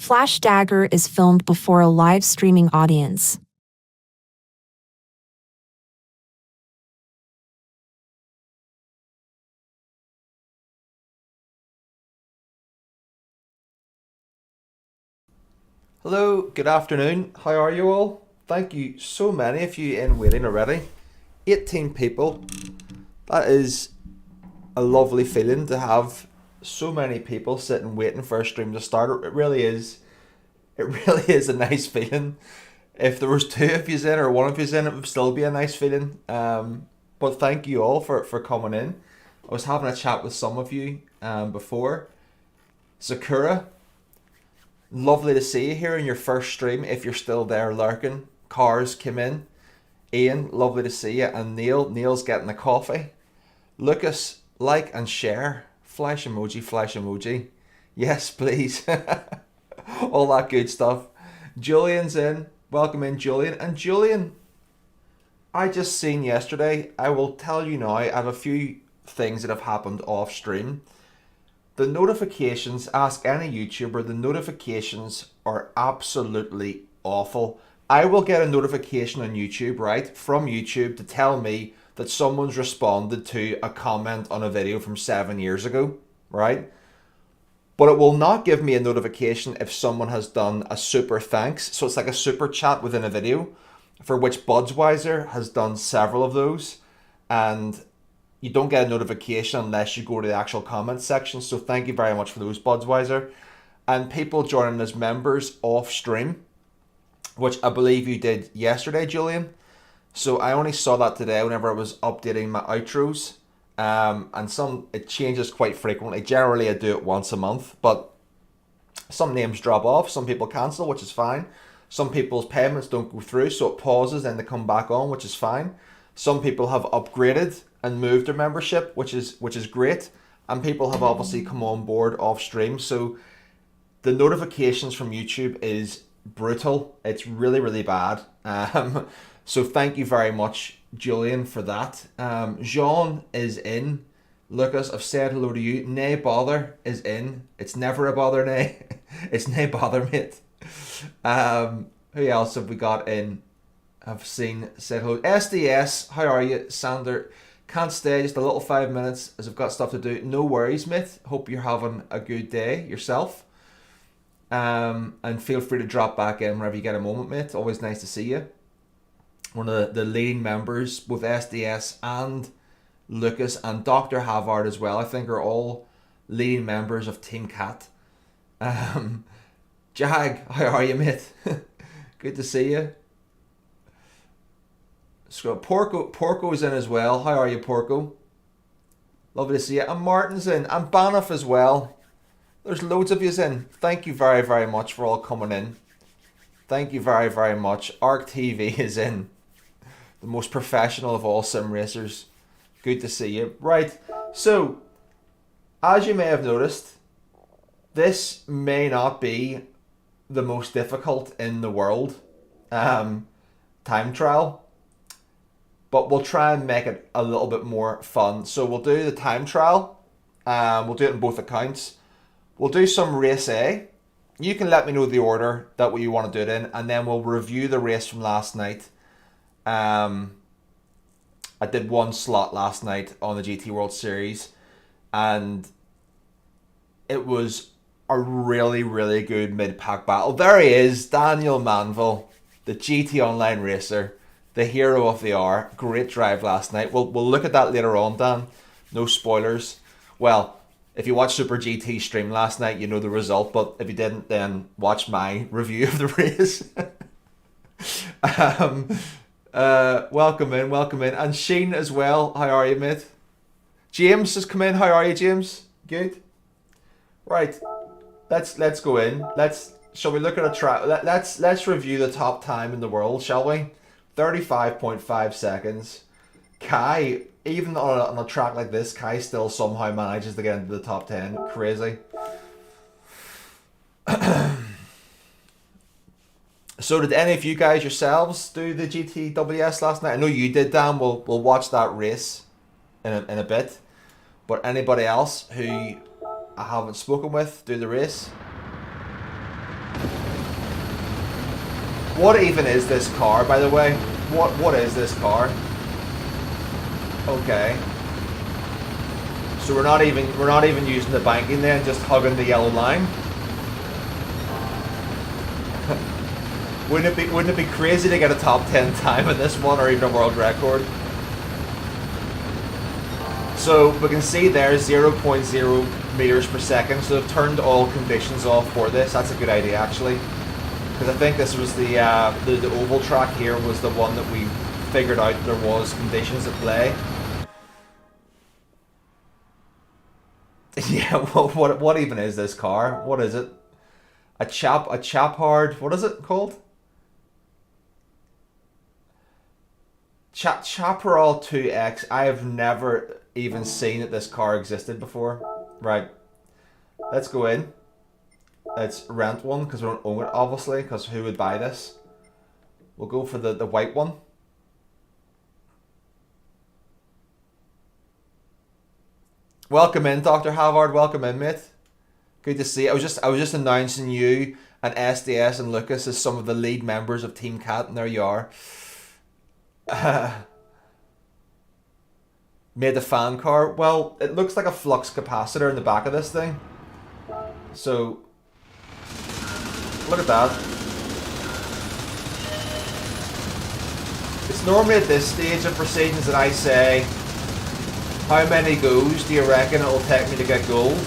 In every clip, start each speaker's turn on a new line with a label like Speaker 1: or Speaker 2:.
Speaker 1: Flash Dagger is filmed before a live streaming audience.
Speaker 2: Hello, good afternoon. How are you all? Thank you so many of you in waiting already. 18 people. That is a lovely feeling to have so many people sitting waiting for a stream to start. It really is. It really is a nice feeling. If there was two of you in or one of you in, it would still be a nice feeling. But thank you all for coming in. I was having a chat with some of you before. Sakura, lovely to see you here in your first stream. If you're still there lurking, Cars came in. Ian, lovely to see you. And Neil's getting a coffee. Lucas, like and share. Flash emoji, flash emoji. Yes, please. All that good stuff. Julian's in. Welcome in, Julian. And Julian, I just seen yesterday, I will tell you now, I have a few things that have happened off stream. The notifications, ask any YouTuber, the notifications are absolutely awful. I will get a notification on YouTube, right, from YouTube to tell me that someone's responded to a comment on a video from 7 years ago, right? But it will not give me a notification if someone has done a super thanks. So it's like a super chat within a video, for which Budweiser has done several of those. And you don't get a notification unless you go to the actual comments section. So thank you very much for those, Budweiser. And people joining as members off stream, which I believe you did yesterday, Julian. So I only saw that today whenever I was updating my outros. And it changes quite frequently. Generally I do it once a month, but some names drop off, some people cancel, which is fine. Some people's payments don't go through, so it pauses, then they come back on, which is fine. Some people have upgraded and moved their membership, which is great. And people have obviously come on board off stream. So the notifications from YouTube is brutal. It's really, really bad. So thank you very much, Julian, for that. Jean is in. Lucas, I've said hello to you. Nay bother is in. It's never a bother, nay. It's nay bother, mate. Who else have we got in? I've said hello. SDS, how are you? Sander, can't stay just a little 5 minutes as I've got stuff to do. No worries, mate. Hope you're having a good day yourself. And feel free to drop back in whenever you get a moment, mate. Always nice to see you. One of the leading members, both SDS and Lucas and Dr. Havard as well, I think are all leading members of Team Cat. Jag, how are you, mate? Good to see you. So Porco's in as well. How are you, Porco? Lovely to see you. And Martin's in. And Banff as well. There's loads of yous in. Thank you very, very much for all coming in. Thank you very, very much. Arc TV is in. The most professional of all sim racers. Good to see you. Right. So, as you may have noticed, this may not be the most difficult in the world time trial. But we'll try and make it a little bit more fun. So we'll do the time trial. We'll do it in both accounts. We'll do some race A. You can let me know the order that you want to do it in, and then we'll review the race from last night. I did one slot last night on the GT World Series, and it was a really, really good mid-pack battle. There he is, Daniel Manville, the GT Online racer, the hero of the hour. Great drive last night. We'll look at that later on, Dan. No spoilers. Well, if you watched Super GT stream last night, you know the result. But if you didn't, then watch my review of the race. Welcome in. And Sheen as well. How are you, mate? James has come in. How are you, James? Good. Right. Let's go in. Shall we look at a track? Let's review the top time in the world, shall we? 35.5 seconds. Kai, even on a track like this, Kai still somehow manages to get into the top 10. Crazy. So did any of you guys yourselves do the GTWS last night? I know you did, Dan. We'll watch that race in a bit. But anybody else who I haven't spoken with do the race? What even is this car, by the way? What is this car? Okay. So we're not even using the banking then, just hugging the yellow line. Wouldn't it be crazy to get a top 10 time in this one, or even a world record? So we can see there 0.0 meters per second. So they've turned all conditions off for this. That's a good idea actually, because I think this was the oval track here was the one that we figured out there was conditions at play. Yeah, well, what even is this car? What is it? A Chappard. What is it called? Chaparral 2X. I have never even seen that this car existed before. Right. Let's go in. Let's rent one because we don't own it, obviously, because who would buy this? We'll go for the white one. Welcome in, Dr. Havard. Welcome in, mate. Good to see you. I was just announcing you and SDS and Lucas as some of the lead members of Team Cat, and there you are. Made the fan car. Well, it looks like a flux capacitor in the back of this thing. So, look at that. It's normally at this stage of proceedings that I say, how many goes do you reckon it will take me to get gold?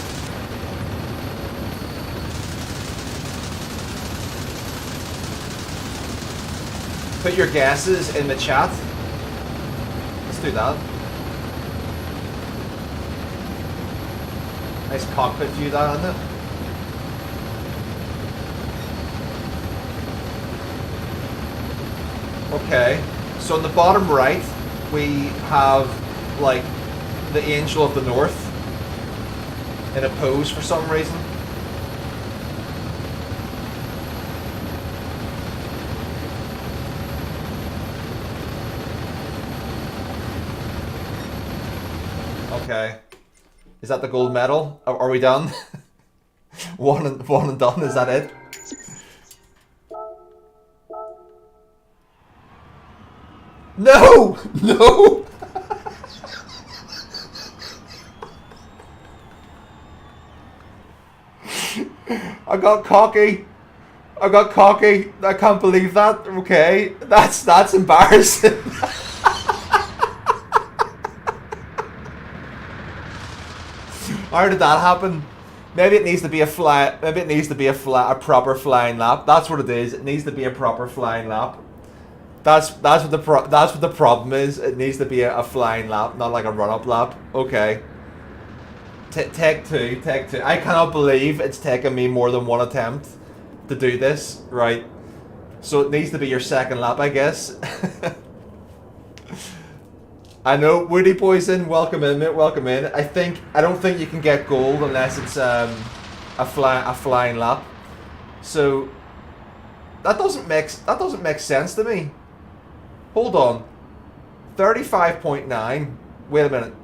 Speaker 2: Put your guesses in the chat. Let's do that. Nice cockpit view, that, isn't it? Okay, so on the bottom right, we have like the Angel of the North in a pose for some reason. Okay. Is that the gold medal? Are we done? one and done, is that it? No! No! I got cocky. I can't believe that. Okay. That's embarrassing. How did that happen? Maybe it needs to be a proper flying lap. That's what it is. It needs to be a proper flying lap. That's what the problem is. It needs to be a flying lap, not like a run-up lap. Okay. Take two. I cannot believe it's taken me more than one attempt to do this. Right. So it needs to be your second lap, I guess. I know, Woody Poison, welcome in, mate, welcome in. I don't think you can get gold unless it's a flying lap. So that doesn't make sense to me. Hold on. 35.9. Wait a minute.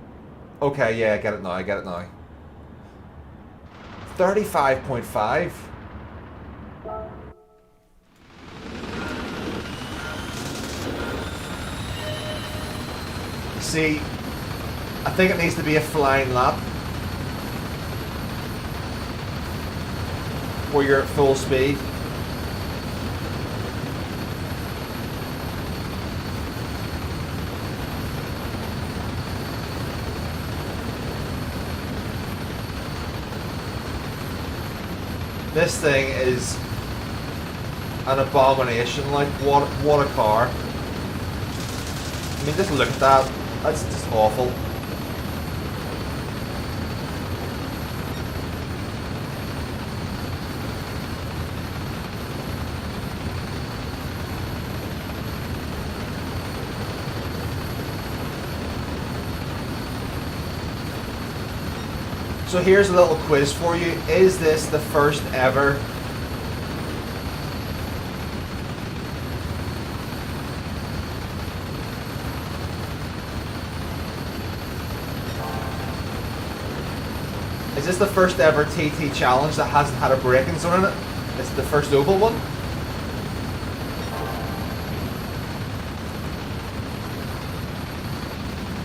Speaker 2: Okay, yeah, I get it now. 35.5. See, I think it needs to be a flying lap where you're at full speed. This thing is an abomination. Like, what a car. I mean, just look at that. That's just awful. So here's a little quiz for you. Is this the first ever Is this the first ever TT challenge that hasn't had a braking zone in it? It's the first oval one?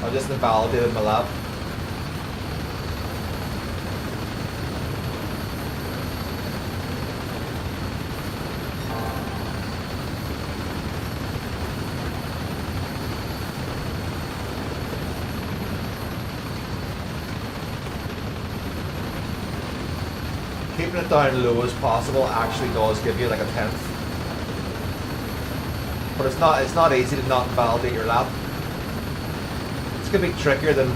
Speaker 2: I just invalidated my lap. Keeping it down low as possible actually does give you like a tenth. But it's not easy to not invalidate your lap. It's gonna be trickier than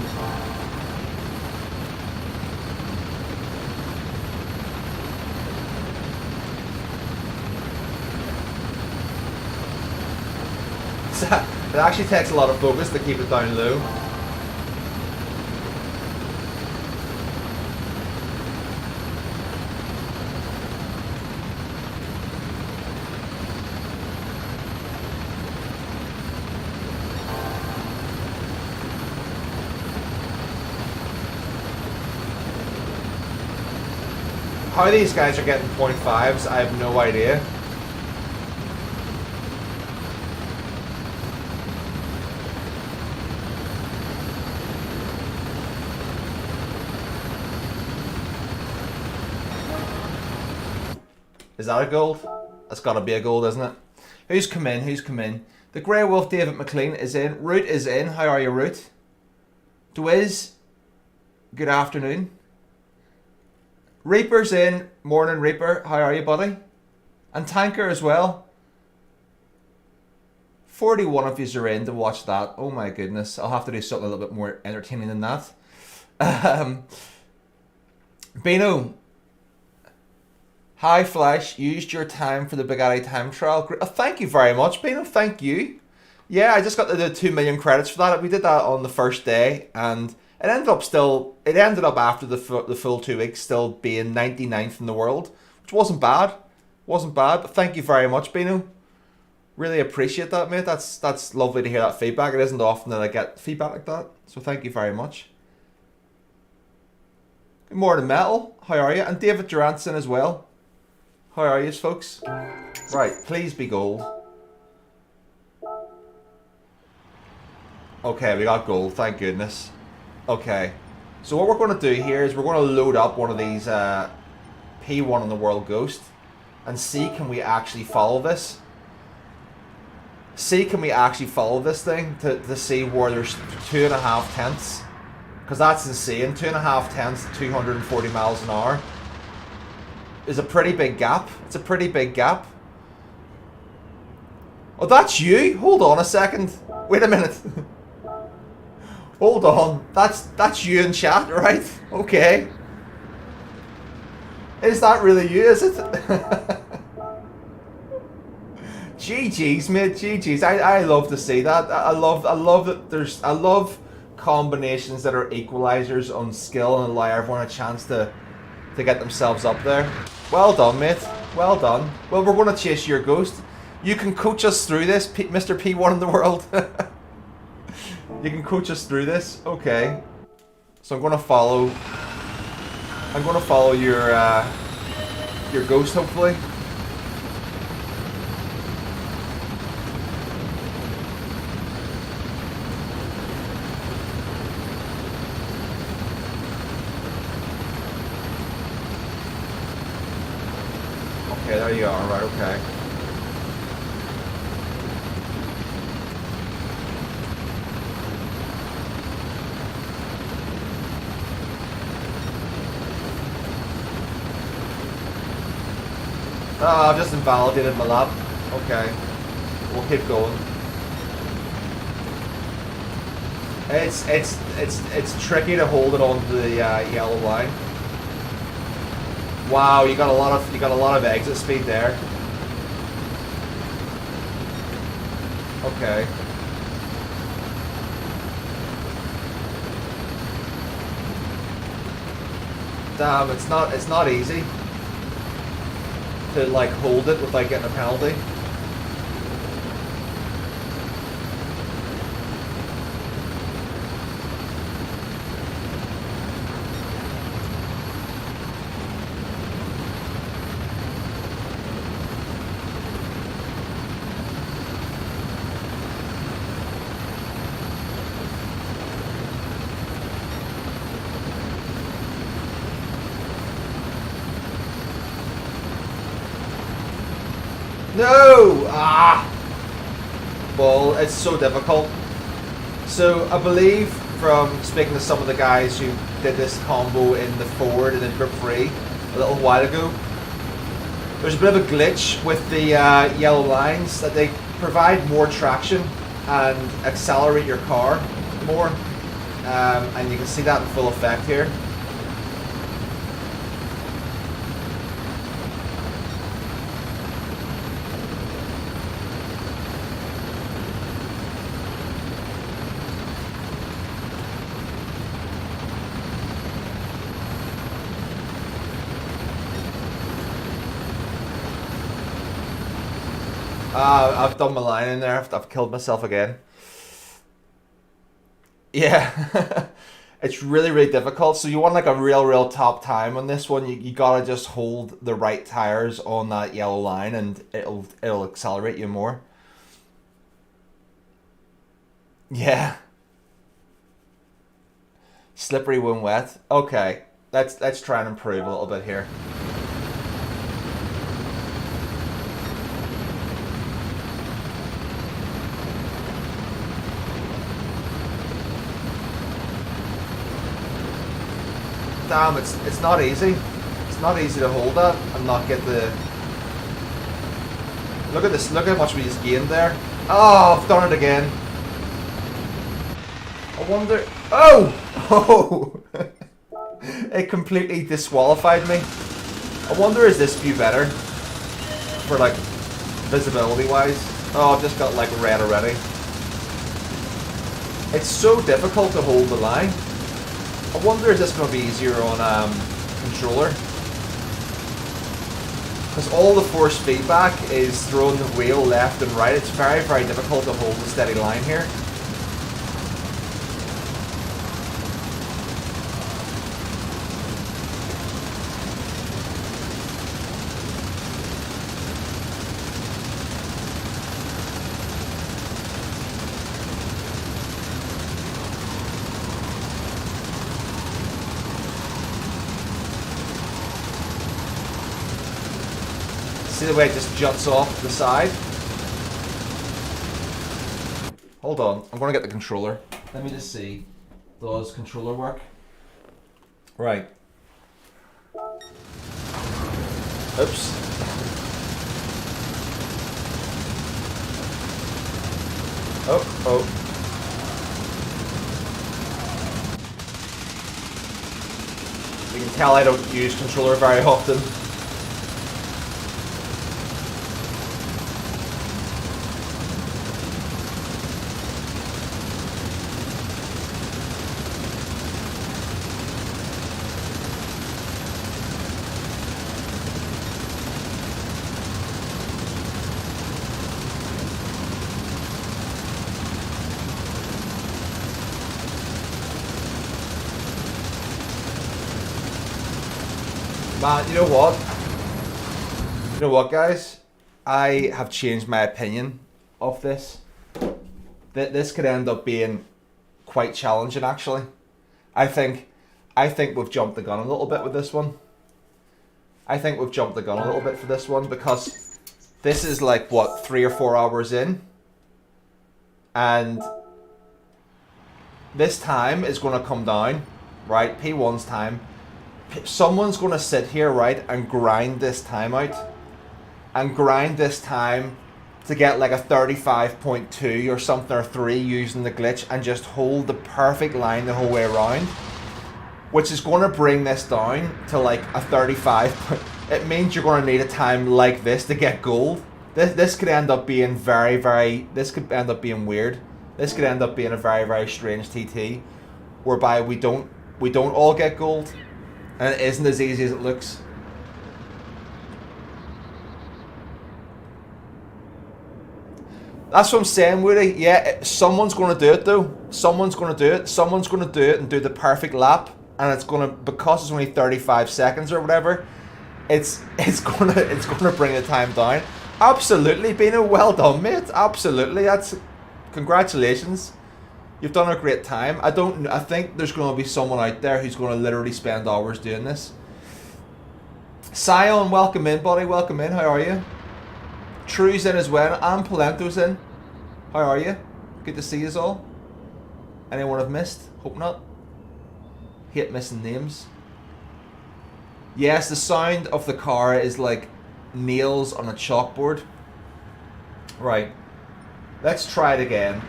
Speaker 2: it actually takes a lot of focus to keep it down low. How these guys are getting 0.5s, I have no idea. Is that a gold? That's gotta be a gold, isn't it? Who's come in? Who's come in? The Grey Wolf David McLean is in. Root is in. How are you, Root? Dwiz, good afternoon. Reaper's in. Morning, Reaper. How are you, buddy? And Tanker as well. 41 of you are in to watch that. Oh my goodness. I'll have to do something a little bit more entertaining than that. Bino. Hi, Flash. Used your time for the Bugatti time trial. Thank you very much, Bino. Thank you. Yeah, I just got the 2 million credits for that. We did that on the first day, and it ended up after the full 2 weeks still being 99th in the world, which wasn't bad. Wasn't bad, but thank you very much, Bino. Really appreciate that, mate. That's lovely to hear that feedback. It isn't often that I get feedback like that, so thank you very much. Good morning, Metal. How are you? And David Durantson as well. How are you, folks? Right, please be gold. Okay, we got gold, thank goodness. Okay, so what we're going to do here is we're going to load up one of these P1 on the World Ghost and see can we actually follow this. See can we actually follow this thing to see where there's 2.5 tenths. Because that's insane, 2.5 tenths, 240 miles an hour. Is a pretty big gap. It's a pretty big gap. Oh, that's you? Hold on a second. Wait a minute. Hold on. That's you in chat, right? Okay. Is that really you, is it? GG's, mate. GG's. I love to see that. I love that I love combinations that are equalizers on skill and allow everyone a chance to get themselves up there. Well done, mate. Well done. Well, we're going to chase your ghost. You can coach us through this, Mr. P1 in the world. You can coach us through this. Okay. So I'm going to follow your ghost, hopefully. Okay, there you are, right, okay. Oh, I've just invalidated my lap. Okay. We'll keep going. It's tricky to hold it onto the yellow line. Wow, you got a lot of exit speed there. Okay. Damn, it's not easy to like hold it without getting a penalty. No! Ah! Well, it's so difficult. So I believe from speaking to some of the guys who did this combo in the Ford and in Group 3 a little while ago, there's a bit of a glitch with the yellow lines, that they provide more traction and accelerate your car more, and you can see that in full effect here. I've done my line in there. I've killed myself again. Yeah. It's really, really difficult. So you want like a real top time on this one. You gotta just hold the right tires on that yellow line, and it'll accelerate you more. Yeah. Slippery when wet. Okay. Let's try and improve a little bit here. Damn, it's not easy. It's not easy to hold that and not get the... Look at this, look how much we just gained there. Oh, I've done it again. I wonder... Oh! Oh! It completely disqualified me. I wonder, is this view better? For like, visibility wise. Oh, I've just got like red already. It's so difficult to hold the line. I wonder, is this going to be easier on controller? Because all the force feedback is throwing the wheel left and right. It's very, very difficult to hold a steady line here. See the way it just juts off the side? Hold on, I'm going to get the controller. Let me just see. Does controller work? Right. Oops. Oh. You can tell I don't use controller very often. Man, you know what? You know what, guys? I have changed my opinion of this. This could end up being quite challenging, actually. I think we've jumped the gun a little bit with this one. I think we've jumped the gun a little bit for this one, because this is like, what, 3 or 4 hours in? And this time is going to come down, right? P1's time. Someone's going to sit here, right, and grind this time out. And grind this time to get like a 35.2 or something, or 3 using the glitch, and just hold the perfect line the whole way around. Which is going to bring this down to like a 35. It means you're going to need a time like this to get gold. This could end up being this could end up being weird. This could end up being a very, very strange TT, whereby we don't all get gold. And it isn't as easy as it looks. That's what I'm saying, Woody. Yeah, someone's going to do it though. Someone's going to do it. Someone's going to do it and do the perfect lap. And it's going to, because it's only 35 seconds or whatever, it's going to bring the time down. Absolutely, Bino. Well done, mate. Absolutely. That's congratulations. You've done a great time. I think there's going to be someone out there who's going to literally spend hours doing this. Sion, welcome in, buddy. Welcome in. How are you? True's in as well, and Palento's in. How are you? Good to see you all. Anyone I've missed? Hope not. Hate missing names. Yes, the sound of the car is like nails on a chalkboard. Right. Let's try it again.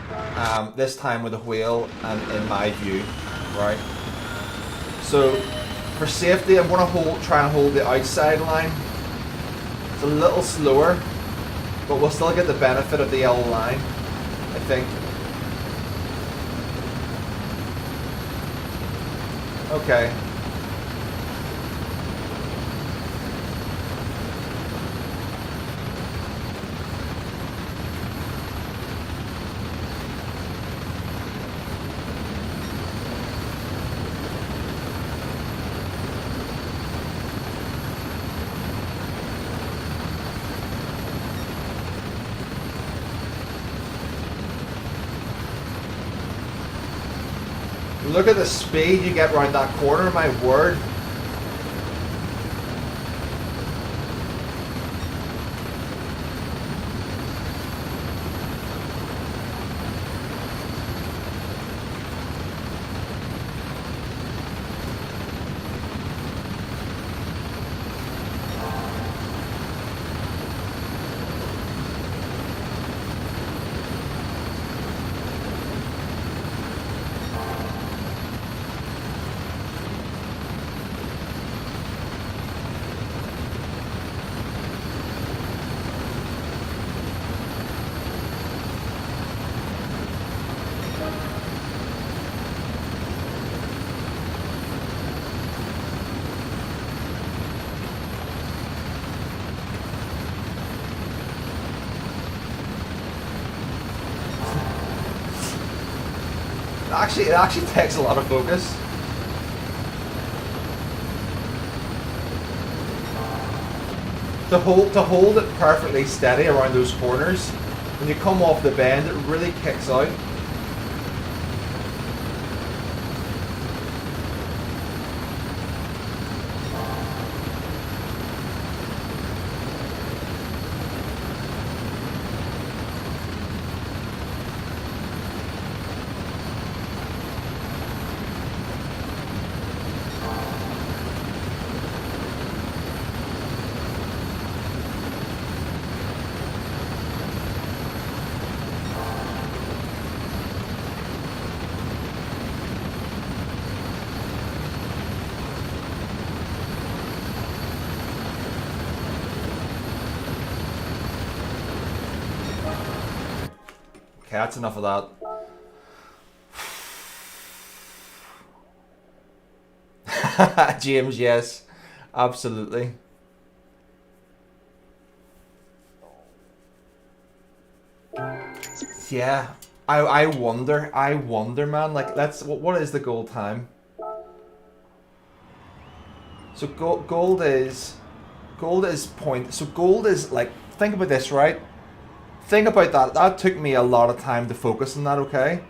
Speaker 2: This time with a wheel and in my view. Right. So, for safety, I'm going to try and hold the outside line. It's a little slower, but we'll still get the benefit of the yellow line, I think. Okay. Look at the speed you get around that corner, my word. It actually takes a lot of focus. To hold it perfectly steady around those corners, when you come off the bend, it really kicks out. Okay, that's enough of that. James, yes, absolutely. Yeah, I wonder, man. Like, what is the gold time? So gold is point. So gold is like, think about this, right? Think about that. That took me a lot of time to focus on that. Okay,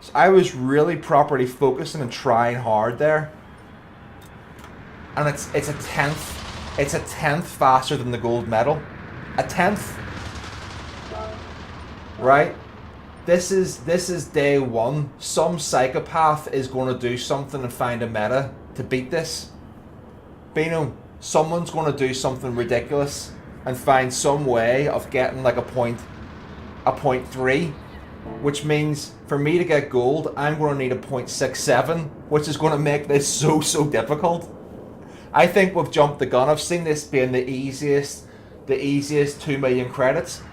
Speaker 2: so I was really properly focusing and trying hard there, and it's a tenth. It's a tenth faster than the gold medal. A tenth. Right? This is day one. Some psychopath is going to do something and find a meta to beat this. Bino, someone's going to do something ridiculous and find some way of getting like a point 0.3, which means for me to get gold, I'm going to need a 0.67, which is going to make this so difficult. I think we've jumped the gun. I've seen this being the easiest 2 million credits.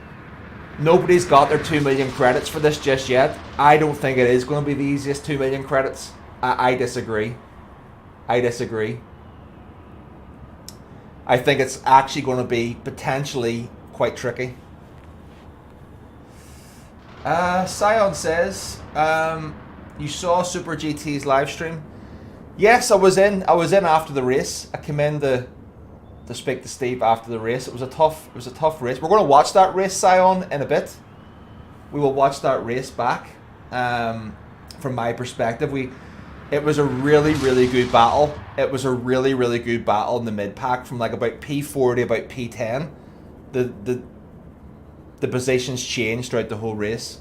Speaker 2: Nobody's got their 2 million credits for this just yet. I don't think it is going to be the easiest 2 million credits. I disagree. I think it's actually going to be potentially quite tricky. Sion says, you saw Super GT's live stream. Yes, I was in after the race. I came in to speak to Steve after the race. It was a tough race. We're going to watch that race, Sion, in a bit. We will watch that race back. From my perspective, it was a really good battle. It was a really good battle in the mid pack from like about P40 about P10. the positions change throughout the whole race.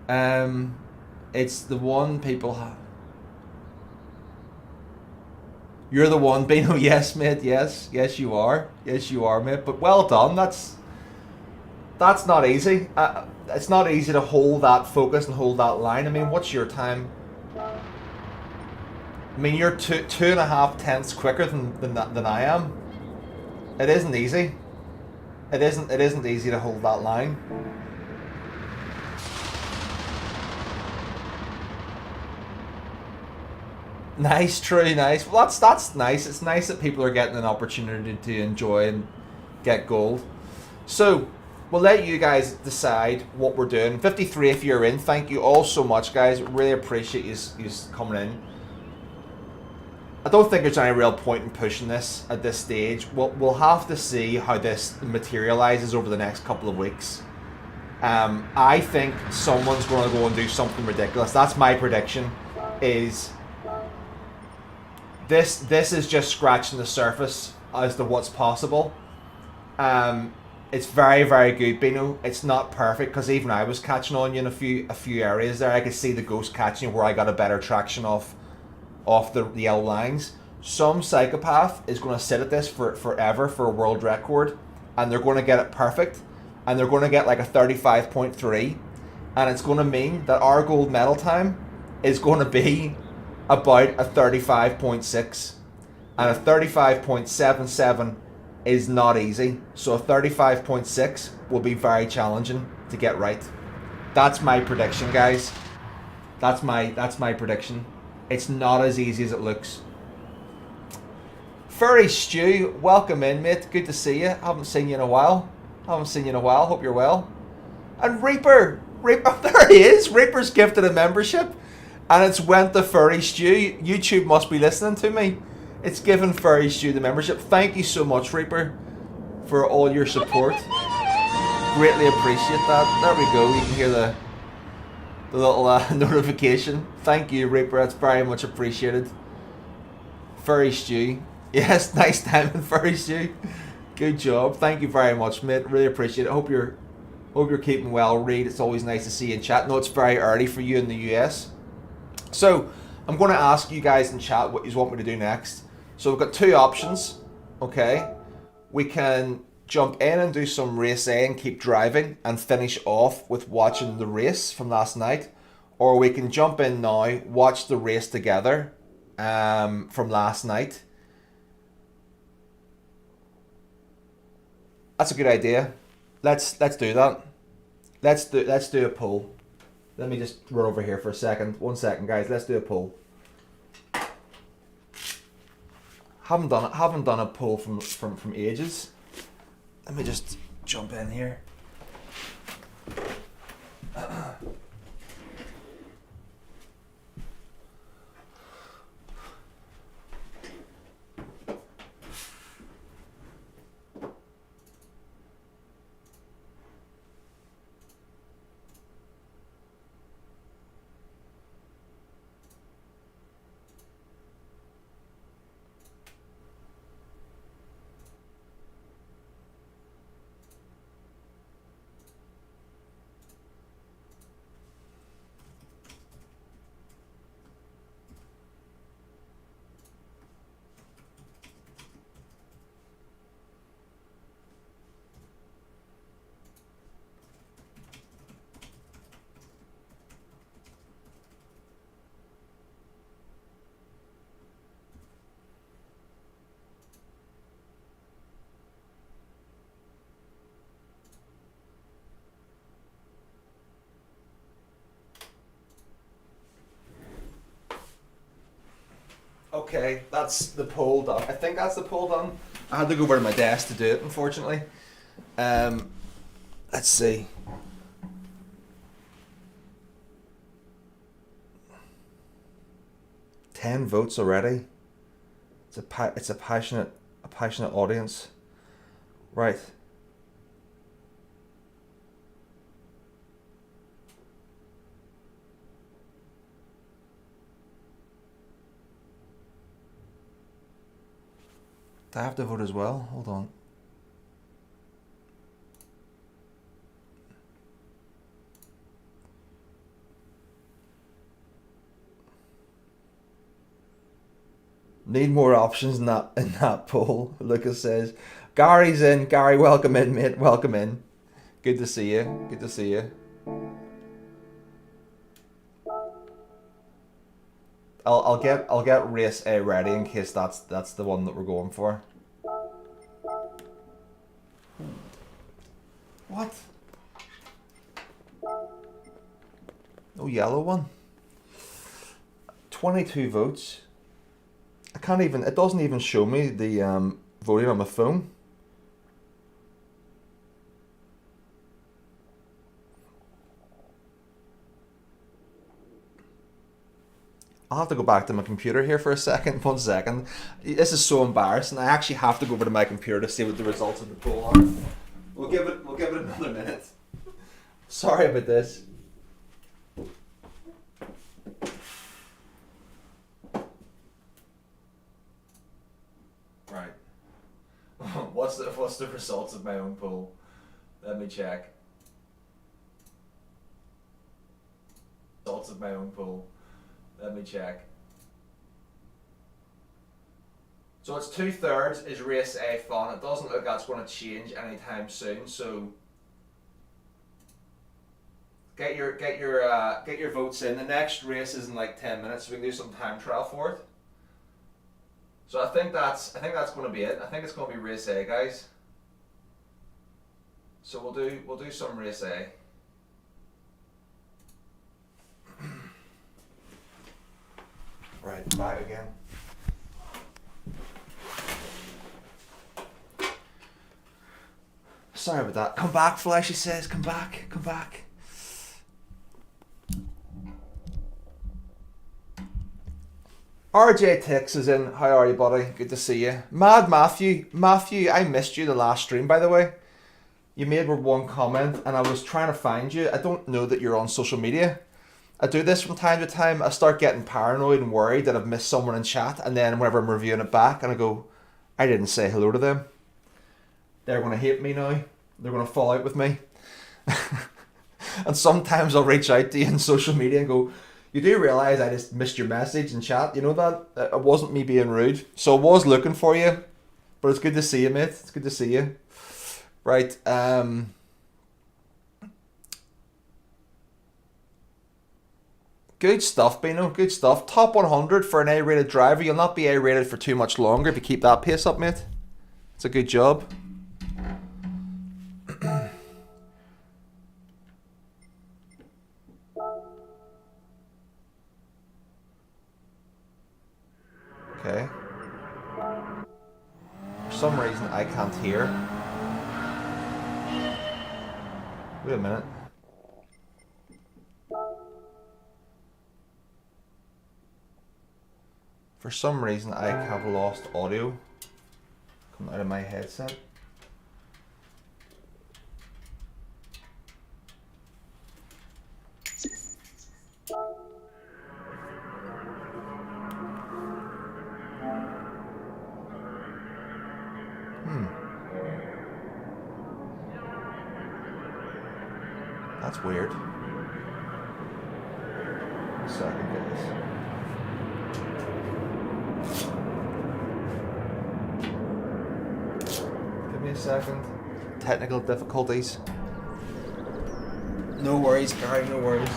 Speaker 2: It's the one people have. You're the one, Bino. Yes, mate. Yes, you are. Yes, you are, mate. But well done. That's not easy. It's not easy to hold that focus and hold that line. I mean, what's your time? I mean, you're two and a half tenths quicker than I am. It isn't easy. It isn't easy to hold that line. Nice, true, nice. Well, that's nice. It's nice that people are getting an opportunity to enjoy and get gold. So, we'll let you guys decide what we're doing. 53 if you're in. Thank you all so much, guys. Really appreciate you coming in. I don't think there's any real point in pushing this at this stage. We'll have to see how this materializes over the next couple of weeks. I think someone's going to go and do something ridiculous. That's my prediction. Is this is just scratching the surface as to what's possible. It's very, very good, Bino. It's not perfect because even I was catching on you in a few areas there. I could see the ghost catching you where I got a better traction off the yellow lines. Some psychopath is going to sit at this forever for a world record, and they're going to get it perfect, and they're going to get like a 35.3, and it's going to mean that our gold medal time is going to be about a 35.6, and a 35.77 is not easy. So a 35.6 will be very challenging to get right. That's my prediction, guys. That's my prediction. It's not as easy as it looks. Furry Stew, welcome in, mate. Good to see you. Haven't seen you in a while. Hope you're well. And Reaper, there he is. Reaper's gifted a membership, and it's went to Furry Stew. YouTube must be listening to me. It's given Furry Stew the membership. Thank you so much, Reaper, for all your support. Greatly appreciate that. There we go. You can hear the little notification. Thank you, Reaper. That's very much appreciated. Furry Stew. Yes, nice timing, Furry Stew. Good job. Thank you very much, mate. Really appreciate it. Hope you're keeping well, Reed. It's always nice to see you in chat. No, it's very early for you in the US. So, I'm going to ask you guys in chat what you want me to do next. So, we've got two options. Okay. We can jump in and do some race A and keep driving and finish off with watching the race from last night. Or we can jump in now, watch the race together from last night. That's a good idea. Let's do that. Let's do a poll. Let me just run over here for a second. 1 second, guys. Let's do a poll. Haven't done a poll from ages. Let me just jump in here. Okay, that's the poll done. I think that's the poll done. I had to go over to my desk to do it, unfortunately. Let's see. Ten votes already. It's a passionate audience. Right. Do I have to vote as well? Hold on. Need more options in that poll. Lucas says, Gary's in. Gary, welcome in, mate. Welcome in. Good to see you. Good to see you. I'll get race A ready in case that's the one that we're going for. What? No yellow one. 22 votes. I can't even. It doesn't even show me the voting on my phone. I'll have to go back to my computer here for a second. 1 second. This is so embarrassing. I actually have to go over to my computer to see what the results of the poll are. We'll give it another minute. Sorry about this. Right. What's the results of my own poll? Let me check. Results of my own poll. Let me check. So it's 2/3 is race A fun. It doesn't look like that's going to change anytime soon. So get your votes in. The next race is in like 10 minutes, so we can do some time trial for it. So I think that's going to be it. I think it's going to be race A, guys. So we'll do some race A. Right, back again. Sorry about that. Come back, Fly, she says. Come back, come back. RJ Tix is in. How are you, buddy? Good to see you. Mad Matthew. Matthew, I missed you the last stream, by the way. You made one comment and I was trying to find you. I don't know that you're on social media. I do this from time to time. I start getting paranoid and worried that I've missed someone in chat, and then whenever I'm reviewing it back and I go, I didn't say hello to them. They're going to hate me now. They're going to fall out with me. And sometimes I'll reach out to you on social media and go, you do realise I just missed your message in chat? You know that? It wasn't me being rude. So I was looking for you, but it's good to see you, mate. It's good to see you. Right, good stuff, Bino. Good stuff. Top 100 for an A-rated driver. You'll not be A-rated for too much longer if you keep that pace up, mate. It's a good job. Okay. For some reason, I can't hear. Wait a minute. For some reason, I have lost audio coming out of my headset. That's weird. A second, guys. Give me a second. Technical difficulties. No worries, Gary, no worries.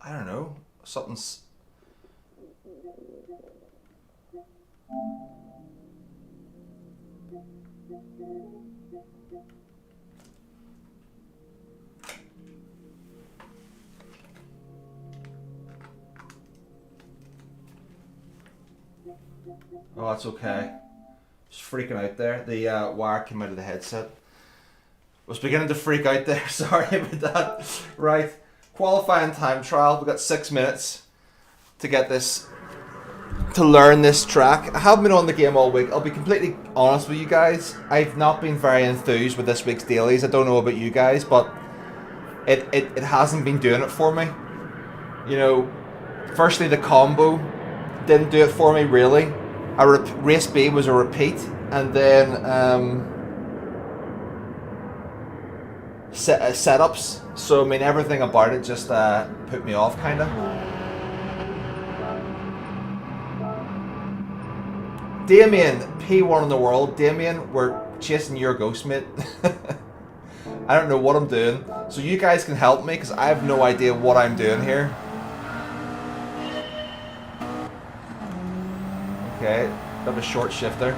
Speaker 2: I don't know. Something's... Oh, that's okay. Just freaking out there. The wire came out of the headset. Was beginning to freak out there. Sorry about that. Right. Qualifying time trial. We've got 6 minutes to get this, to learn this track. I haven't been on the game all week. I'll be completely honest with you guys. I've not been very enthused with this week's dailies. I don't know about you guys, but it hasn't been doing it for me. You know, firstly the combo didn't do it for me really. Race B was a repeat, and then setups. So I mean, everything about it just put me off, kind of. Damien, P1 in the world. Damien, we're chasing your ghost, mate. I don't know what I'm doing, so you guys can help me because I have no idea what I'm doing here. Okay, got a short shifter.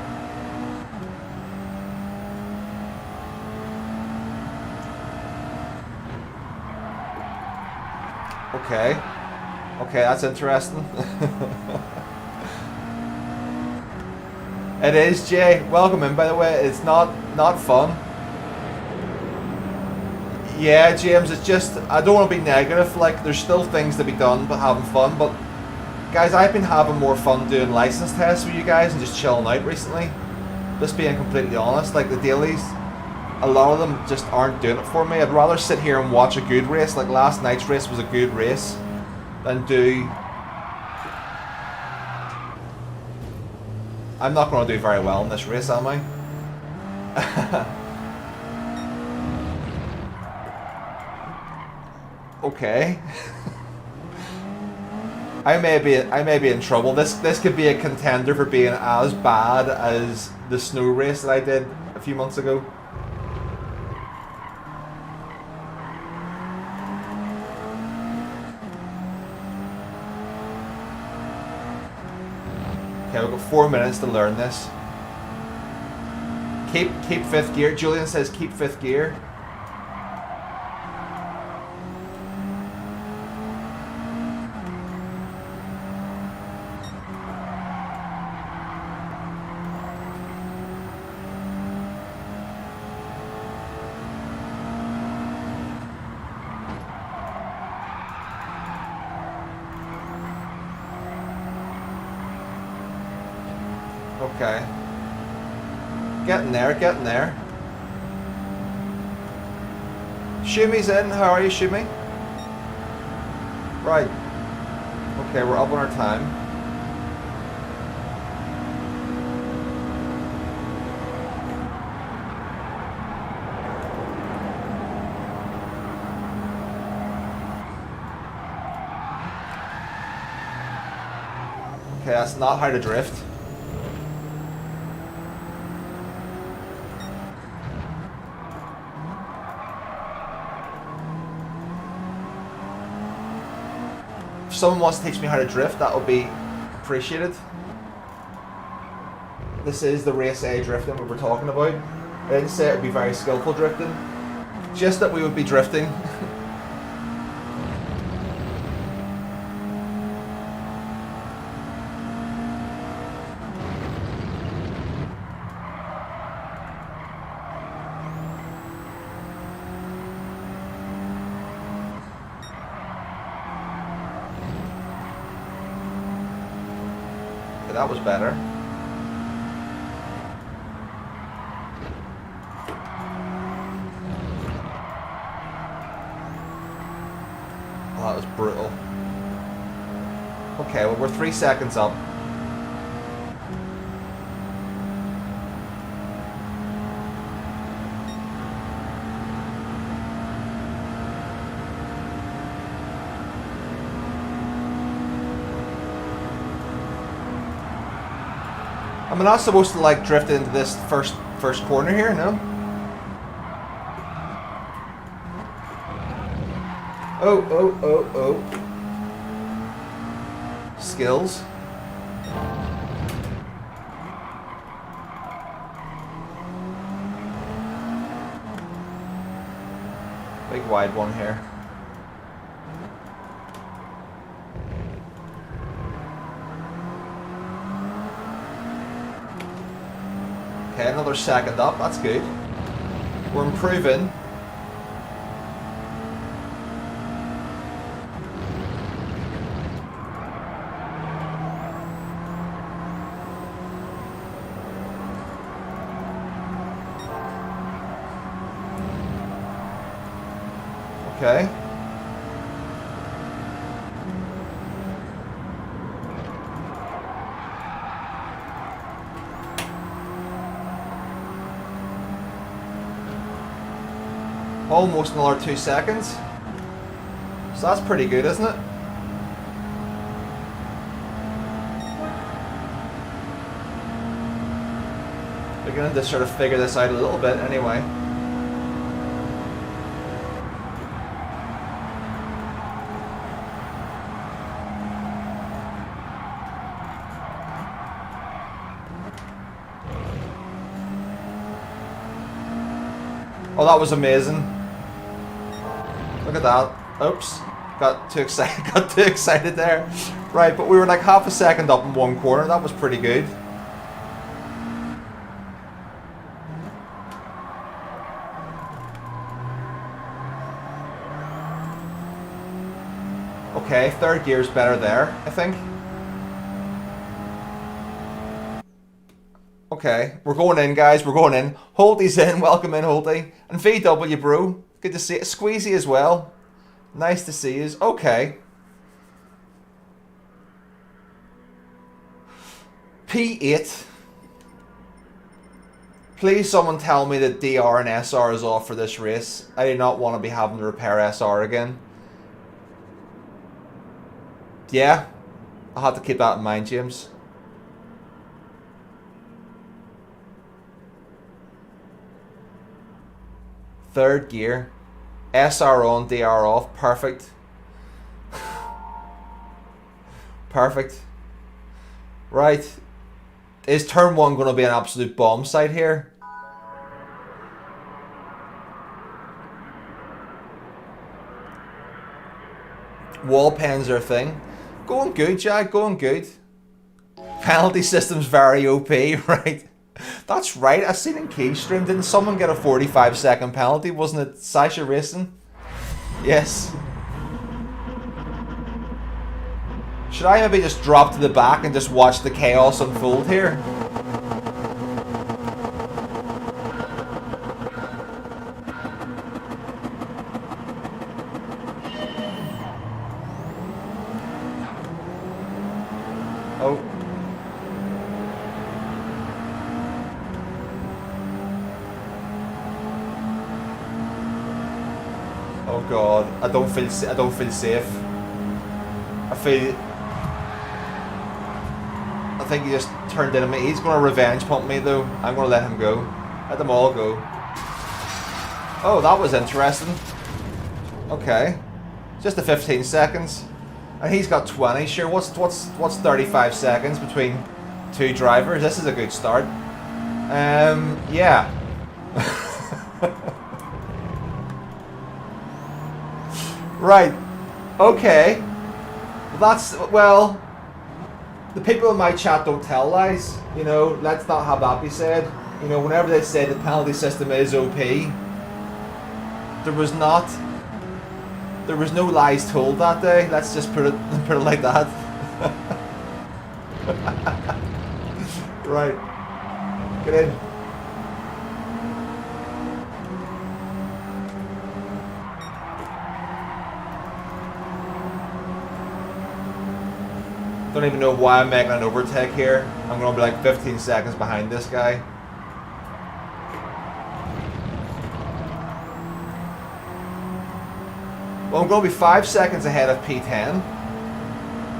Speaker 2: Okay. Okay, that's interesting. It is, Jay. Welcome in, by the way. It's not fun. Yeah, James, it's just, I don't want to be negative. Like, there's still things to be done, but having fun. But, guys, I've been having more fun doing license tests with you guys and just chilling out recently. Just being completely honest. Like, the dailies, a lot of them just aren't doing it for me. I'd rather sit here and watch a good race. Like, last night's race was a good race than do... I'm not going to do very well in this race, am I? Okay. I may be in trouble. This could be a contender for being as bad as the snow race that I did a few months ago. Okay, we've got 4 minutes to learn this. Keep fifth gear. Julian says keep fifth gear. Okay. Getting there, getting there. Shumi's in. How are you, Shumi? Right. Okay, we're up on our time. Okay, that's not how to drift. If someone wants to teach me how to drift, that would be appreciated. This is the race A drifting we were talking about. I didn't say it would be very skillful drifting, just that we would be drifting. That was better. Oh, that was brutal. Okay, well, we're 3 seconds up. I'm not supposed to like drift into this first corner here, no? Oh. Skills. Big wide one here. Okay, another second up, that's good. We're improving. Okay. Almost another 2 seconds. So that's pretty good, isn't it? Beginning to sort of figure this out a little bit anyway. Oh, that was amazing. Look at that. Oops. Got too excited there. Right, but we were like half a second up in one corner. That was pretty good. Okay, third gear's better there, I think. Okay, we're going in, guys. We're going in. Holty's in. Welcome in, Holty. And VW, bro. Good to see it. Squeezy as well. Nice to see you. Okay. P8. Please someone tell me that DR and SR is off for this race. I do not want to be having to repair SR again. Yeah. I'll have to keep that in mind, James. Third gear. SR on, DR off. Perfect. Perfect. Right. Is turn 1 going to be an absolute bomb site here? Wall pens are a thing. Going good, Jack. Going good. Penalty system's very OP, right? That's right, I seen in Keystream, didn't someone get a 45-second penalty? Wasn't it Sasha Racing? Yes. Should I maybe just drop to the back and just watch the chaos unfold here? Oh. Oh god, I don't feel safe. I think he just turned into me. He's going to revenge pump me though. I'm going to let him go. Let them all go. Oh, that was interesting. Okay. Just the 15 seconds. And he's got 20. Sure, what's 35 seconds between two drivers? This is a good start. Yeah. Right. Okay. Well, the people in my chat don't tell lies. You know, let's not have that be said. You know, whenever they say the penalty system is OP, there was no lies told that day. Let's just put it like that. Right. Get in. Don't even know why I'm making an overtake here. I'm going to be like 15 seconds behind this guy. Well, I'm going to be 5 seconds ahead of P10.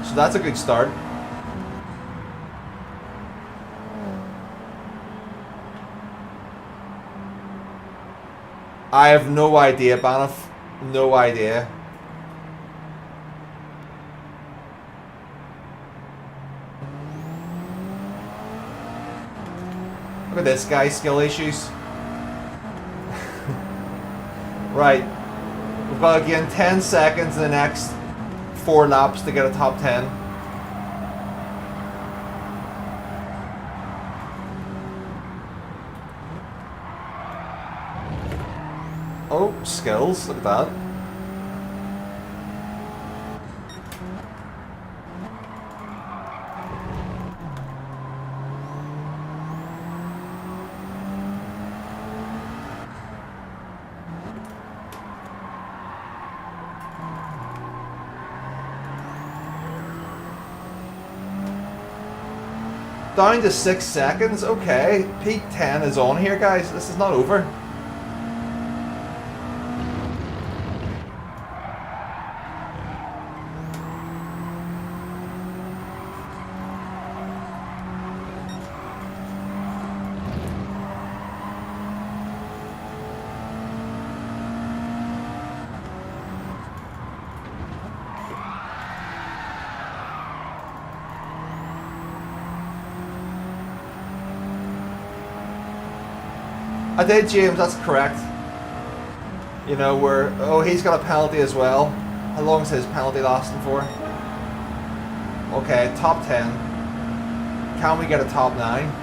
Speaker 2: So that's a good start. I have no idea, Banff. No idea. Look at this guy, skill issues. Right. We've got again 10 seconds in the next 4 laps to get a top 10. skills. Look at that. Down to 6 seconds. Okay, P10 is on here, guys. This is not over. I did, James, that's correct. You know, oh, he's got a penalty as well. How long is his penalty lasting for? Okay, top 10. Can we get a top 9?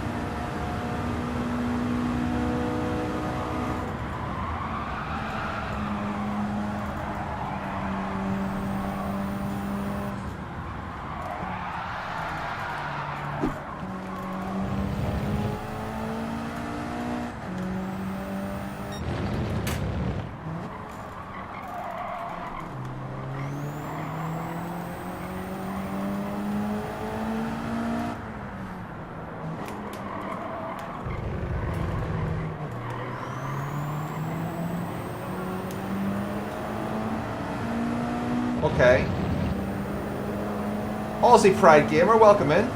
Speaker 2: Okay. Aussie Pride Gamer, welcome in.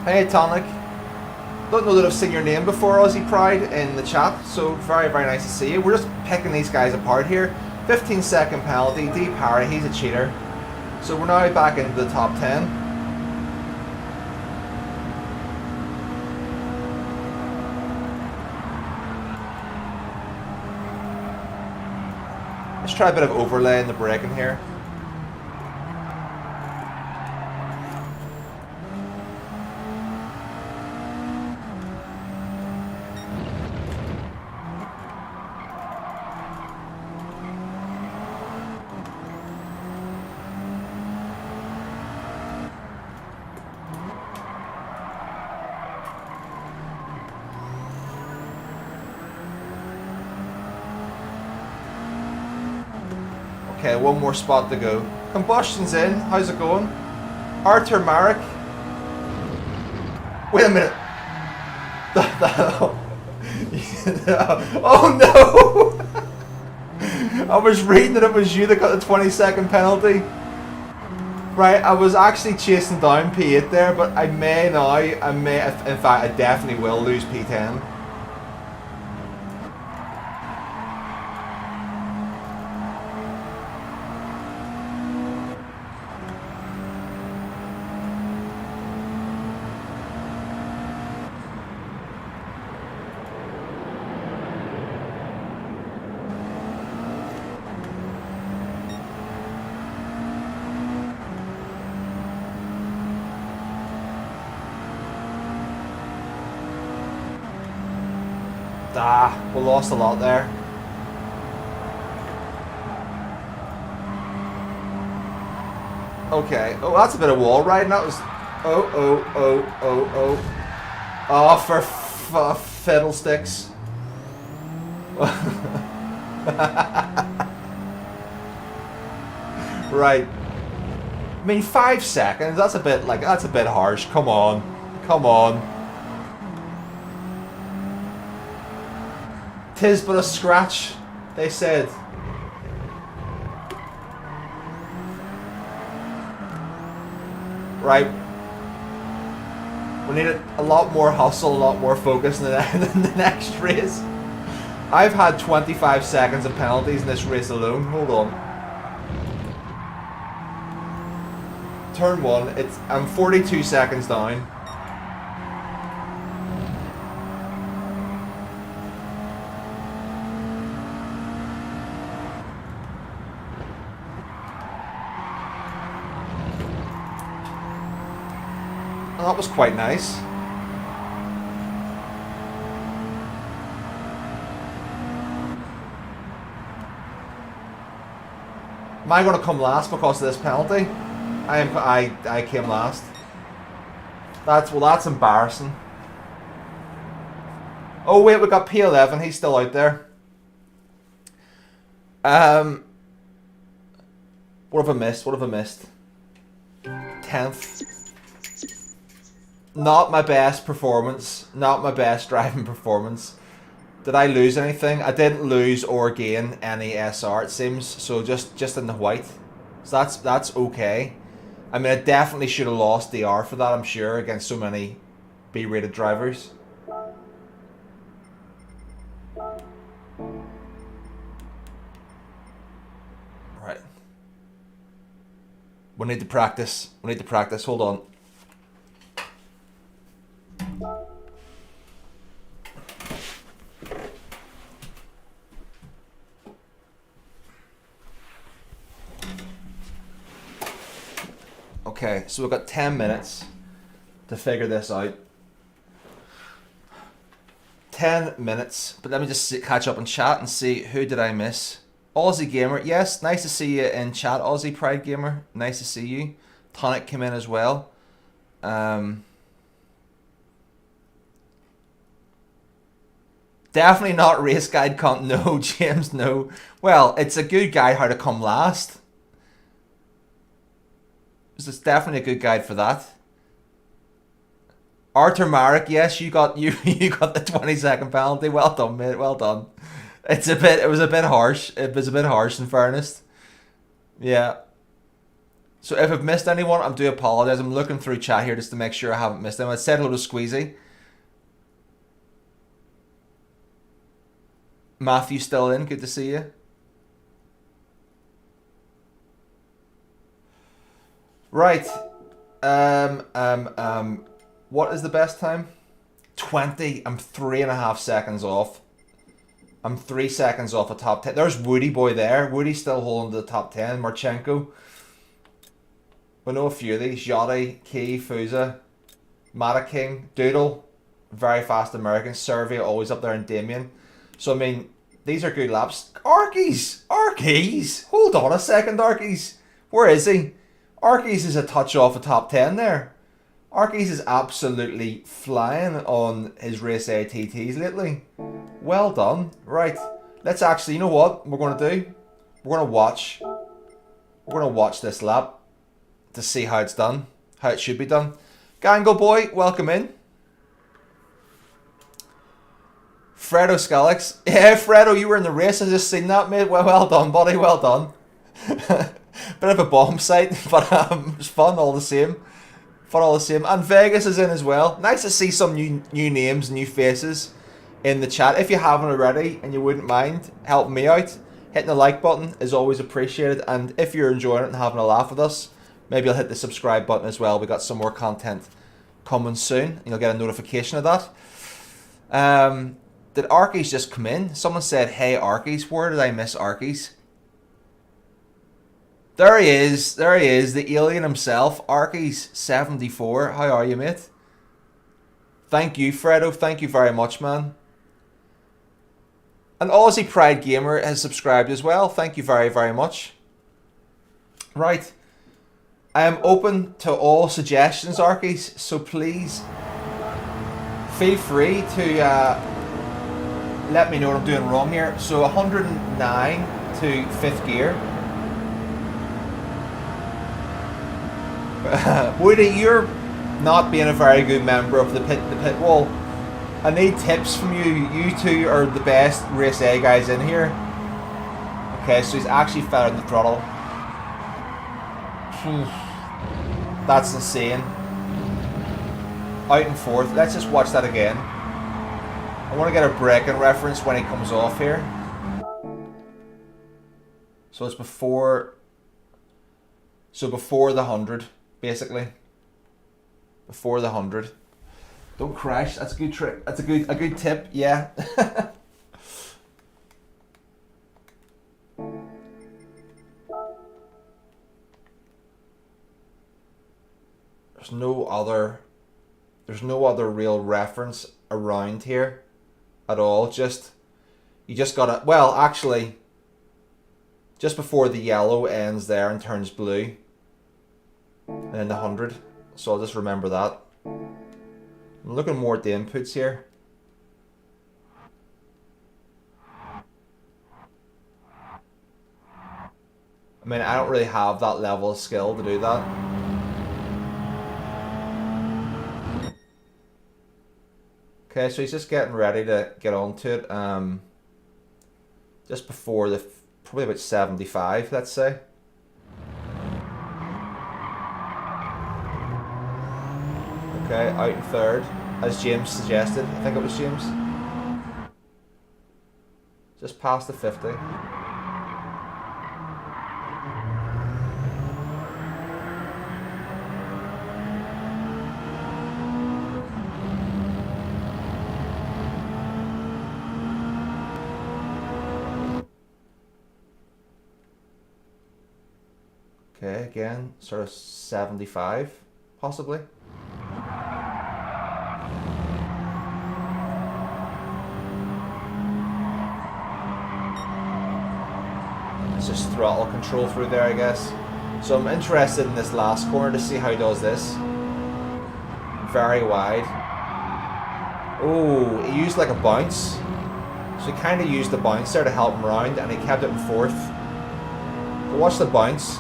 Speaker 2: Hey Tonic, don't know that I've seen your name before, Aussie Pride, in the chat, so very, very nice to see you. We're just picking these guys apart here. 15-second penalty, D Parry, he's a cheater. So we're now back into the top 10. Let's try a bit of overlay in the braking here. Okay, one more spot to go. Combustion's in. How's it going? Arthur Marek. Wait a minute. Oh no! I was reading that it was you that got the 20-second penalty. Right, I was actually chasing down P8 there, but I may now, in fact, I definitely will lose P10. Ah, we lost a lot there. Okay. Oh, that's a bit of wall riding. That was... Oh. Oh, for fiddlesticks. Right. I mean, 5 seconds. That's a bit harsh. Come on. Come on. 'Tis but a scratch, they said. Right. We need a lot more hustle, a lot more focus in the next race. I've had 25 seconds of penalties in this race alone. Hold on. turn one. I'm 42 seconds down. Oh, that was quite nice. Am I going to come last because of this penalty? I came last. That's embarrassing. Oh wait, we got P11. He's still out there. What have I missed? What have I missed? 10th. Not my best performance. Not my best driving performance. Did I lose anything? I didn't lose or gain any SR, it seems. So just in the white. So that's okay. I mean, I definitely should have lost the R for that, I'm sure, against so many B-rated drivers. Right. We need to practice. We need to practice. Hold on. Okay, so we've got 10 minutes to figure this out. 10 minutes, but let me just catch up in chat and see who did I miss. Aussie Gamer, yes, nice to see you in chat, Aussie Pride Gamer. Nice to see you. Tonic came in as well. Definitely not race guide content. No, James, no. Well, it's a good guide how to come last. It's definitely a good guide for that. Arthur Marek, yes, you got the 20-second penalty. Well done, mate. Well done. It was a bit harsh. It was a bit harsh in fairness. Yeah. So if I've missed anyone, I do apologise. I'm looking through chat here just to make sure I haven't missed them. I said hello to Squeezy. Matthew still in. Good to see you. Right. What is the best time? 20. I'm 3.5 seconds off. I'm 3 seconds off a top 10. There's Woody boy there. Woody's still holding the top 10. Marchenko. We know a few of these. Yachty, Key, Fuza, Mata King, Doodle. Very fast American. Survey always up there, and Damien. So, I mean, these are good laps. Arkies! Arkies! Hold on a second, Arkies. Where is he? Arkies is a touch off a top 10 there. Arkies is absolutely flying on his race ATTs lately. Well done. Right. Let's actually, you know what we're going to do? We're going to watch. We're going to watch this lap to see how it's done. How it should be done. Gangle boy, welcome in. Fredo Scalix. Yeah, Fredo, you were in the race. I just seen that, mate. Well done, buddy. Well done. Bit of a bomb site, but it's fun all the same. Fun all the same. And Vegas is in as well. Nice to see some new names, new faces in the chat. If you haven't already and you wouldn't mind helping me out, hitting the like button is always appreciated. And if you're enjoying it and having a laugh with us, maybe you'll hit the subscribe button as well. We got some more content coming soon, and you'll get a notification of that. Did Arkies just come in? Someone said, hey Arkies. Where did I miss Arkies? There he is. There he is. The alien himself. Arkies74. How are you, mate? Thank you, Fredo. Thank you very much, man. And Aussie Pride Gamer has subscribed as well. Thank you very, very much. Right. I am open to all suggestions, Arkies. So please feel free to let me know what I'm doing wrong here. So 109 to 5th gear. Woody, you're not being a very good member of the pit wall. I need tips from you. You two are the best race A guys in here. Okay, so he's actually feathering the throttle. That's insane. Out and forth. Let's just watch that again. I want to get a braking reference when he comes off here. So it's before. So before the 100. basically, before the 100. Don't crash. That's a good trick. That's a good tip. Yeah. There's no other real reference around here at all. You just gotta, well, actually, just before the yellow ends there and turns blue, and then the 100. So I'll just remember that. I'm looking more at the inputs here. I mean, I don't really have that level of skill to do that. Okay, so he's just getting ready to get onto it. Just before probably about 75, let's say. Okay, out in third, as James suggested. I think it was James. Just past the 50. Okay, again, sort of 75, possibly. It's just throttle control through there, I guess. So I'm interested in this last corner to see how he does this. Very wide. Oh, he used like a bounce. So he kind of used the bounce there to help him round, and he kept it in fourth. But watch the bounce.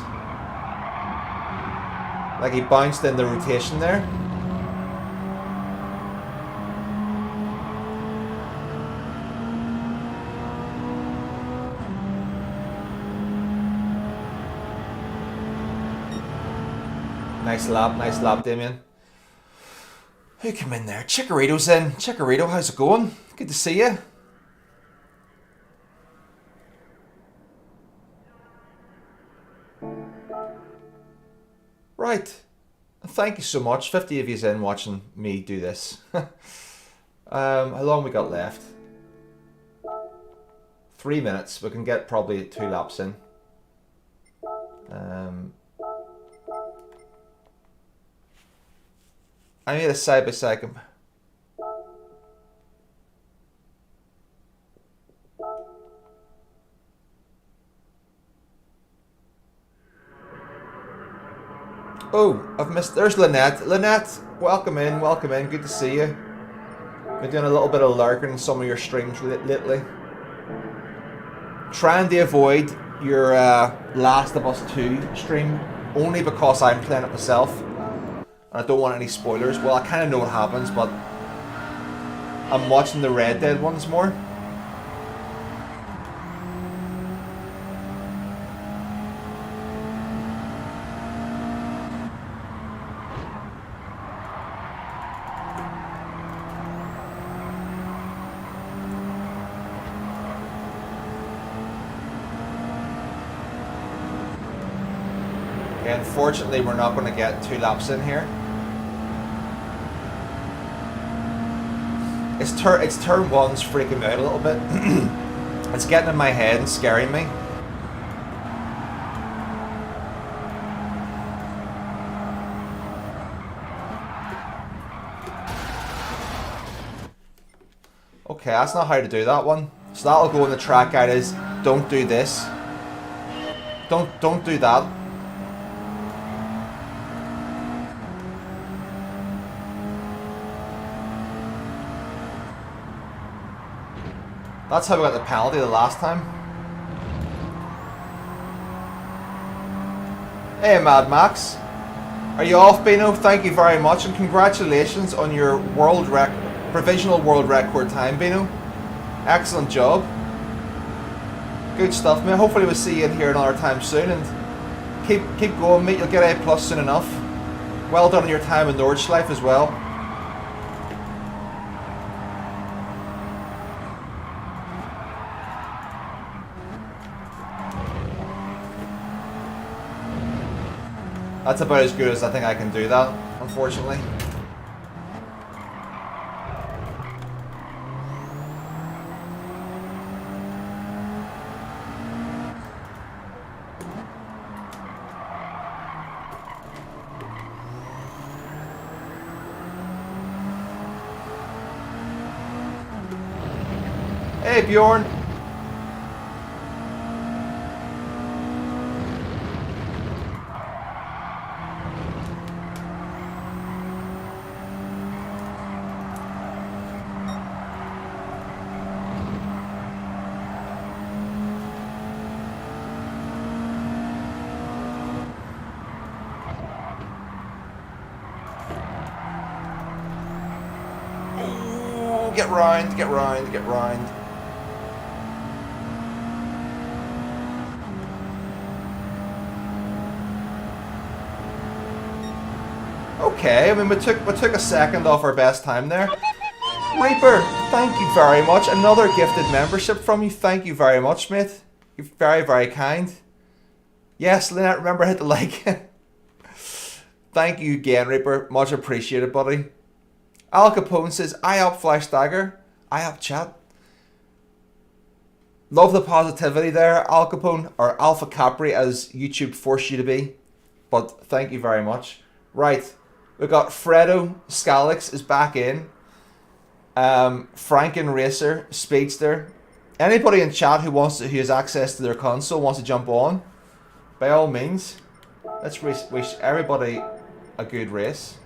Speaker 2: Like he bounced in the rotation there. Nice lap, Damien. Who came in there? Chikorito's in. Chikorito, how's it going? Good to see you. Right. Thank you so much. 50 of you's in watching me do this. How long we got left? 3 minutes. We can get probably 2 laps in. I need a side-by-side. Oh, I've missed. There's Lynette. Lynette, welcome in, welcome in. Good to see you. Been doing a little bit of lurking in some of your streams lately. Trying to avoid your Last of Us 2 stream only because I'm playing it myself. And I don't want any spoilers. Well, I kind of know what happens, but I'm watching the Red Dead ones more. Okay, unfortunately, we're not going to get 2 laps in here. It's turn one's freaking me out a little bit. It's getting in my head and scaring me. Okay, that's not how to do that one. So that'll go in the track guide is don't do this. Don't do that. That's how we got the penalty the last time. Hey Mad Max. Are you off, Bino? Thank you very much and congratulations on your provisional world record time, Bino. Excellent job. Good stuff, mate. Hopefully we'll see you in here another time soon and keep going, mate. You'll get A+ soon enough. Well done on your time in Nordschleife as well. That's about as good as I think I can do that, unfortunately. Hey Bjorn! Ooh, get round, get round, get round. Okay, I mean, we took a second off our best time there. Reaper, thank you very much. Another gifted membership from you. Thank you very much, mate. You're very, very kind. Yes, Lynette, remember hit the like. Thank you again, Reaper. Much appreciated, buddy. Al Capone says, I up Flash Dagger. I up chat. Love the positivity there, Al Capone, or Alpha Capri as YouTube forced you to be. But thank you very much. Right. We've got Fredo Scalix is back in. Franken Racer, Speedster. Anybody in chat who has access to their console wants to jump on, by all means. Let's wish everybody a good race.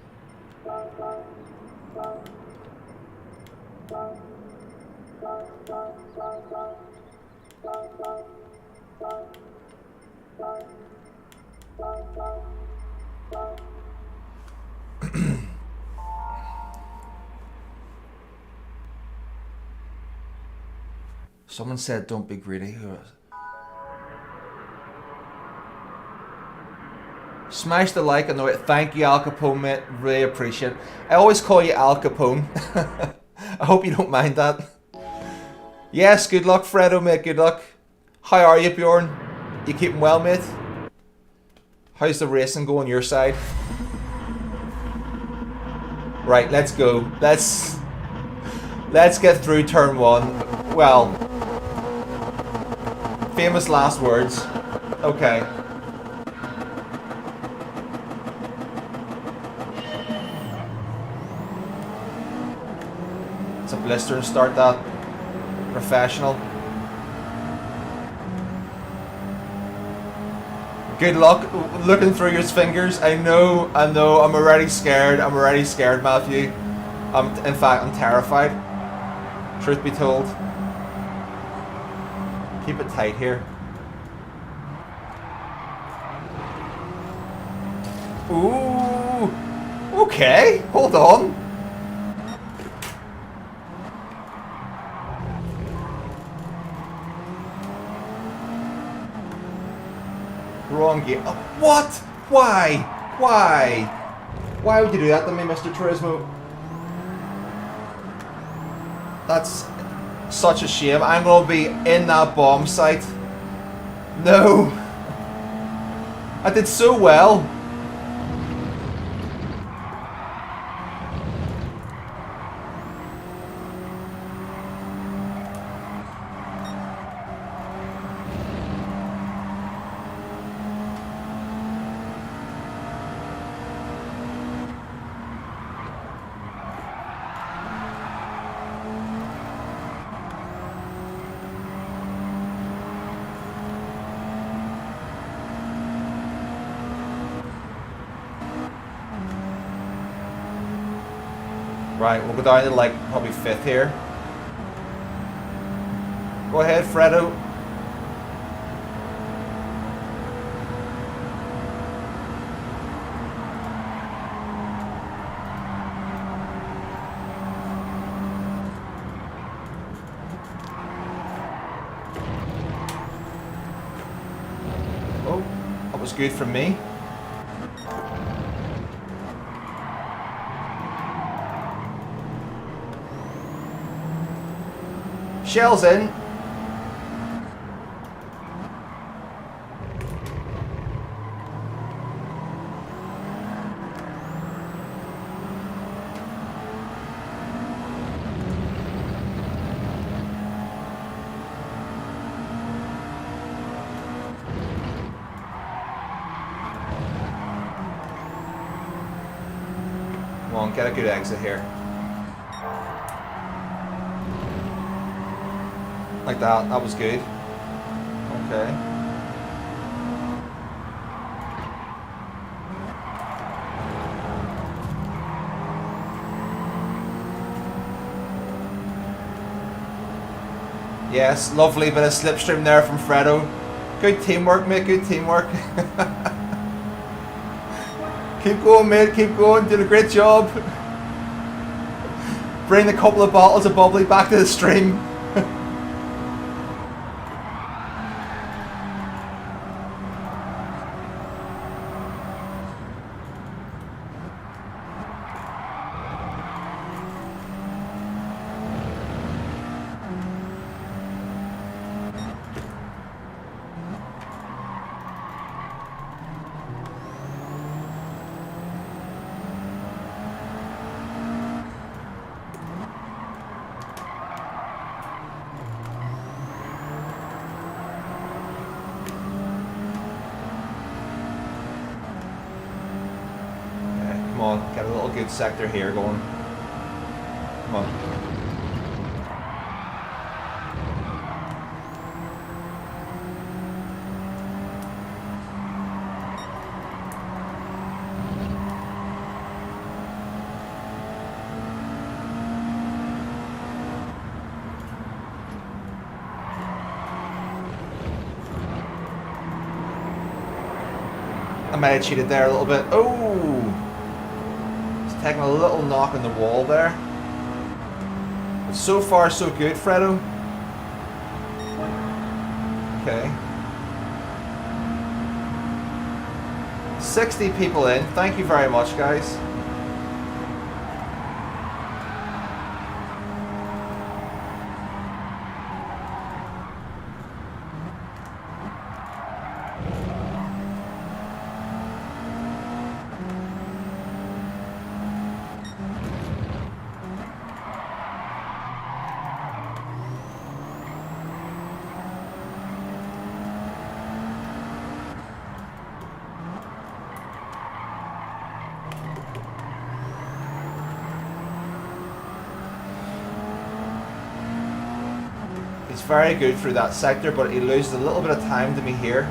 Speaker 2: Someone said don't be greedy. Who is? Smash the like on the way. Thank you, Al Capone, mate. Really appreciate it. I always call you Al Capone. I hope you don't mind that. Yes, good luck, Fredo, mate. Good luck. How are you, Bjorn? You keeping well, mate? How's the racing going your side? Right, let's go. Let's get through turn one. Well, famous last words. Okay. It's a blister and start that. Professional. Good luck looking through your fingers. I know, I'm already scared. I'm already scared, Matthew. In fact, I'm terrified. Truth be told. Keep it tight here. Ooh. Okay, hold on. Wrong gear. Oh, what? Why? Why? Why would you do that to me, Mr. Turismo? That's such a shame. I'm going to be in that bomb site. No. I did so well. Right, we'll go down to like probably 5th here. Go ahead, Fredo. Oh, that was good from me. Shell's in. on, get a good exit here. Like that, that was good. Okay. Yes, lovely bit of slipstream there from Fredo. Good teamwork, mate, good teamwork. Keep going, mate, keep going, did a great job. Bring a couple of bottles of bubbly back to the stream. Come on, get a little good sector here going. Come on. I might have cheated there a little bit. Oh! Taking a little knock on the wall there. But so far so good, Fredo. Okay. 60 people in. Thank you very much, guys. He's very good through that sector, but he loses a little bit of time to me here.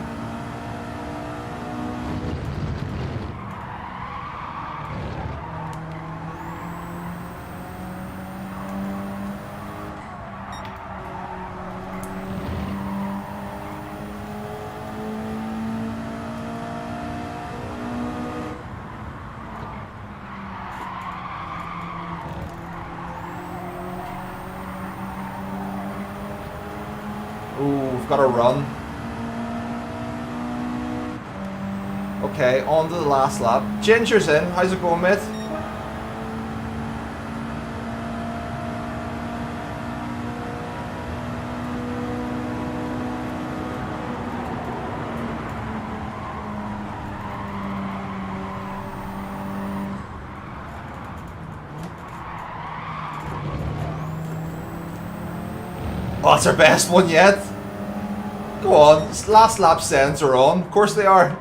Speaker 2: Ooh, we've got to run. Okay, on to the last lap. Ginger's in. How's it going, mate? Oh, that's our best one yet. Go on, last lap sends are on. Of course they are.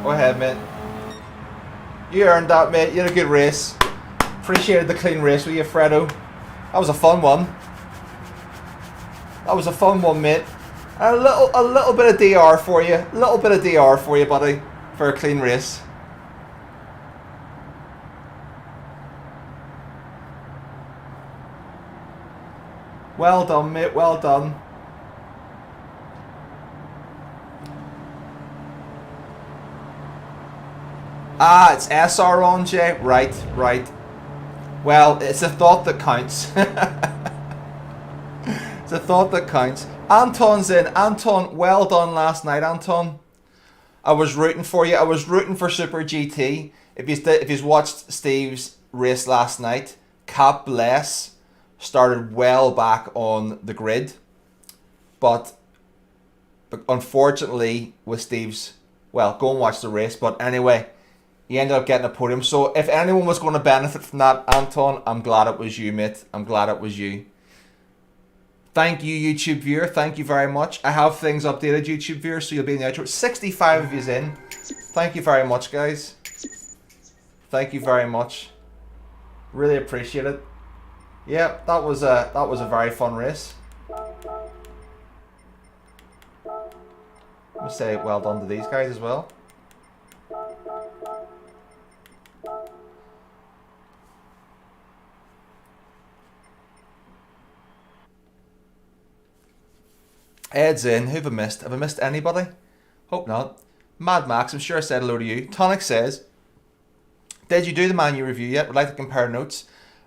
Speaker 2: Go ahead, mate. You earned that, mate. You had a good race. Appreciated the clean race with you, Fredo. That was a fun one. That was a fun one, mate. And a little bit of DR for you. A little bit of DR for you, buddy, for a clean race. Well done, mate. Well done. Ah, it's SR on, Jay. Right, right. Well, it's a thought that counts. It's a thought that counts. Anton's in. Anton, well done last night, Anton. I was rooting for you. I was rooting for Super GT. If you've watched Steve's race last night, Cap Bless started well back on the grid. But unfortunately, with Steve's, well, go and watch the race. But anyway, he ended up getting a podium. So if anyone was going to benefit from that, Anton, I'm glad it was you, mate. I'm glad it was you. Thank you, YouTube viewer. Thank you very much. I have things updated, YouTube viewer, so you'll be in the outro. 65 of you's in. Thank you very much, guys. Thank you very much. Really appreciate it. Yeah, that was a very fun race. Let me say well done to these guys as well. Ed's in. Who have I missed? Have I missed anybody? Hope not. Mad Max, I'm sure I said hello to you. Tonic says, did you do the Manu review yet? Would like to compare notes.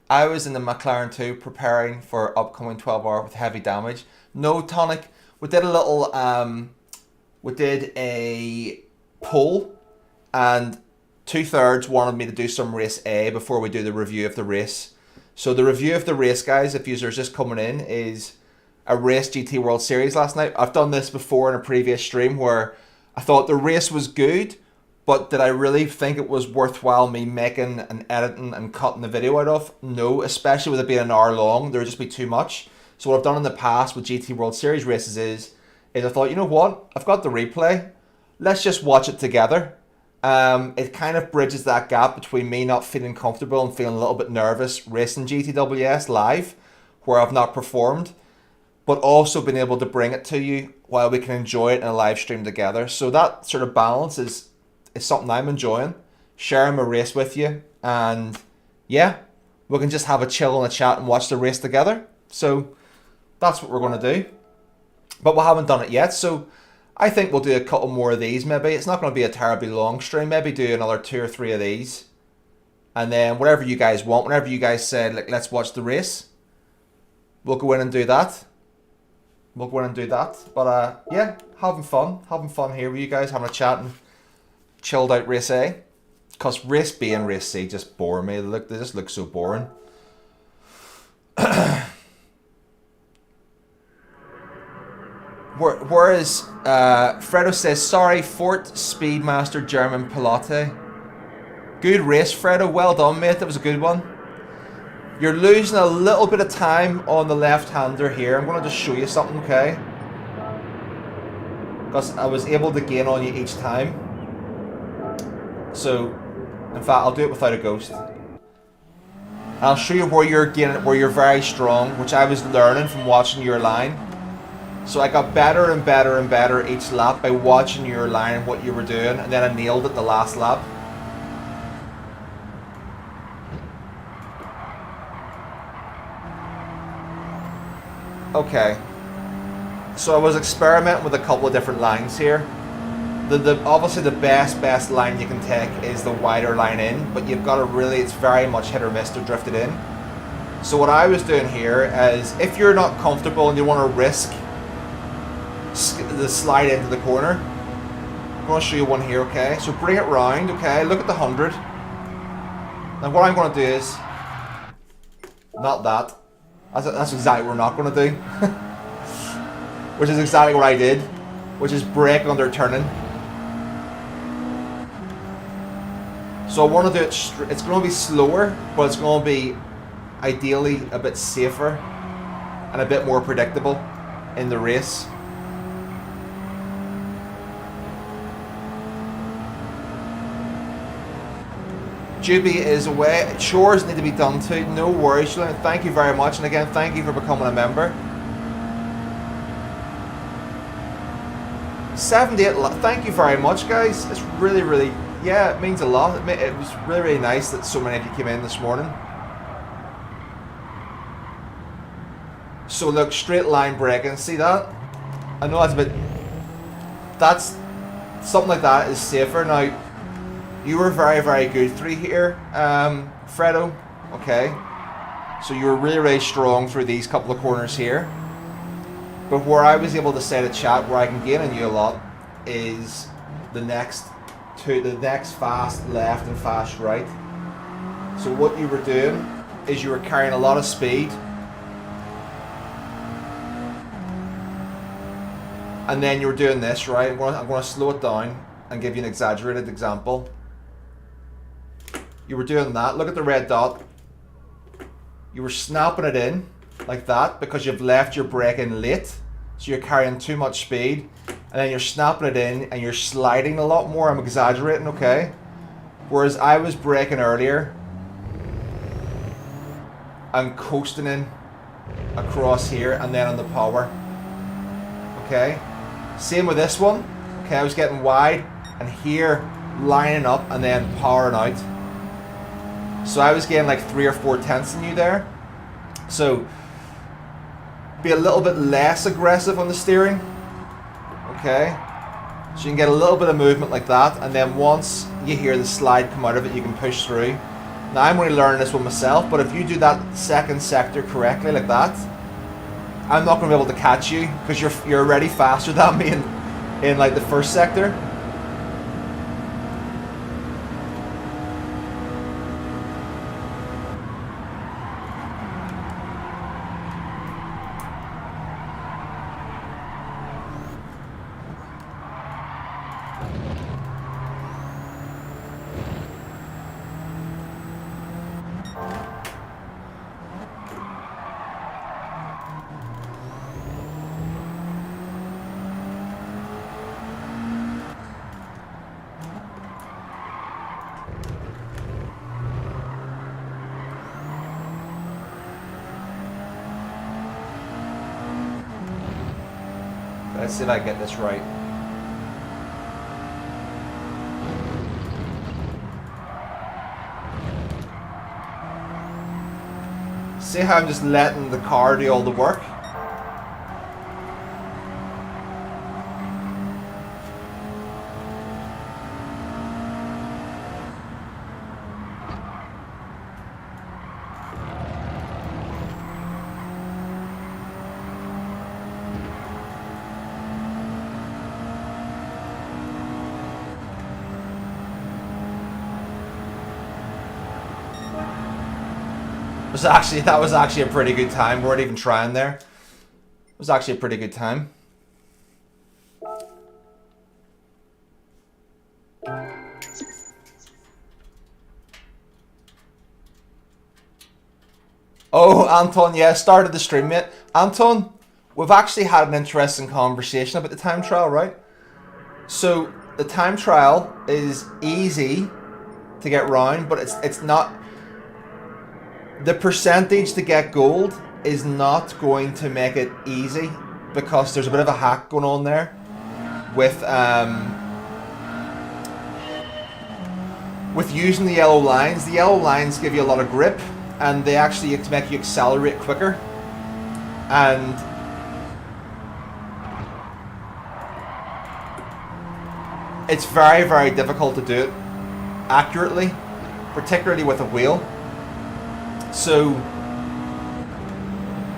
Speaker 2: I was in the McLaren 2 preparing for upcoming 12-hour with heavy damage. No, Tonic. We did a little, we did a poll and 2/3 wanted me to do some race A before we do the review of the race. So the review of the race, guys, if you're just coming in, is a race GT World Series last night. I've done this before in a previous stream where I thought the race was good, but did I really think it was worthwhile me making and editing and cutting the video out of? No, especially with it being an hour long, there would just be too much. So what I've done in the past with GT World Series races is I thought, you know what? I've got the replay. Let's just watch it together. It kind of bridges that gap between me not feeling comfortable and feeling a little bit nervous racing GTWS live, where I've not performed, but also been able to bring it to you while we can enjoy it in a live stream together. So that sort of balance is something I'm enjoying, sharing my race with you, and yeah, we can just have a chill and a chat and watch the race together. So that's what we're going to do, but we haven't done it yet, so I think we'll do a couple more of these maybe. It's not going to be a terribly long stream, maybe do another 2 or 3 of these, and then whatever you guys want, whenever you guys say, like, let's watch the race, we'll go in and do that. But yeah, having fun here with you guys, having a chat and chilled out race A. Because race B and race C just bore me. They just look so boring. Whereas Fredo says, sorry, Fort Speedmaster German Pilote. Good race, Fredo. Well done, mate. That was a good one. You're losing a little bit of time on the left-hander here. I'm going to just show you something, okay? Because I was able to gain on you each time. So, in fact, I'll do it without a ghost. I'll show you where you're gaining, where you're very strong, which I was learning from watching your line. So I got better and better and better each lap by watching your line and what you were doing, and then I nailed it the last lap. Okay, so I was experimenting with a couple of different lines here. Obviously the best line you can take is the wider line in, but you've got to really, it's very much hit or miss to drift it in. So what I was doing here is, if you're not comfortable and you want to risk the slide into the corner, I'm going to show you one here, okay? So bring it round, okay? Look at the 100. Now what I'm going to do is, not that. That's exactly what we're not going to do. Which is exactly what I did. Which is brake under turning. So I want to do it, it's going to be slower, but it's going to be ideally a bit safer and a bit more predictable in the race. Juby is away. Chores need to be done too. No worries, Julian. Thank you very much. And again, thank you for becoming a member. 78. Thank you very much, guys. It's really, yeah, it means a lot. It was really nice that so many of you came in this morning. So look, straight line braking, see that? I know that's a bit, that's, something like that is safer. Now, you were very, very good through here, Fredo, okay? So you were really, really strong through these couple of corners here. But where I was able to say to chat, where I can gain on you a lot, is the next fast left and fast right. So what you were doing is you were carrying a lot of speed, and then you were doing this, right? I'm going to slow it down and give you an exaggerated example. You were doing that. Look at the red dot. You were snapping it in like that because you've left your brake in late. So you're carrying too much speed. And then you're snapping it in and you're sliding a lot more. I'm exaggerating, okay? Whereas I was braking earlier and coasting in across here and then on the power. Okay? Same with this one. Okay, I was getting wide and here lining up and then powering out. So I was getting like 3 or 4 tenths in you there. So be a little bit less aggressive on the steering. Okay, so you can get a little bit of movement like that, and then once you hear the slide come out of it, you can push through. Now I'm only learning this one myself, but if you do that second sector correctly like that, I'm not going to be able to catch you because you're already faster than me in like the first sector. Let's see if I get this right. See how I'm just letting the car do all the work? That was actually a pretty good time. We weren't even trying there. It was actually a pretty good time. Oh, Anton, yeah, started the stream, mate. Anton, we've actually had an interesting conversation about the time trial, right? So the time trial is easy to get round, but it's not. The percentage to get gold is not going to make it easy because there's a bit of a hack going on there with using the yellow lines. The yellow lines give you a lot of grip and they actually make you accelerate quicker. And it's very, very difficult to do it accurately, particularly with a wheel. So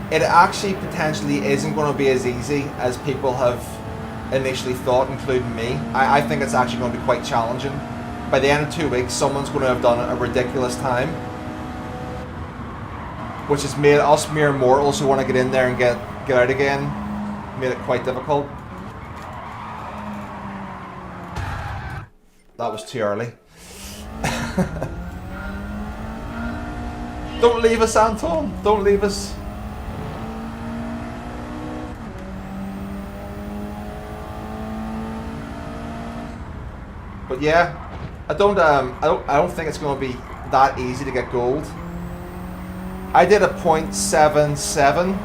Speaker 2: it actually potentially isn't going to be as easy as people have initially thought, including me. I think it's actually going to be quite challenging. By the end of 2 weeks, someone's going to have done a ridiculous time, which has made us mere mortals who want to get in there and get out again, made it quite difficult. That was too early. Don't leave us, Anton. Don't leave us. But yeah, I don't think it's going to be that easy to get gold. I did a 0.77,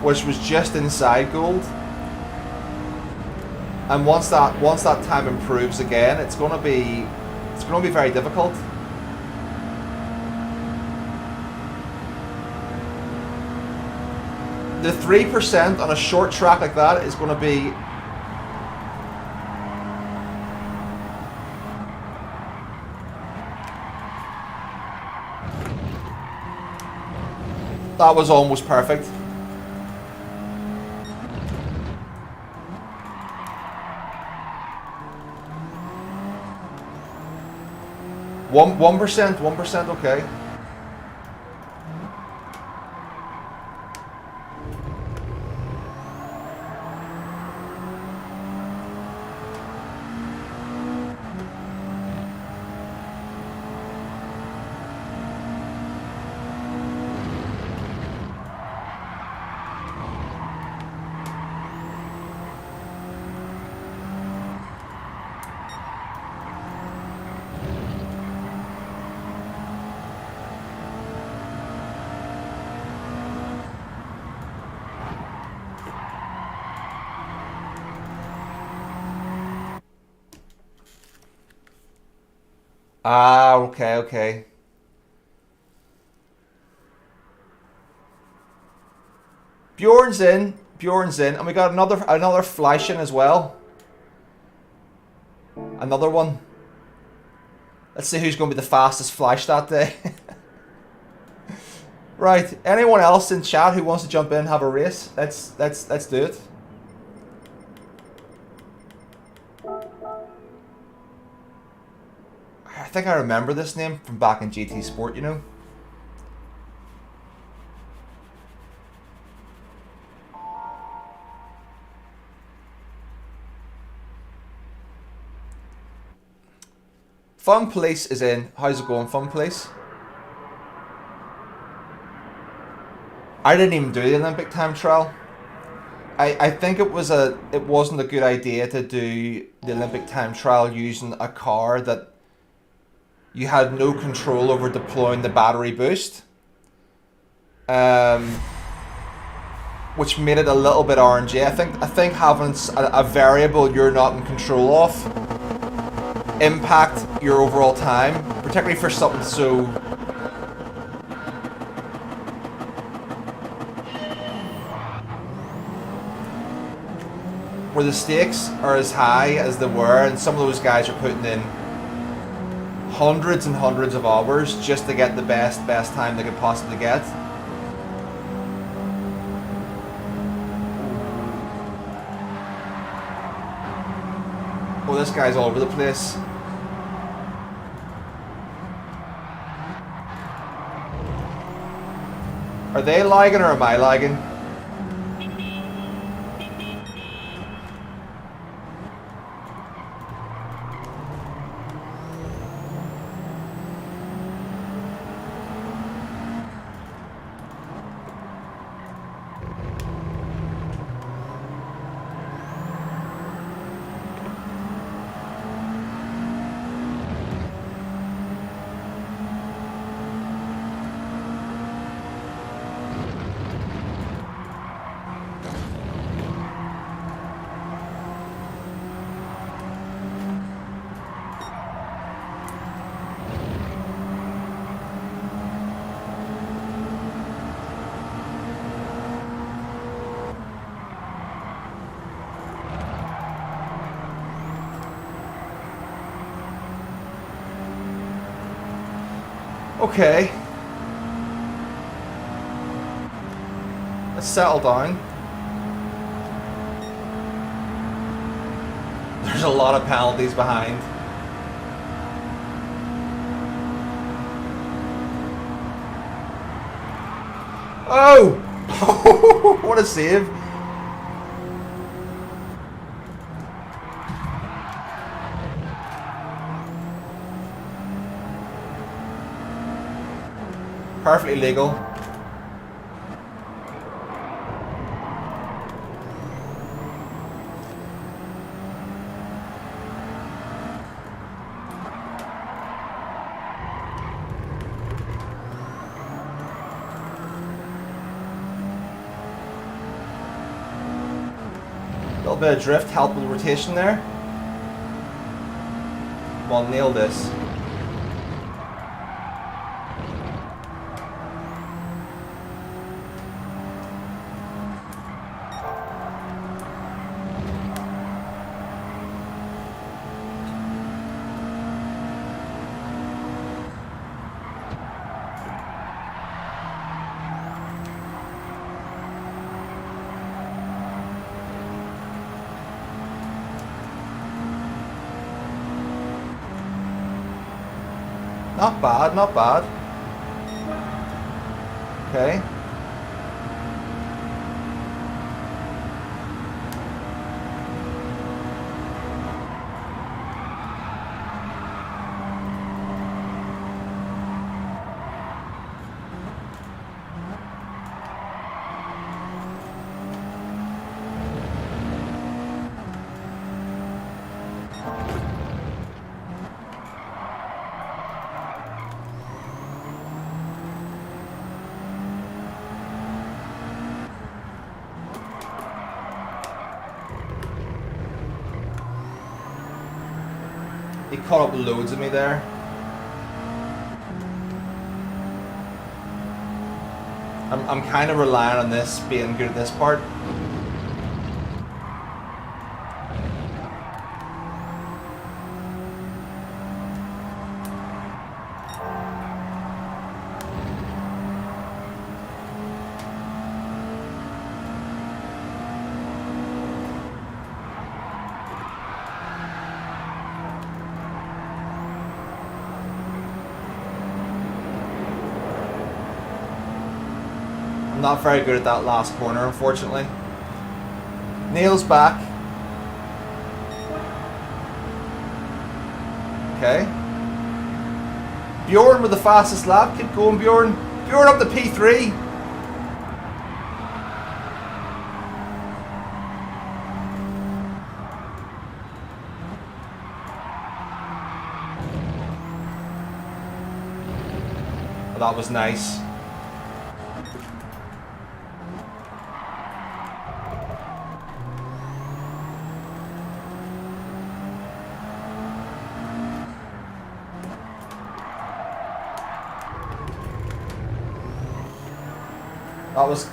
Speaker 2: which was just inside gold. And once that time improves again, it's going to be very difficult. the 3% on a short track like that is going to be... That was almost perfect. One percent, okay. Ah, okay, okay. Bjorn's in, and we got another flash in as well. Another one. Let's see who's going to be the fastest flash that day. Right, anyone else in chat who wants to jump in and have a race? Let's do it. I think I remember this name from back in GT Sport, you know. Fun Police is in. How's it going, Fun Police? I didn't even do the Olympic time trial. I think it wasn't a good idea to do the Olympic time trial using a car that you had no control over deploying the battery boost. Which made it a little bit RNG. I think having a variable you're not in control of impact your overall time, particularly for something so where the stakes are as high as they were, and some of those guys are putting in hundreds and hundreds of hours just to get the best time they could possibly get. Oh, this guy's all over the place. Are they lagging or am I lagging? Okay. Let's settle down. There's a lot of penalties behind. Oh! What a save. Perfectly legal. A little bit of drift, help with the rotation there. Come on, nail this. Not bad, not bad. Okay. He caught up loads of me there. I'm kind of relying on this being good at this part. Not very good at that last corner, unfortunately. Neil's back. Okay. Bjorn with the fastest lap. Keep going, Bjorn. Bjorn up to P3. Oh, that was nice.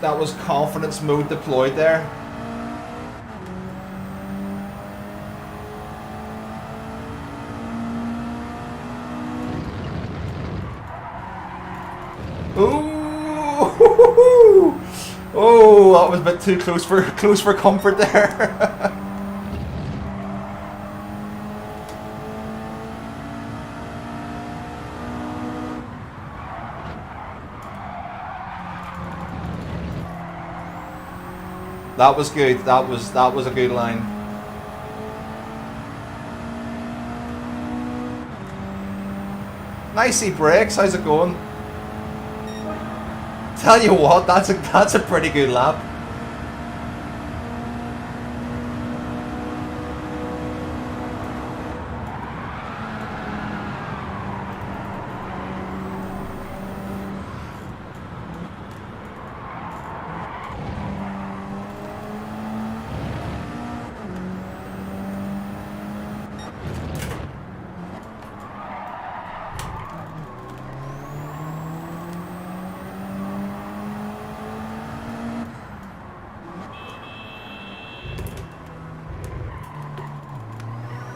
Speaker 2: That was confidence mode deployed there. Ooh! Oh, that was a bit too close for comfort there. That was good. That was a good line. Nicey brakes. How's it going? Tell you what, that's a pretty good lap.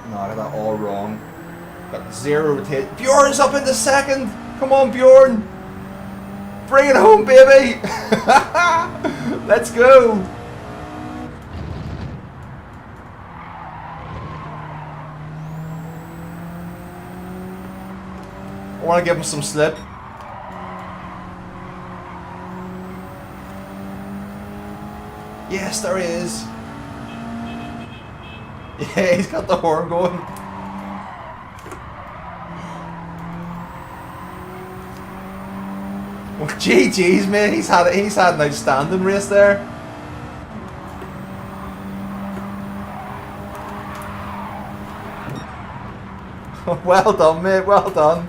Speaker 2: No, I got that all wrong. Got 0 rotation. Bjorn's up in the second. Come on, Bjorn. Bring it home, baby. Let's go. I want to give him some slip. Yes, there he is. Yeah, he's got the horn going. Well, GG's, man. He's had an outstanding race there. Well done, mate. Well done.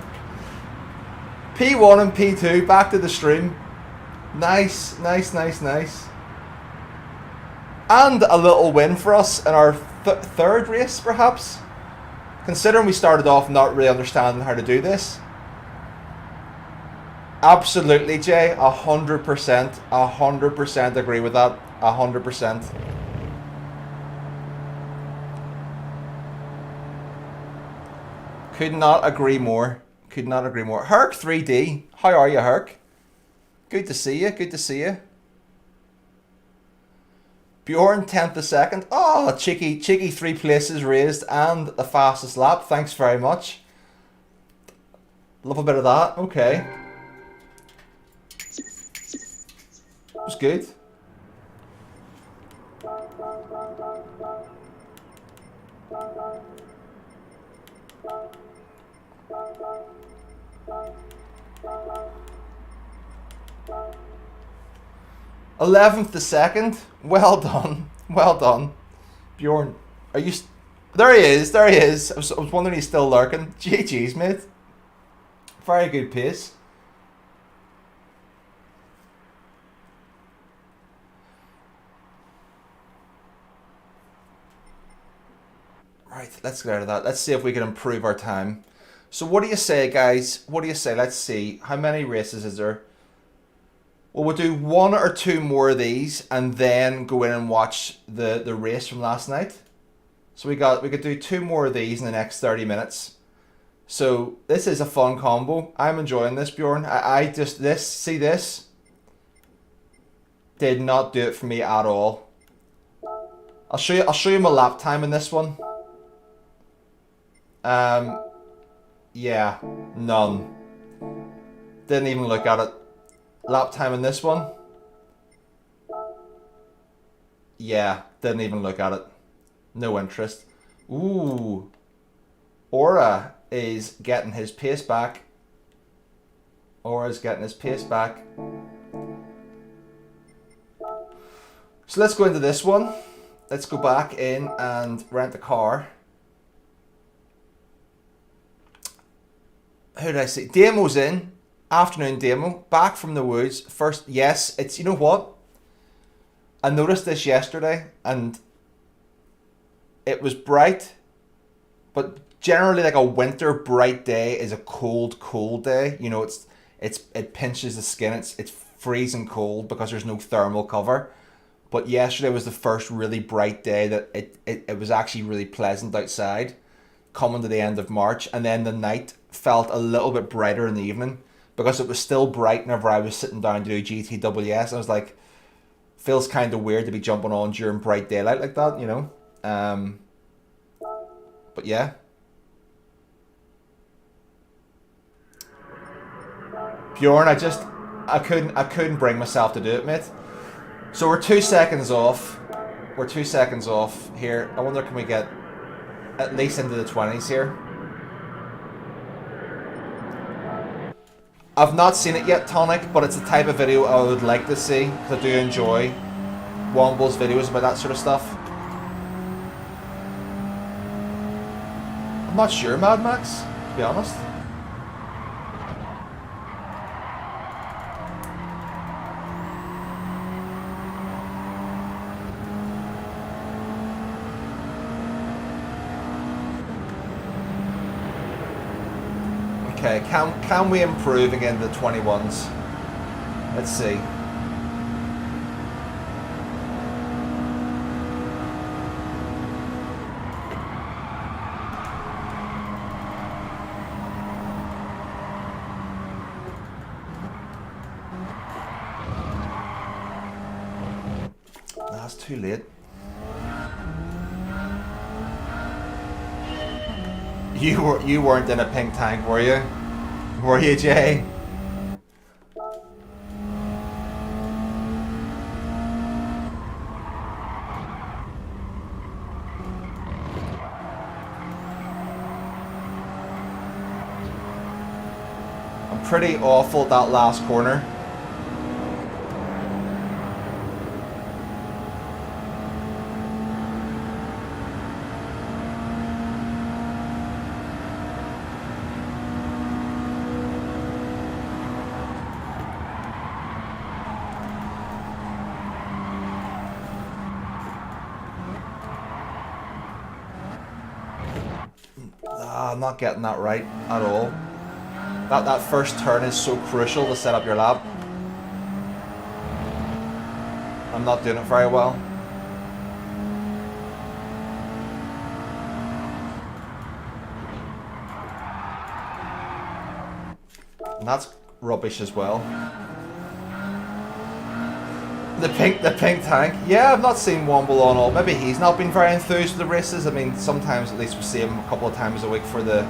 Speaker 2: P1 and P2 back to the stream. Nice, nice, nice, nice. And a little win for us in our third race, perhaps. Considering we started off not really understanding how to do this. Absolutely, Jay. 100%. 100% agree with that. 100%. Could not agree more. Could not agree more. Herc 3D. How are you, Herc? Good to see you. Good to see you. Bjorn 10th a second. Oh, cheeky 3 places raised and the fastest lap. Thanks very much. Love a bit of that. Okay. That was good. '11th to 2nd. Well done. Well done. Bjorn, are you... There he is. There he is. I was wondering he's still lurking. GG's, mate. Very good pace. Right, let's get out of that. Let's see if we can improve our time. So what do you say, guys? What do you say? Let's see. How many races is there? Well, we'll do 1 or 2 more of these and then go in and watch the race from last night. So we could do 2 more of these in the next 30 minutes. So this is a fun combo. I'm enjoying this, Bjorn. I just this did not do it for me at all. I'll show you my lap time in this one. Yeah, none. Didn't even look at it. Lap time in this one. Yeah, didn't even look at it. No interest. Ooh. Aura is getting his pace back. Aura's getting his pace back. So let's go into this one. Let's go back in and rent a car. Who did I see? Demo's in. Afternoon demo. Back from the woods. First, yes, it's, you know what? I noticed this yesterday and it was bright, but generally like a winter bright day is a cold day. You know, it pinches the skin. It's freezing cold because there's no thermal cover. But yesterday was the first really bright day that it was actually really pleasant outside, coming to the end of March, and then the night felt a little bit brighter in the evening because it was still bright whenever I was sitting down to do GTWS. I was like, feels kind of weird to be jumping on during bright daylight like that, you know. But yeah. Bjorn, I couldn't bring myself to do it, mate. So we're 2 seconds off. We're 2 seconds off here. I wonder, can we get at least into the 20s here? I've not seen it yet, Tonic, but it's the type of video I would like to see, because I do enjoy Womble's videos about that sort of stuff. I'm not sure, Mad Max, to be honest. Okay, can we improve again the 21s? Let's see. That's too late. You weren't in a pink tank, were you? Were you, Jay? I'm pretty awful at that last corner. I'm not getting that right at all. That first turn is so crucial to set up your lap. I'm not doing it very well. And that's rubbish as well. The pink tank. Yeah, I've not seen Womble on all. Maybe he's not been very enthused with the races. I mean, sometimes at least we see him a couple of times a week for the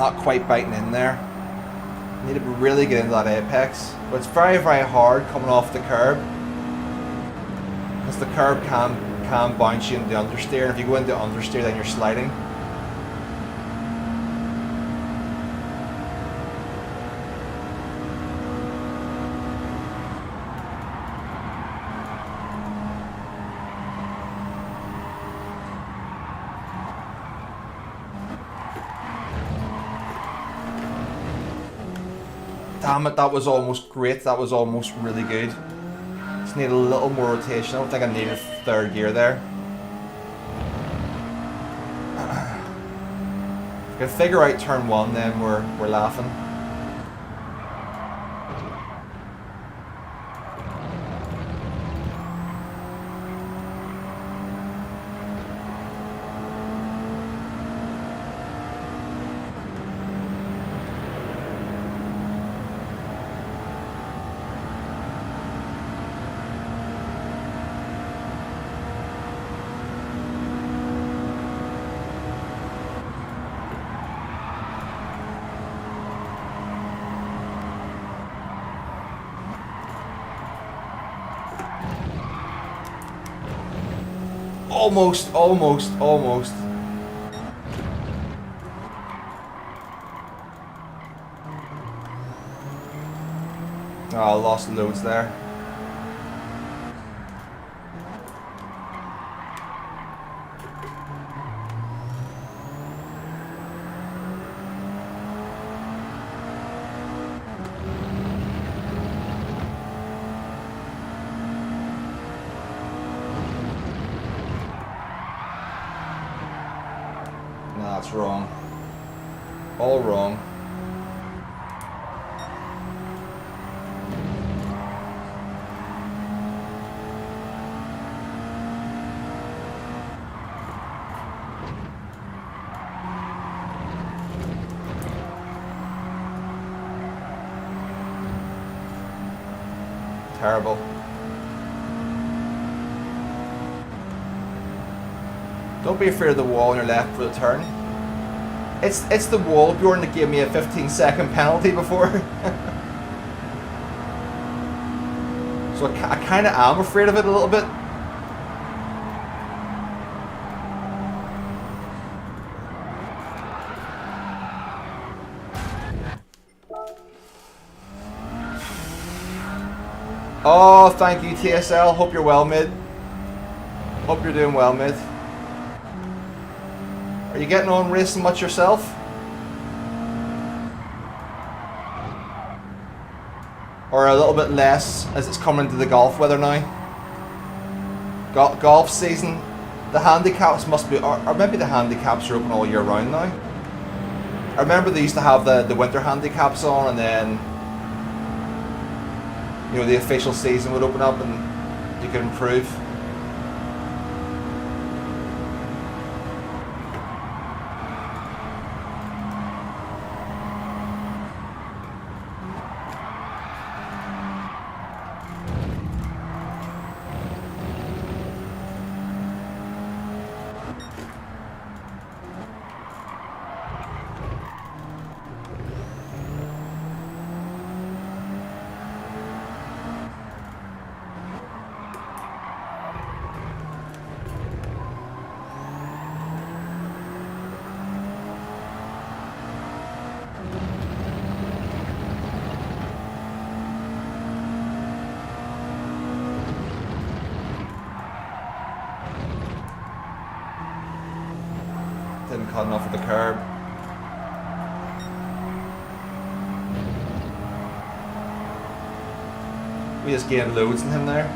Speaker 2: not quite biting in there. Need to really get into that apex. But it's very, very hard coming off the curb. Because the curb can bounce you into the understeer, and if you go into understeer then you're sliding. Damn it, that was almost great. That was almost really good. Just need a little more rotation. I don't think I needed third gear there. If we can figure out turn one, then we're laughing. Almost. Oh, I lost loads there. No, that's wrong. All wrong. Terrible. Don't be afraid of the wall on your left for the turn. It's the wall, Bjorn, that gave me a 15-second penalty before. So I kind of am afraid of it a little bit. Oh, thank you, TSL. Hope you're well, mate. Hope you're doing well, mate. Are you getting on racing much yourself? Or a little bit less as it's coming into the golf weather now? Golf season, the handicaps must be, or maybe the handicaps are open all year round now. I remember they used to have the winter handicaps on, and then, you know, the official season would open up and you could improve. Didn't cut enough of the curb. We just gained loads in him there.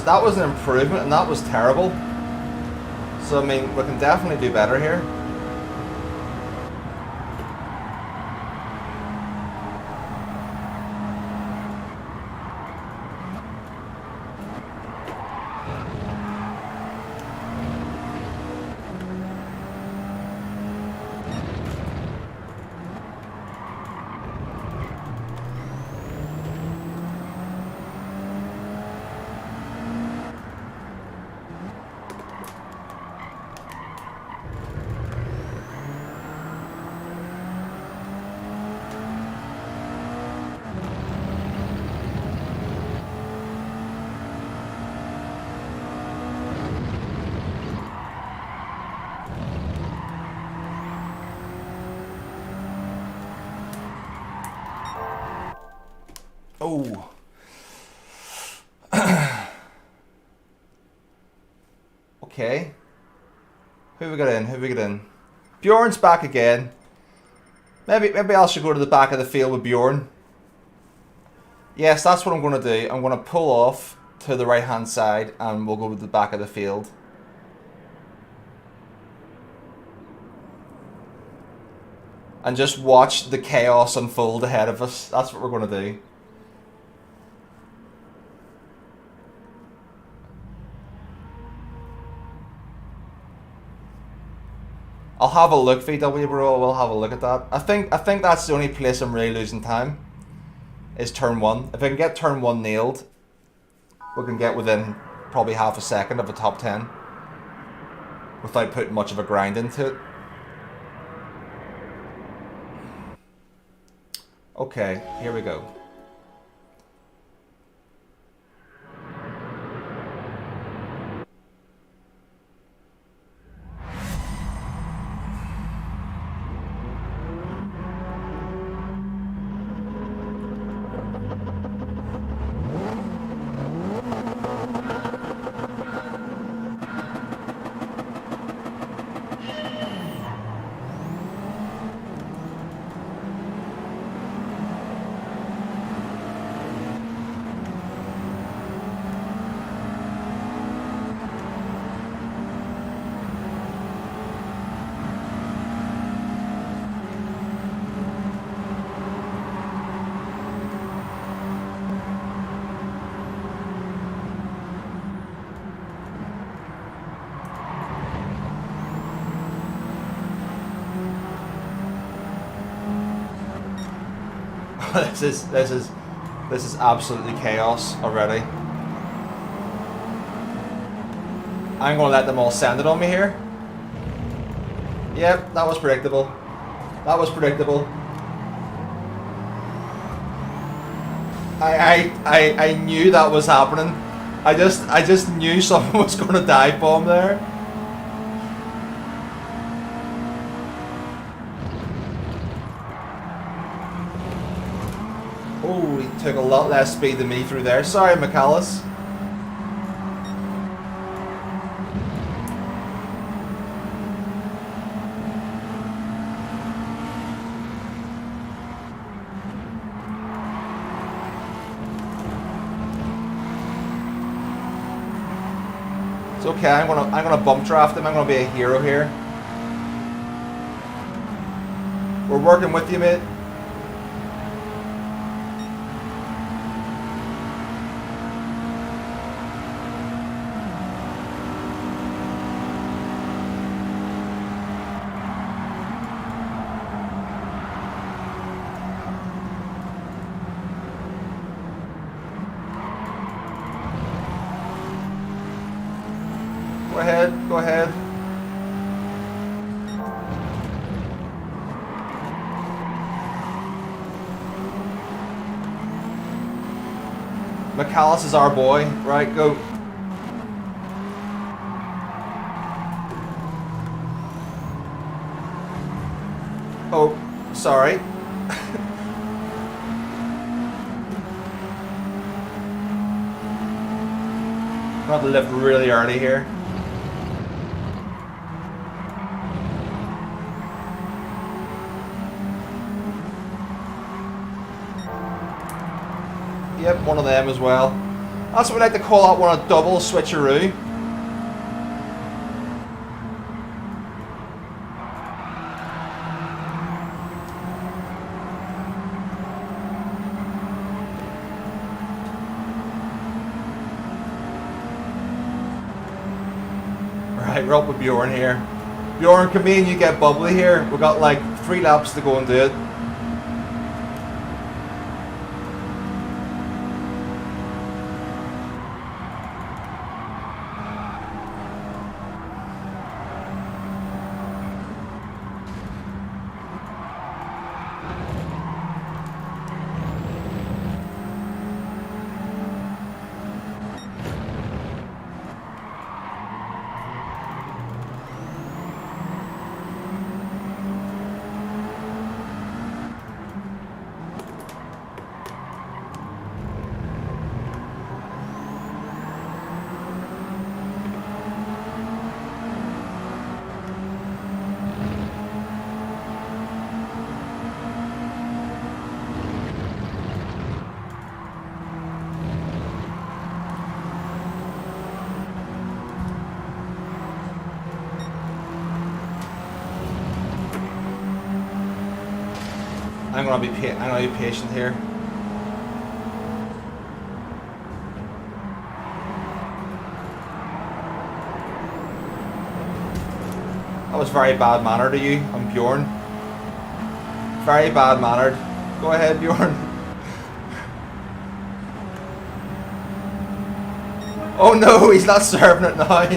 Speaker 2: That was an improvement, and that was terrible. So I mean, we can definitely do better here. Oh. Okay. Who we got in? Who we got in? Bjorn's back again. Maybe I should go to the back of the field with Bjorn. Yes, that's what I'm going to do. I'm going to pull off to the right hand side and we'll go to the back of the field. And just watch the chaos unfold ahead of us. That's what we're going to do. I'll have a look, VW bro. We'll have a look at that. I think that's the only place I'm really losing time. Is turn 1. If I can get turn 1 nailed, we can get within probably half a second of a top 10 without putting much of a grind into it. Okay, here we go. This is absolutely chaos already. I'm gonna let them all send it on me here. Yep, that was predictable. That was predictable. I knew that was happening. I just knew someone was gonna dive bomb there. Oh, he took a lot less speed than me through there. Sorry, McAllis. It's okay. I'm gonna bump draft him. I'm gonna be a hero here. We're working with you, mate. Go ahead, go ahead. McAllis is our boy. Right, go. Oh, sorry. I'm going to lift really early here. Yep, one of them as well. That's what we like to call out one a double switcheroo. Right, we're up with Bjorn here. Bjorn, come in, you get bubbly here. We've got like 3 laps to go and do it. I'm gonna be patient here. That was very bad mannered of you. I'm Bjorn. Very bad mannered. Go ahead, Bjorn. Oh no, he's not serving it now.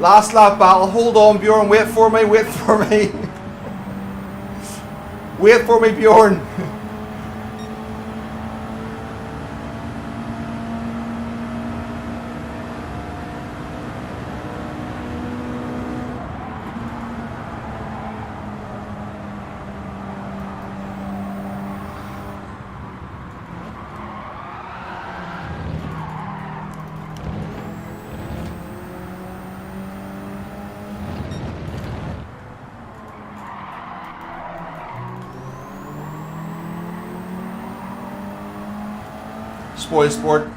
Speaker 2: Last lap battle. Hold on, Bjorn. Wait for me. Wait for me. Wait for me, Bjorn. Spoil sport.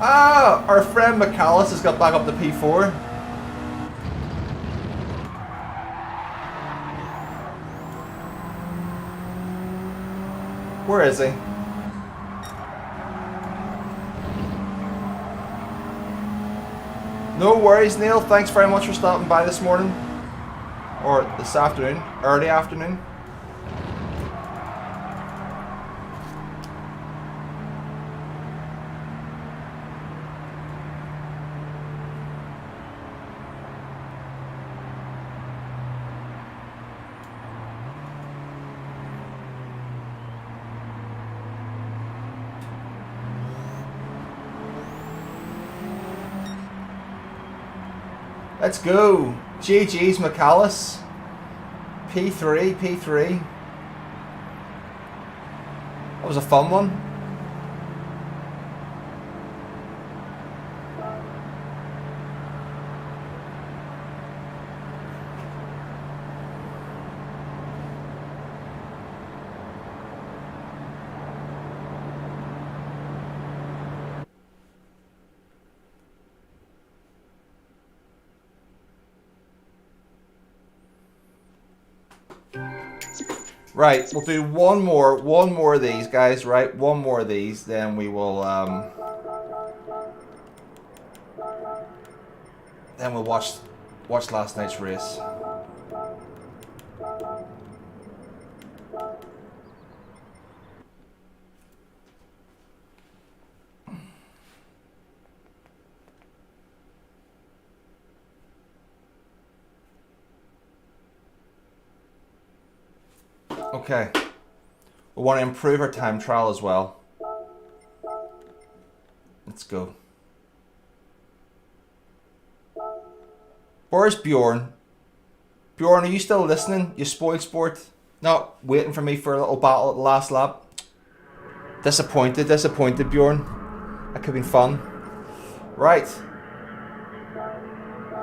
Speaker 2: Ah, our friend McAllis has got back up to P4. Where is he? No worries, Neil. Thanks very much for stopping by this morning. Or this afternoon. Early afternoon. Let's go. GG's McAllis. P3, P3. That was a fun one. Right, we'll do one more of these, guys, right? One more of these, then we will, then we'll watch last night's race. Okay, we want to improve our time trial as well. Let's go. Where's Bjorn? Bjorn, are you still listening? You spoiled sport? Not waiting for me for a little battle at the last lap? Disappointed, Bjorn. That could have been fun. Right.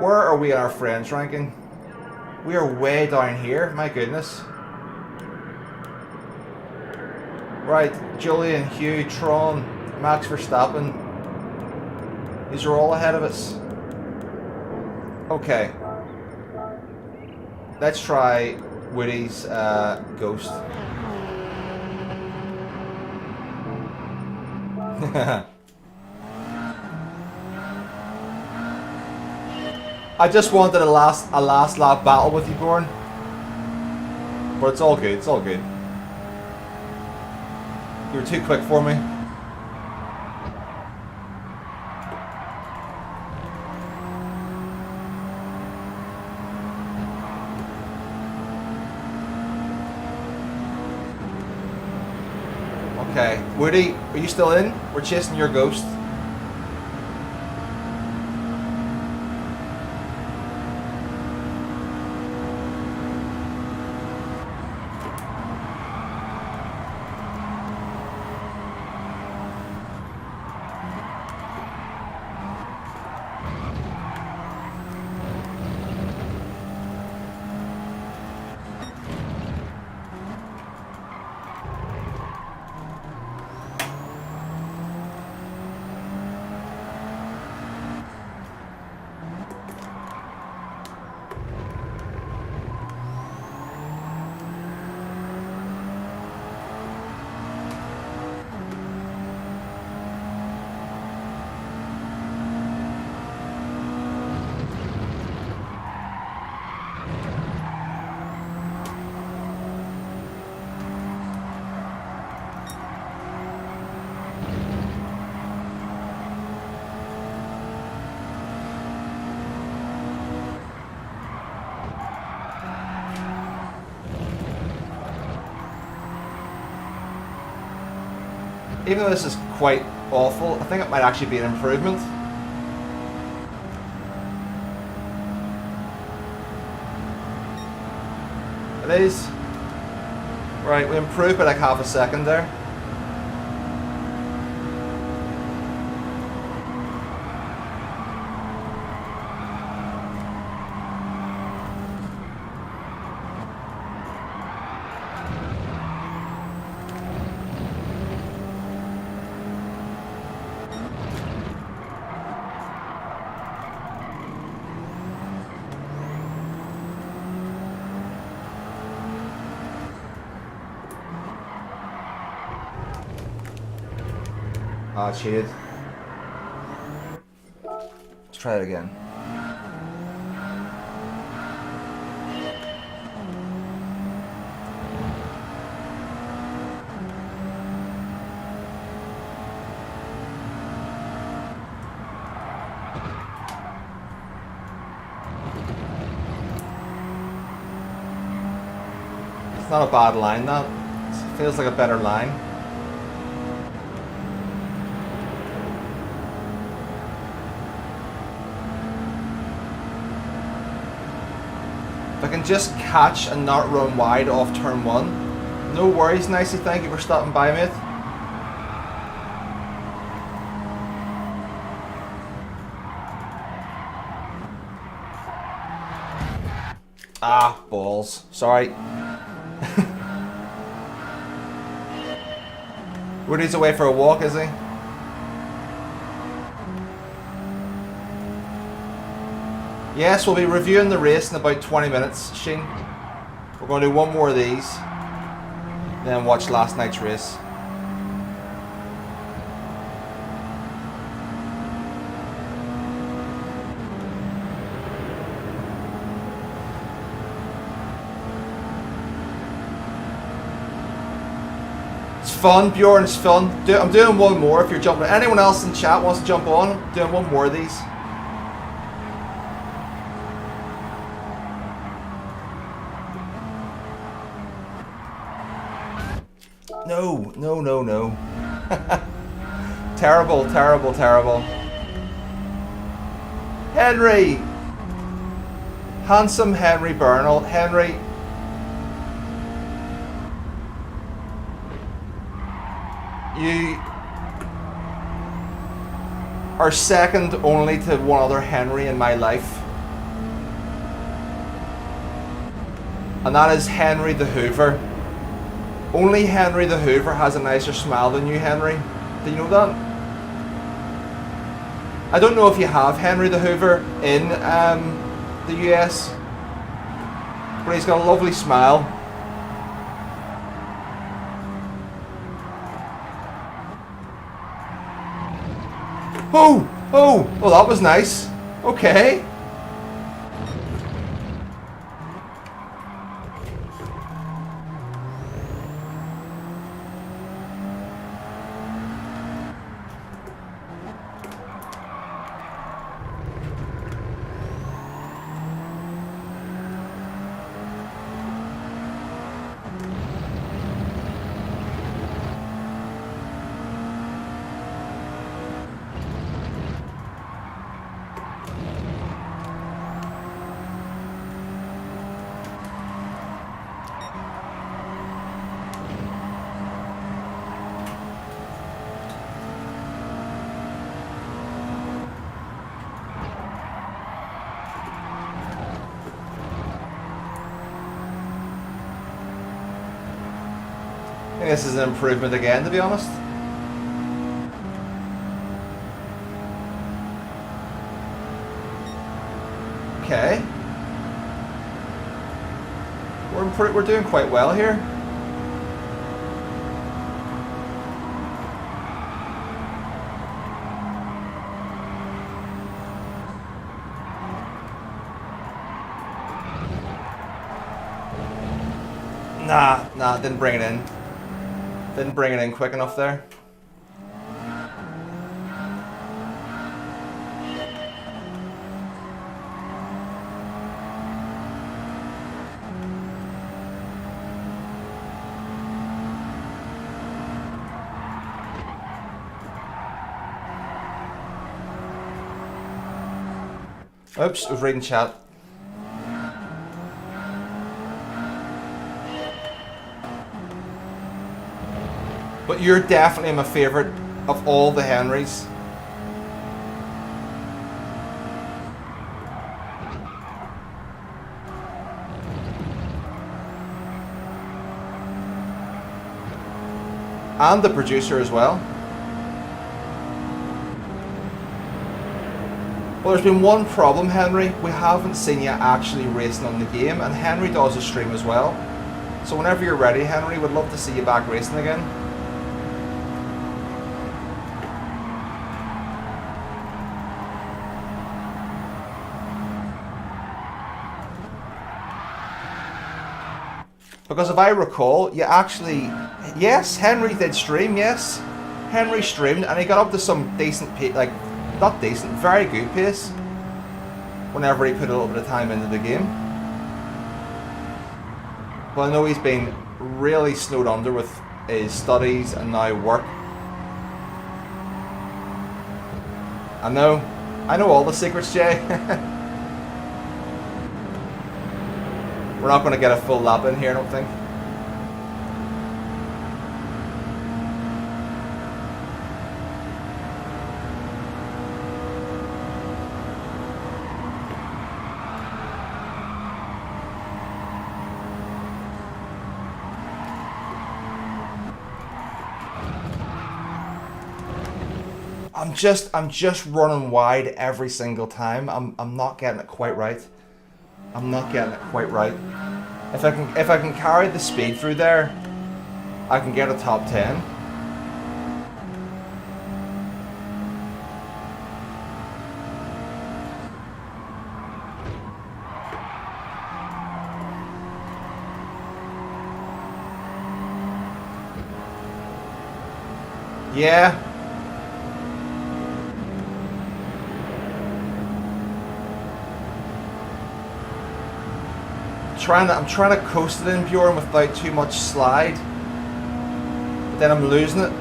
Speaker 2: Where are we in our friends ranking? We are way down here, my goodness. Right, Julian, Hugh, Tron, Max Verstappen. These are all ahead of us. Okay. Let's try Woody's Ghost. I just wanted a last lap battle with you, Bjorn. But it's all good, it's all good. You were too quick for me. Okay, Woody, are you still in? We're chasing your Ghost. Even though this is quite awful, I think it might actually be an improvement. It is. Right, we improved by like half a second there. Ah, cheated. Let's try it again. It's not a bad line, that. It feels like a better line. If I can just catch and not run wide off turn one. No worries, Nicey, thank you for stopping by, mate. Ah, balls. Sorry. Woody's away for a walk, is he? Yes, we'll be reviewing the race in about 20 minutes, Shane. We're going to do one more of these, then watch last night's race. It's fun, Bjorn, it's fun. I'm doing one more if you're jumping. Anyone else in chat wants to jump on? I'm doing one more of these. No, no, no, no. Terrible, terrible, terrible. Henry! Handsome Henry Bernal. Henry. You are second only to one other Henry in my life. And that is Henry the Hoover. Only Henry the Hoover has a nicer smile than you, Henry. Do you know that? I don't know if you have Henry the Hoover in the US, but he's got a lovely smile. Oh! Oh! Well, that was nice. Okay. I think this is an improvement again, to be honest. Okay. We're doing quite well here. Nah, didn't bring it in. Didn't bring it in quick enough there. Oops, I was reading chat. But you're definitely my favourite of all the Henrys. And the producer as well. Well, there's been one problem, Henry. We haven't seen you actually racing on the game, and Henry does a stream as well. So whenever you're ready, Henry, would love to see you back racing again. Because if I recall, you actually... Yes, Henry did stream, yes. Henry streamed, and he got up to some decent pace, like, not decent, very good pace. Whenever he put a little bit of time into the game. But I know he's been really snowed under with his studies and now work. I know all the secrets, Jay. We're not going to get a full lap in here, I don't think. I'm just running wide every single time. I'm not getting it quite right. I'm not getting it quite right. If I can carry the speed through there, I can get a top 10. Yeah. I'm trying to coast it in, Bjorn, without too much slide. But then I'm losing it.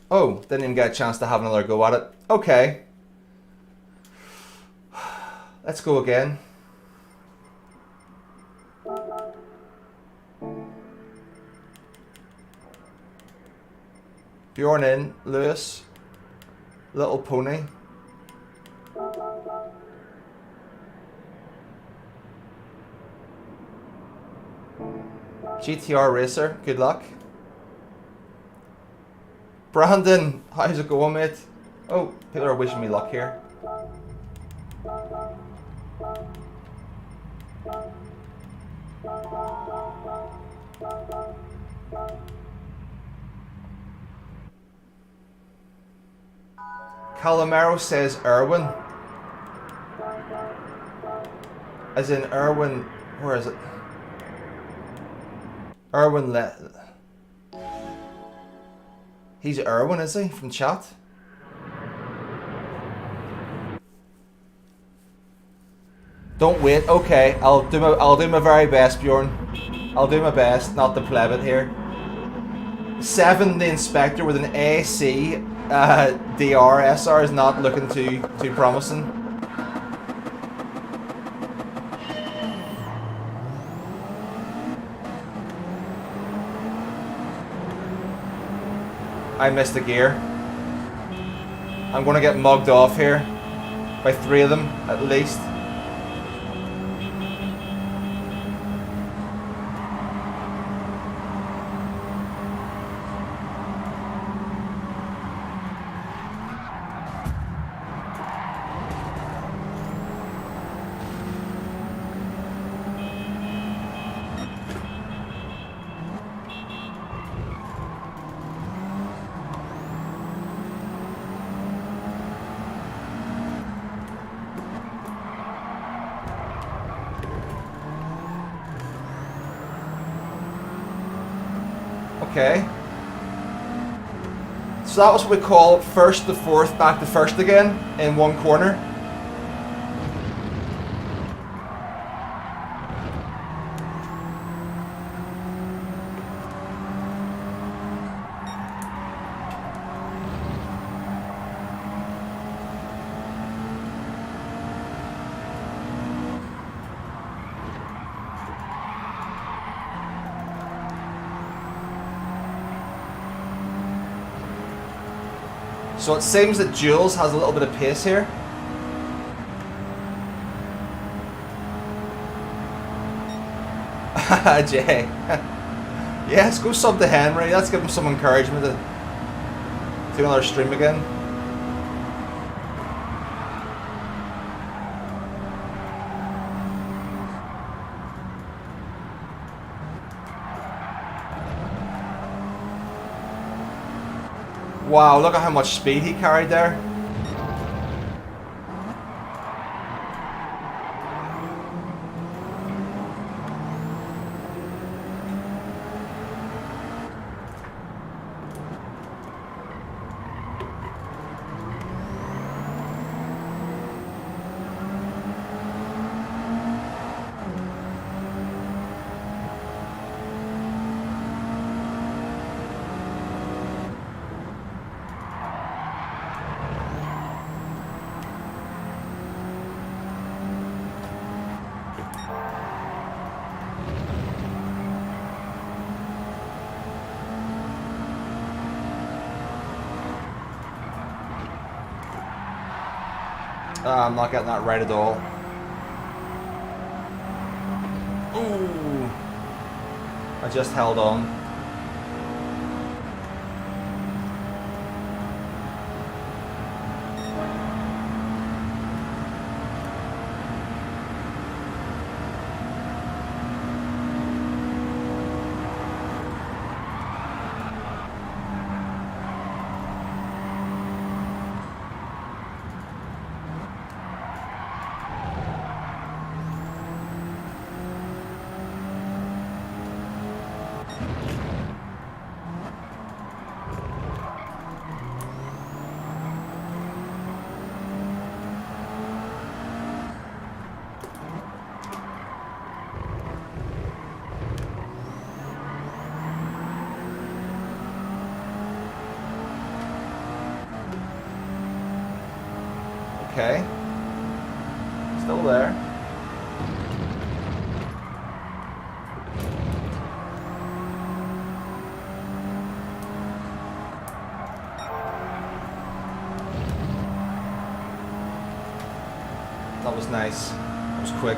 Speaker 2: Oh, didn't even get a chance to have another go at it. Okay. Let's go again. Bjorn in, Lewis. Little Pony. GTR Racer, good luck. Brandon, how's it going, mate? Oh, people are wishing me luck here. Calamero says Erwin. As in Erwin, where is it? Erwin He's Erwin, is he? From chat? Don't wait. Okay, I'll do my very best, Bjorn. I'll do my best not to pleb it here. 7, the inspector with an AC DR SR is not looking too promising. I missed a gear. I'm gonna get mugged off here by 3 of them at least. Okay. So that was what we call first to fourth, back to first again in one corner. So it seems that Jules has a little bit of pace here. Jay. Yes, go sub to Henry. Let's give him some encouragement to do another stream again. Wow, look at how much speed he carried there. I'm not getting that right at all. Ooh. I just held on. Okay. Still there. That was nice. That was quick.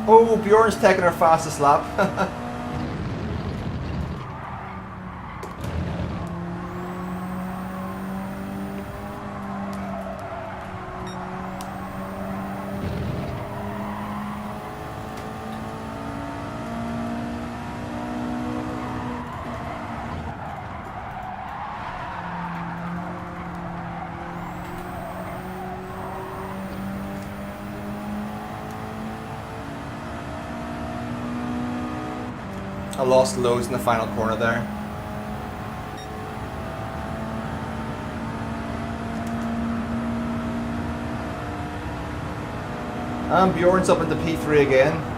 Speaker 2: Oh, Bjorn's taking her fastest lap. I lost loads in the final corner there. And Bjorn's up into P3 again.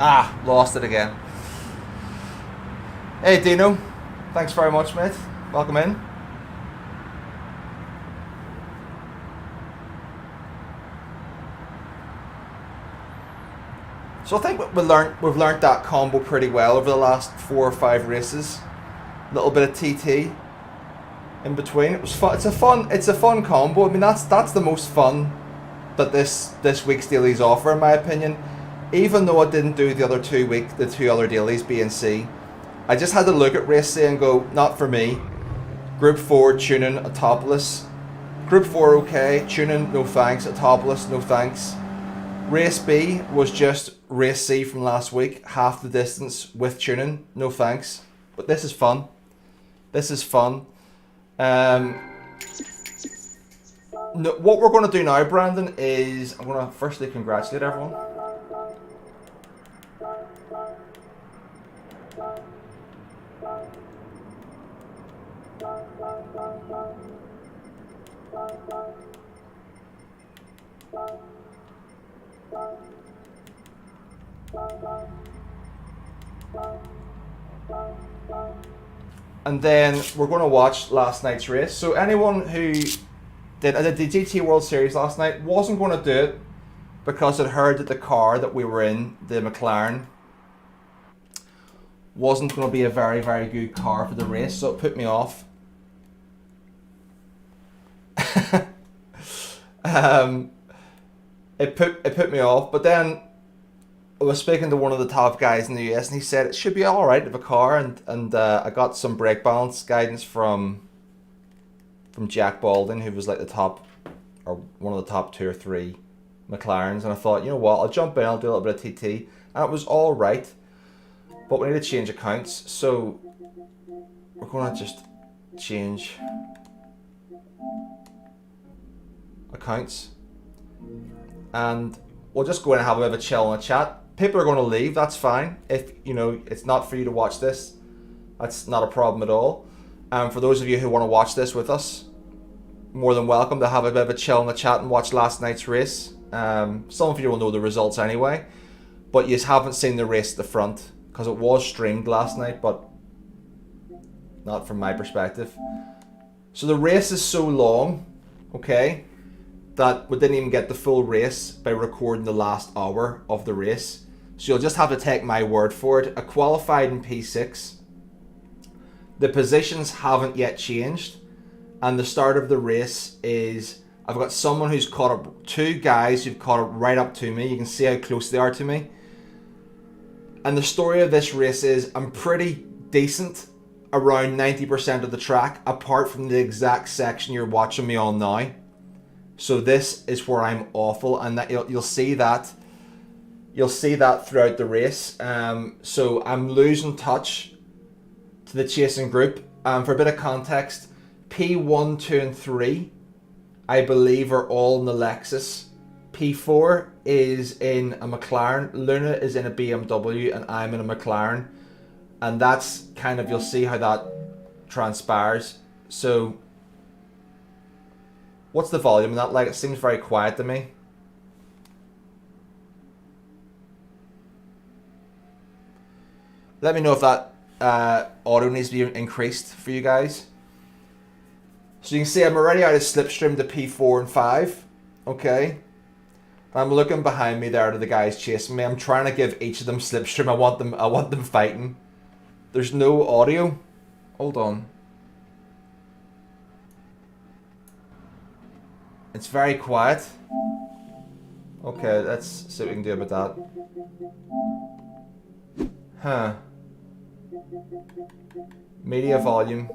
Speaker 2: Ah, lost it again. Hey Dino, thanks very much, mate. Welcome in. So I think we've learned that combo pretty well over the last 4 or 5 races. A little bit of TT in between. It was fun. It's a fun combo. I mean, that's the most fun that this week's dailies offer, in my opinion. Even though I didn't do the two other dailies, B and C, I just had to look at race C and go, not for me. Group 4 tuning Autopolis. Group 4 okay, tuning no thanks, Autopolis no thanks. Race B was just race C from last week, half the distance with tuning, no thanks. But this is fun. This is fun. No, what we're going to do now, Brandon, is I'm going to firstly congratulate everyone. And then we're going to watch last night's race. So anyone who did the GT World Series last night wasn't going to do it because it heard that the car that we were in, the McLaren, wasn't going to be a very, very good car for the race, so it put me off. It put me off, but then I was speaking to one of the top guys in the US, and he said it should be all right of a car, and I got some brake balance guidance from Jack Balding, who was like the top, or one of the top 2 or 3 McLarens, and I thought, you know what, I'll jump in, I'll do a little bit of TT, and it was all right, but we need to change accounts, so we're going to just change accounts, and we'll just go in and have a bit of a chill and a chat. People are going to leave, that's fine. If you know it's not for you to watch this, that's not a problem at all. For those of you who want to watch this with us, more than welcome to have a bit of a chill and a chat and watch last night's race. Some of you will know the results anyway, but you haven't seen the race at the front because it was streamed last night, but not from my perspective. So the race is so long, okay, that we didn't even get the full race by recording the last hour of the race. So you'll just have to take my word for it. I qualified in P6. The positions haven't yet changed. And the start of the race is, I've got someone who's caught up, 2 guys who've caught up right up to me. You can see how close they are to me. And the story of this race is I'm pretty decent around 90% of the track, apart from the exact section you're watching me on now. So this is where I'm awful, and that you'll see that. You'll see that throughout the race. So I'm losing touch to the chasing group. For a bit of context, P1, 2 and 3 I believe are all in the Lexus. P4 is in a McLaren, Luna is in a BMW, and I'm in a McLaren. And that's kind of, you'll see how that transpires. So what's the volume of that like? It seems very quiet to me. Let me know if that audio needs to be increased for you guys. So you can see I'm already out of slipstream to P4 and 5. Okay. I'm looking behind me there to the guys chasing me. I'm trying to give each of them slipstream. I want them fighting. There's no audio. Hold on. It's very quiet. Okay, let's see what we can do about that. Huh. Media volume.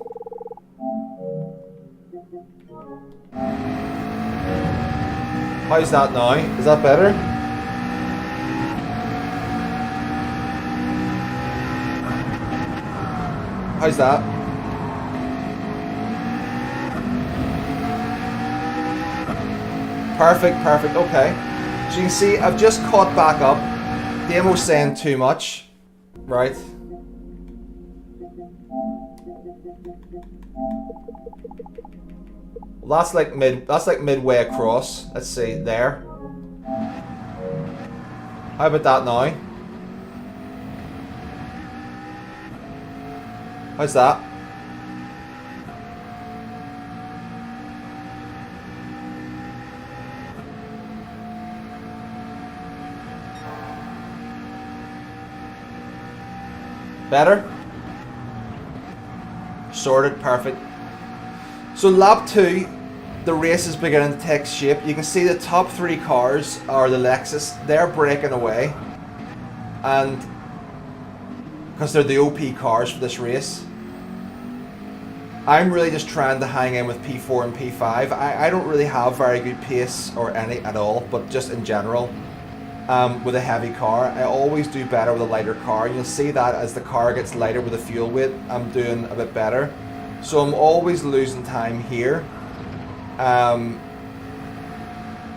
Speaker 2: How's that now? Is that better? How's that? Perfect, perfect, okay. So you can see I've just caught back up. Demo's saying too much. Right. Well, that's like midway across. Let's see, there. How about that now? How's that? Better? Sorted, perfect. So lap 2, the race is beginning to take shape. You can see the top 3 cars are the Lexus. They're breaking away. And because they're the OP cars for this race. I'm really just trying to hang in with P4 and P5. I don't really have very good pace or any at all, but just in general. With a heavy car, I always do better with a lighter car. You'll see that as the car gets lighter with the fuel weight, I'm doing a bit better. So I'm always losing time here on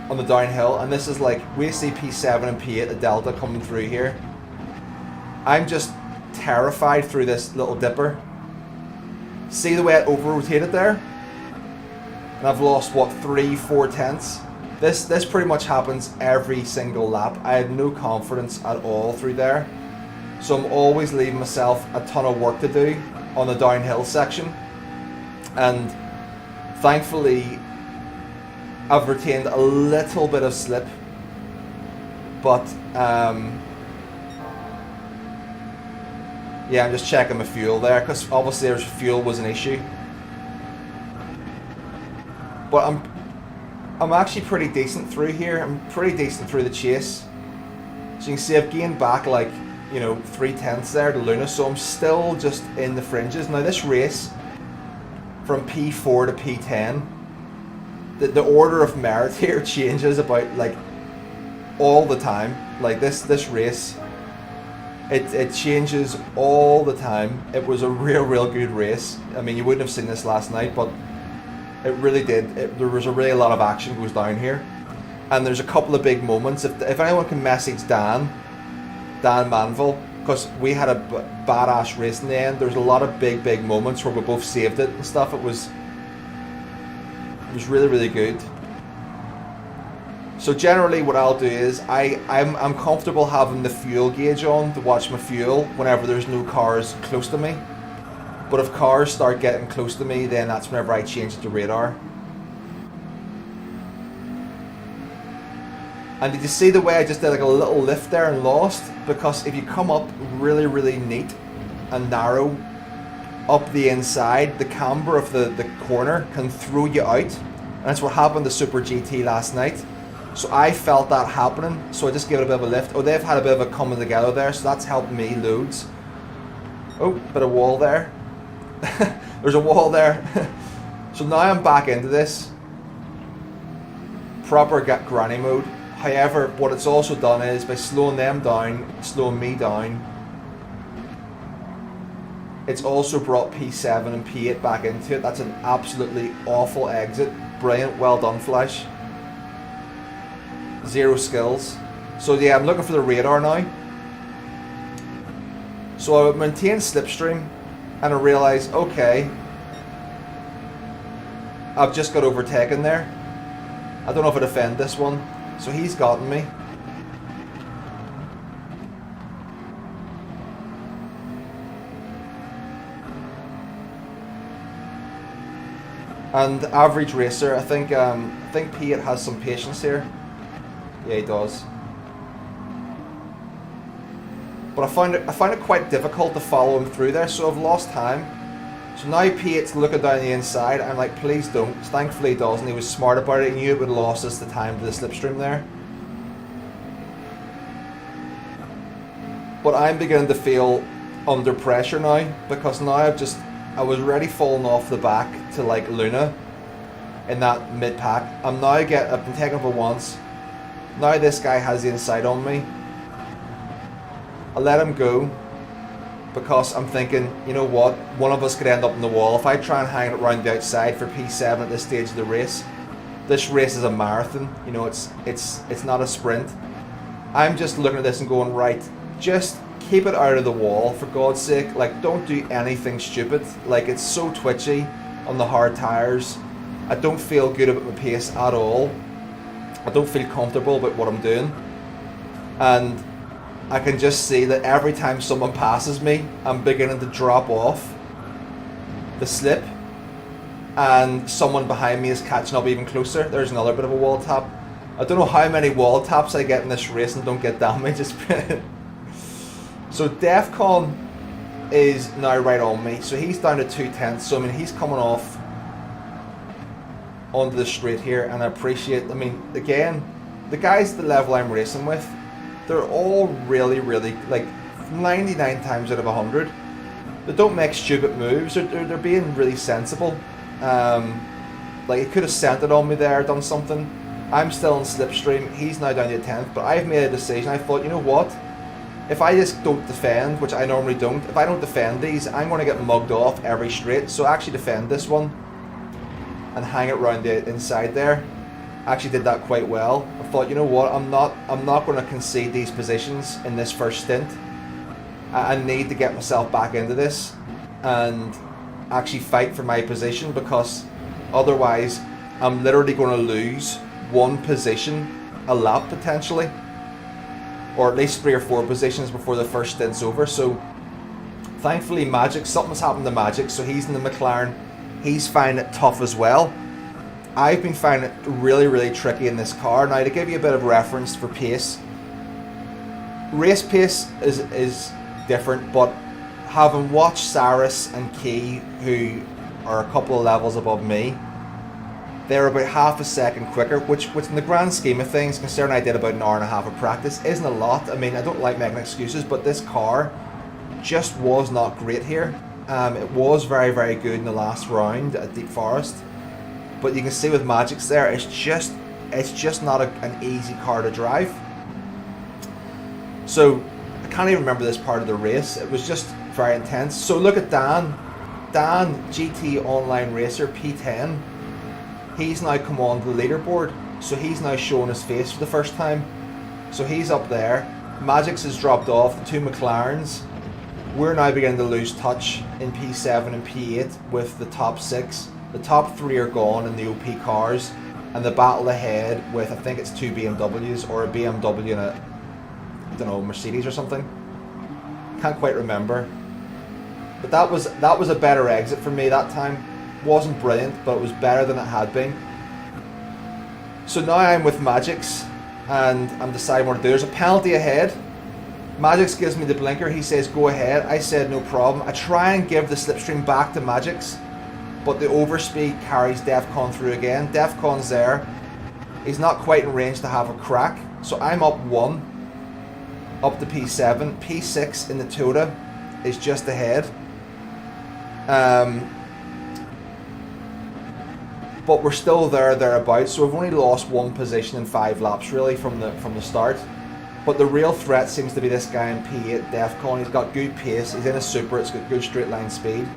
Speaker 2: the downhill, and this is like, we see P7 and P8, the Delta coming through here. I'm just terrified through this little dipper. See the way it over-rotated there? And I've lost, what, 3-4 tenths? This pretty much happens every single lap. I had no confidence at all through there. So I'm always leaving myself a ton of work to do on the downhill section. And thankfully, I've retained a little bit of slip. But, yeah, I'm just checking my fuel there, because obviously there's fuel was an issue. But I'm actually pretty decent through here. I'm pretty decent through the chase. So you can see I've gained back like, 3 tenths there to Luna, so I'm still just in the fringes. Now this race, from P4 to P10, the order of merit here changes about like all the time. Like this race, it changes all the time. It was a real good race. I mean, you wouldn't have seen this last night, but it really did. There was a really lot of action goes down here, and there's a couple of big moments. If anyone can message Dan Manville, because we had a badass race in the end. There's a lot of big moments where we both saved it and stuff. It was really good. So generally what I'll do is I'm comfortable having the fuel gauge on to watch my fuel whenever there's no cars close to me. But if cars start getting close to me, then that's whenever I change it to radar. And did you see the way I just did like a little lift there and lost? Because if you come up really neat and narrow up the inside, the camber of the corner can throw you out. And that's what happened to Super GT last night. So I felt that happening, so I just gave it a bit of a lift. Oh, they've had a bit of a coming together there, so that's helped me loads. Oh, bit of wall there. There's a wall there. So now I'm back into this. Proper granny mode. However, what it's also done is, by slowing them down, slowing me down, it's also brought P7 and P8 back into it. That's an absolutely awful exit. Brilliant, well done, Flash. 0 skills. So yeah, I'm looking for the radar now. So I would maintain slipstream, and I realise, okay, I've just got overtaken there. I don't know if I defend this one. So he's gotten me. And average racer, I think Pete has some patience here. Yeah, he does. But I find it quite difficult to follow him through there, so I've lost time. So now Pete's looking down the inside. I'm like, please don't. Thankfully he doesn't. He was smart about it. He knew it would have lost us the time to the slipstream there. But I'm beginning to feel under pressure now, because now I was already falling off the back to like Luna in that mid-pack. I've been taken over once. Now this guy has the inside on me. I let him go because I'm thinking, you know what, one of us could end up in the wall. If I try and hang it around the outside for P7 at this stage of the race, this race is a marathon, you know, it's not a sprint. I'm just looking at this and going, right, just keep it out of the wall, for God's sake. Like, don't do anything stupid. Like, it's so twitchy on the hard tires. I don't feel good about my pace at all. I don't feel comfortable about what I'm doing. And I can just see that every time someone passes me, I'm beginning to drop off the slip, and someone behind me is catching up even closer. There's another bit of a wall tap. I don't know how many wall taps I get in this race and don't get damage. So Defcon is now right on me. So he's down to 2/10. So I mean, he's coming off onto the straight here, and I appreciate, I mean, again, the guys at the level I'm racing with, they're all really, like 99 times out of 100. They don't make stupid moves. They're being really sensible. Like, he could have sent it on me there, done something. I'm still in slipstream. He's now down to 10th, but I've made a decision. I thought, you know what? If I just don't defend, which I normally don't, if I don't defend these, I'm going to get mugged off every straight. So I actually defend this one and hang it around the inside there. I actually did that quite well. I thought, you know what? I'm not going to concede these positions in this first stint. I need to get myself back into this and actually fight for my position, because otherwise I'm literally going to lose one position a lap potentially, or at least 3 or 4 positions before the first stint's over. So thankfully something's happened to Magic, so he's in the McLaren. He's finding it tough as well. I've been finding it really tricky in this car. Now, to give you a bit of reference for pace, race pace is different, but having watched Cyrus and Key, who are a couple of levels above me, they're about half a second quicker, which in the grand scheme of things, considering I did about an hour and a half of practice, isn't a lot. I mean, I don't like making excuses, but this car just was not great here. It was very good in the last round at Deep Forest, but you can see with Magic's there, it's just not an easy car to drive. So I can't even remember this part of the race. It was just very intense. So look at Dan, GT Online Racer P10. He's now come on to the leaderboard, so he's now showing his face for the first time. So he's up there. Magic's has dropped off, the 2 McLarens. We're now beginning to lose touch in P7 and P8 with the top 6. The top 3 are gone in the OP cars, and the battle ahead with, I think it's 2 BMWs, or a BMW and a, I don't know, Mercedes or something. Can't quite remember. But that was a better exit for me that time. Wasn't brilliant, but it was better than it had been. So now I'm with Magix, and I'm deciding what to do. There's a penalty ahead. Magix gives me the blinker. He says go ahead. I said no problem. I try and give the slipstream back to Magix, but the overspeed carries Defcon through again. Defcon's there. He's not quite in range to have a crack. So I'm up 1, up to P7. P6 in the Toyota is just ahead. But we're still thereabouts. So we've only lost 1 position in 5 laps really from the start. But the real threat seems to be this guy in P8, Defcon. He's got good pace. He's in a Super. It's got good straight line speed.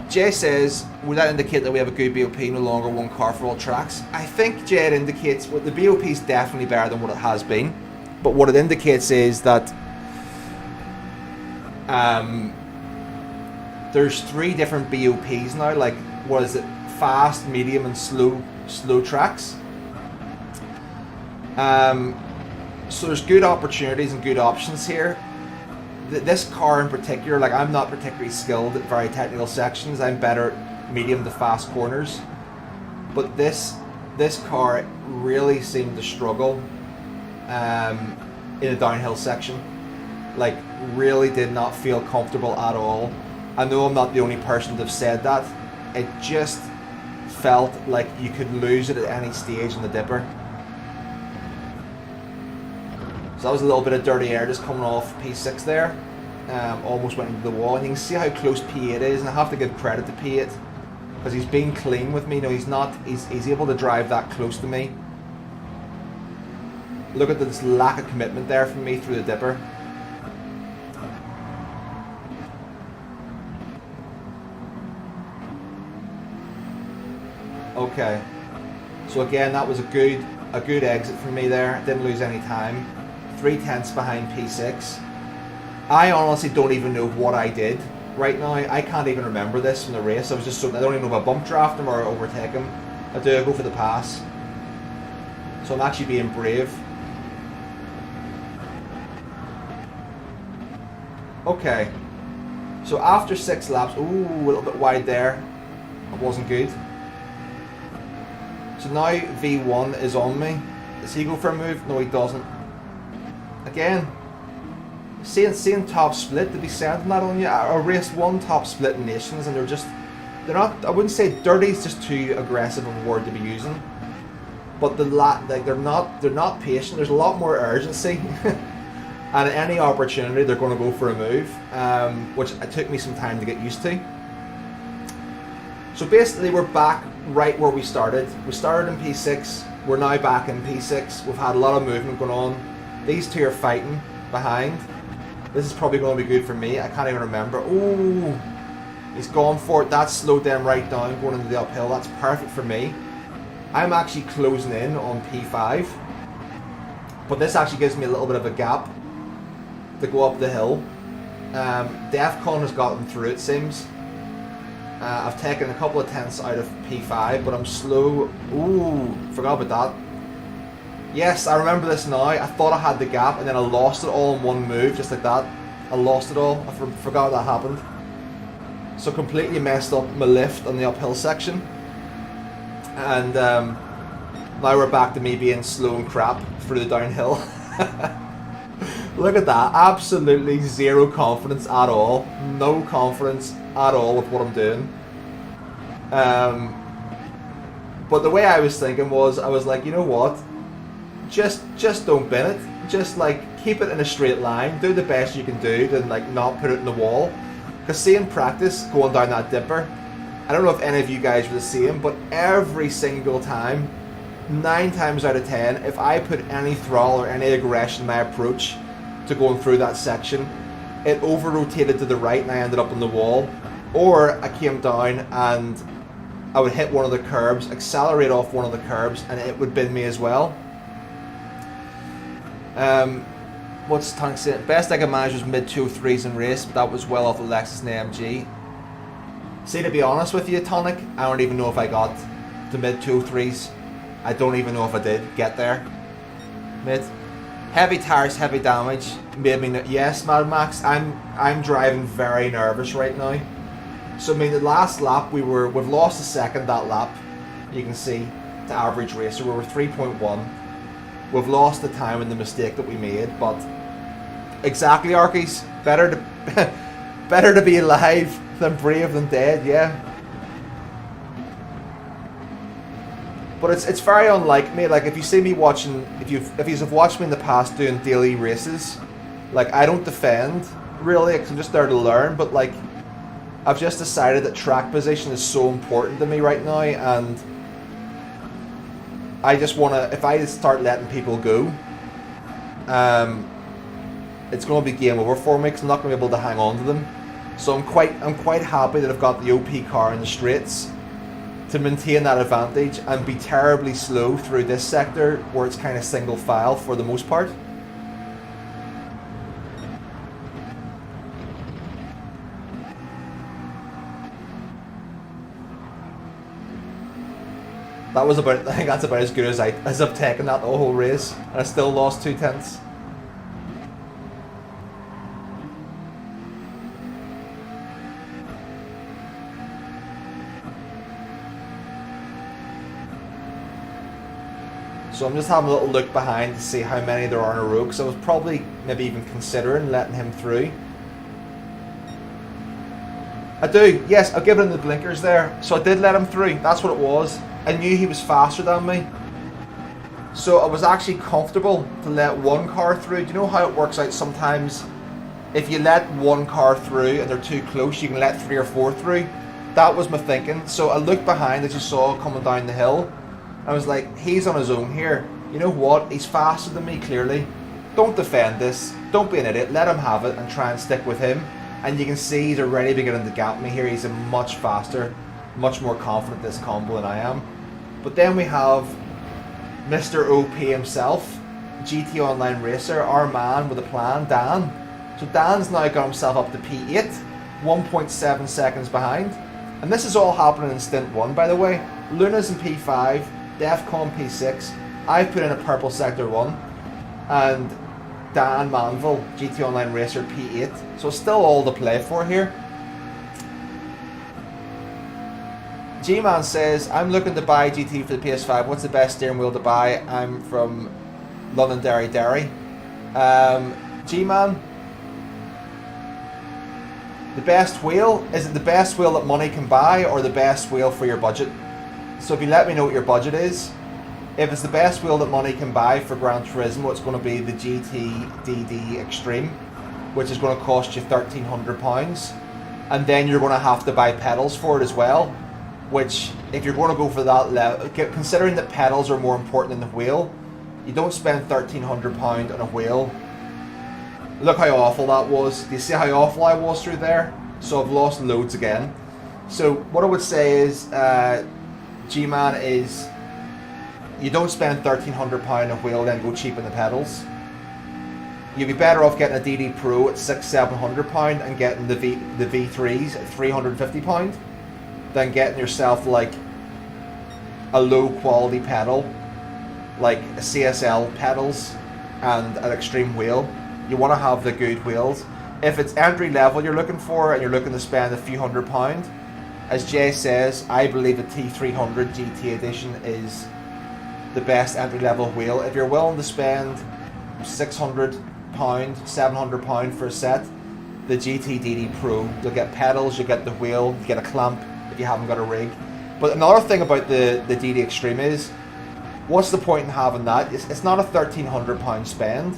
Speaker 2: Jay says, would that indicate that we have a good BOP, no longer one car for all tracks? I think, Jay, it indicates the BOP is definitely better than what it has been. But what it indicates is that there's 3 different BOPs now. Like, what is it? Fast, medium, and slow tracks. So there's good opportunities and good options here. This car in particular, like, I'm not particularly skilled at very technical sections. I'm better at medium to fast corners. But this car really seemed to struggle in a downhill section. Like, really did not feel comfortable at all. I know I'm not the only person to have said that. It just felt like you could lose it at any stage in the dipper. So that was a little bit of dirty air just coming off P6 there. Almost went into the wall. And you can see how close P8 is, and I have to give credit to P8 because he's been clean with me. No, he's able to drive that close to me. Look at this lack of commitment there from me through the dipper. Okay, so again, that was a good exit from me there. Didn't lose any time. 3/10 behind P6. I honestly don't even know what I did right now. I can't even remember this from the race. I don't even know if I bump draft him or overtake him. I do go for the pass. So I'm actually being brave. Okay, so after 6 laps, ooh, a little bit wide there. That wasn't good. So now V1 is on me. Does he go for a move? No, he doesn't. Again, seeing top split, to be sending that on you. I raced 1 top split in Nations, and they're not, I wouldn't say dirty, it's just too aggressive of a word to be using. But they're not patient. There's a lot more urgency. And at any opportunity, they're going to go for a move, which it took me some time to get used to. So basically, we're back right where we started. We started in P6. We're now back in P6. We've had a lot of movement going on. These 2 are fighting behind. This is probably going to be good for me. I can't even remember. Ooh, he's gone for it. That slowed them right down going into the uphill. That's perfect for me. I'm actually closing in on P5. But this actually gives me a little bit of a gap to go up the hill. Defcon has gotten through, it seems. I've taken a couple of tenths out of P5, but I'm slow. Ooh, forgot about that. Yes, I remember this now. I thought I had the gap, and then I lost it all in one move, just like that. I lost it all. I forgot that happened. So completely messed up my lift on the uphill section. And now we're back to me being slow and crap through the downhill. Look at that. Absolutely zero confidence at all. No confidence at all with what I'm doing. But the way I was thinking was, I was like, you know what? Just don't bin it. Just like keep it in a straight line. Do the best you can do to like not put it in the wall. Because seeing practice going down that dipper, I don't know if any of you guys were the same, but every single time, 9 times out of 10, if I put any throttle or any aggression in my approach to going through that section, it over-rotated to the right and I ended up on the wall. Or I came down and I would hit one of the curbs, accelerate off one of the curbs, and it would bin me as well. What's Tank saying? Best I could manage was mid 203s in race, but that was well off the Lexus and AMG. See, to be honest with you, Tonic, I don't even know if I got to mid 203s. I don't even know if I did get there. Mid. Heavy tires, heavy damage. Made me yes, Mad Max. I'm driving very nervous right now. So I mean, the last lap we've lost a second that lap. You can see the average racer. We were 3.1. We've lost the time in the mistake that we made, but exactly, Arkies. Better to be alive than brave than dead, yeah. But it's very unlike me. Like if you see me watching, if you've watched me in the past doing daily races, like I don't defend really, because I'm just there to learn. But like I've just decided that track position is so important to me right now, and I just want to. If I start letting people go, it's going to be game over for me because I'm not going to be able to hang on to them. So I'm quite happy that I've got the OP car in the straights to maintain that advantage and be terribly slow through this sector where it's kind of single file for the most part. That was about, I think that's about as good as I've taken that the whole race, and I still lost 2 tenths. So I'm just having a little look behind to see how many there are in a row, because I was probably maybe even considering letting him through. I do, yes, I'll give him the blinkers there. So I did let him through, that's what it was. I knew he was faster than me. So I was actually comfortable to let one car through. Do you know how it works out sometimes? If you let one car through and they're too close, you can let 3 or 4 through. That was my thinking. So I looked behind, as you saw, coming down the hill. I was like, he's on his own here. You know what? He's faster than me, clearly. Don't defend this. Don't be an idiot. Let him have it and try and stick with him. And you can see he's already beginning to gap me here. He's a much faster, much more confident this combo than I am. But then we have Mr. OP himself, GT Online Racer, our man with a plan, Dan. So Dan's now got himself up to P8, 1.7 seconds behind. And this is all happening in stint 1, by the way. Luna's in P5, Defcon P6, I've put in a purple sector 1, and Dan Manville, GT Online Racer P8. So still all to play for here. G-Man says, I'm looking to buy GT for the PS5. What's the best steering wheel to buy? I'm from Londonderry. G-Man, the best wheel? Is it the best wheel that money can buy or the best wheel for your budget? So if you let me know what your budget is, if it's the best wheel that money can buy for Gran Turismo, it's going to be the GT DD Extreme, which is going to cost you £1,300. And then you're going to have to buy pedals for it as well, which if you're going to go for that level, considering that pedals are more important than the wheel, you don't spend £1,300 on a wheel. Look how awful that was. Do you see how awful I was through there? So I've lost loads again. So what I would say is, G-Man, is you don't spend £1,300 on a wheel then go cheap on the pedals. You'd be better off getting a DD Pro at £600-700 and getting the V3s at £350 than getting yourself like a low quality pedal, like a CSL pedals and an extreme wheel. You want to have the good wheels. If it's entry level you're looking for and you're looking to spend a few £100, as Jay says, I believe the T300 GT Edition is the best entry level wheel. If you're willing to spend £600, £700 for a set, the GT DD Pro, you'll get pedals, you'll get the wheel, you get a clamp if you haven't got a rig. But another thing about the DD Extreme is, what's the point in having that? It's not a £1,300 spend.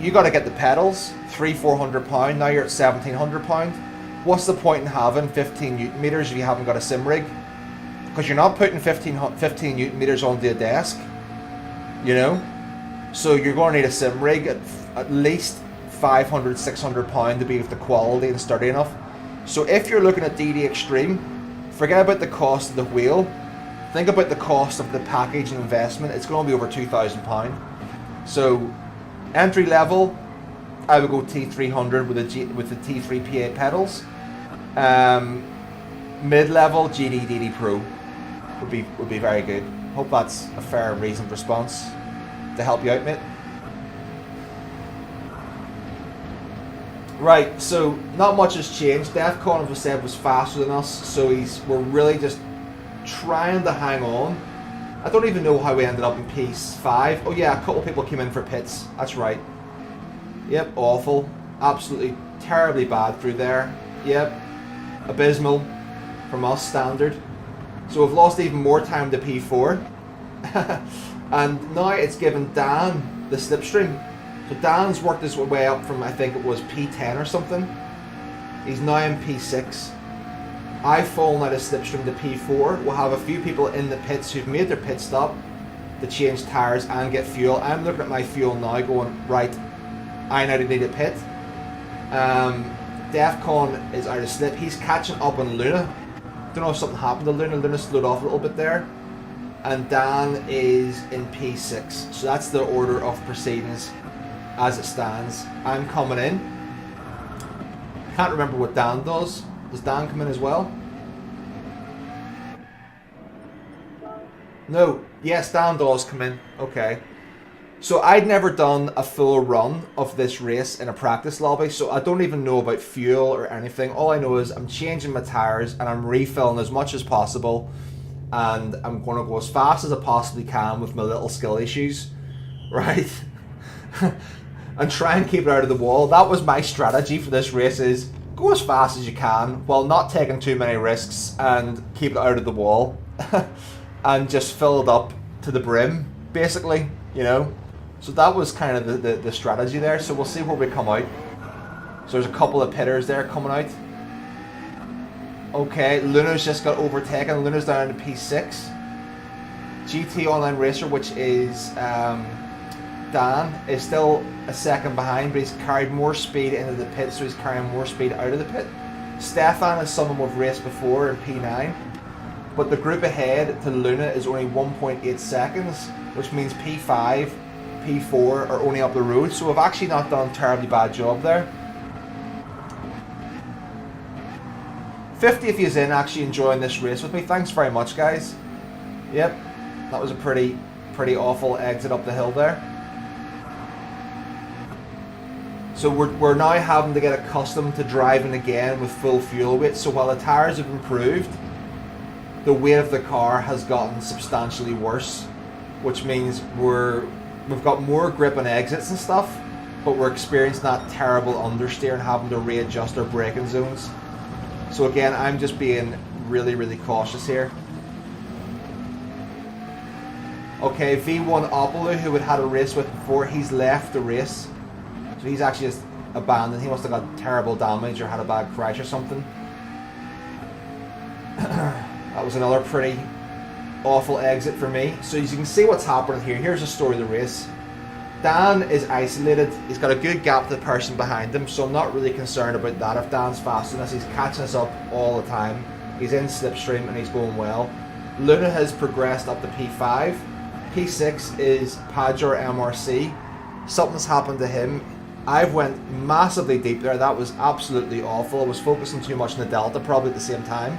Speaker 2: You got to get the pedals, £300-400. Now you're at £1,700. What's the point in having 15 Newton meters if you haven't got a sim rig? Because you're not putting 15 Newton meters onto a desk, you know. So you're going to need a sim rig at least £500-600 to be of the quality and sturdy enough. So if you're looking at DD Extreme, forget about the cost of the wheel. Think about the cost of the package and investment. It's going to be over £2,000. So entry level, I would go T300 with the T3 P8 pedals. Mid level, GT DD Pro would be very good. Hope that's a fair and reasoned response to help you out, mate. Right, so not much has changed. Defcon, as I said, was faster than us, so we're really just trying to hang on. I don't even know how we ended up in P5. Oh yeah, a couple of people came in for pits. That's right. Yep, awful. Absolutely terribly bad through there. Yep, abysmal from us standard. So we've lost even more time to P4. And now it's given Dan the slipstream. So Dan's worked his way up from, I think it was P10 or something. He's now in P6. I've fallen out of slipstream to P4. We'll have a few people in the pits who've made their pit stop to change tyres and get fuel. I'm looking at my fuel now going, right, I now need a pit. Defcon is out of slip. He's catching up on Luna. Don't know if something happened to Luna. Luna slowed off a little bit there. And Dan is in P6. So that's the order of proceedings as it stands. I'm coming in. Can't remember what Dan does. Does Dan come in as well? No. Yes, Dan does come in. Okay. So I'd never done a full run of this race in a practice lobby, so I don't even know about fuel or anything. All I know is I'm changing my tyres and I'm refilling as much as possible, and I'm going to go as fast as I possibly can with my little skill issues, right? And try and keep it out of the wall. That was my strategy for this race, is go as fast as you can while not taking too many risks and keep it out of the wall. And just fill it up to the brim, basically, you know. So that was kind of the strategy there. So we'll see where we come out. So there's a couple of pitters there coming out. Okay, Luna's just got overtaken. Luna's down to P6. GT Online Racer, which is Dan, is still a second behind, but he's carried more speed into the pit, so he's carrying more speed out of the pit. Stefan is someone we've raced before in P9. But the group ahead to Luna is only 1.8 seconds, which means P5, P4 are only up the road. So we've actually not done a terribly bad job there. 50 of you's in actually enjoying this race with me. Thanks very much, guys. Yep, that was a pretty awful exit up the hill there. So we're now having to get accustomed to driving again with full fuel weight. So while the tyres have improved, the weight of the car has gotten substantially worse, which means we've got more grip on exits and stuff, but we're experiencing that terrible understeer and having to readjust our braking zones. So again, I'm just being really cautious here. Okay, V1 Opolu, who we'd had a race with before, he's left the race. So he's actually just abandoned. He must have got terrible damage or had a bad crash or something. That was another pretty awful exit for me. So as you can see what's happening here. Here's the story of the race. Dan is isolated. He's got a good gap to the person behind him, so I'm not really concerned about that. If Dan's fast enough, he's catching us up all the time. He's in slipstream and he's going well. Luna has progressed up to P5. P6 is Pajor MRC. Something's happened to him. I went massively deep there. That was absolutely awful. I was focusing too much on the delta probably at the same time.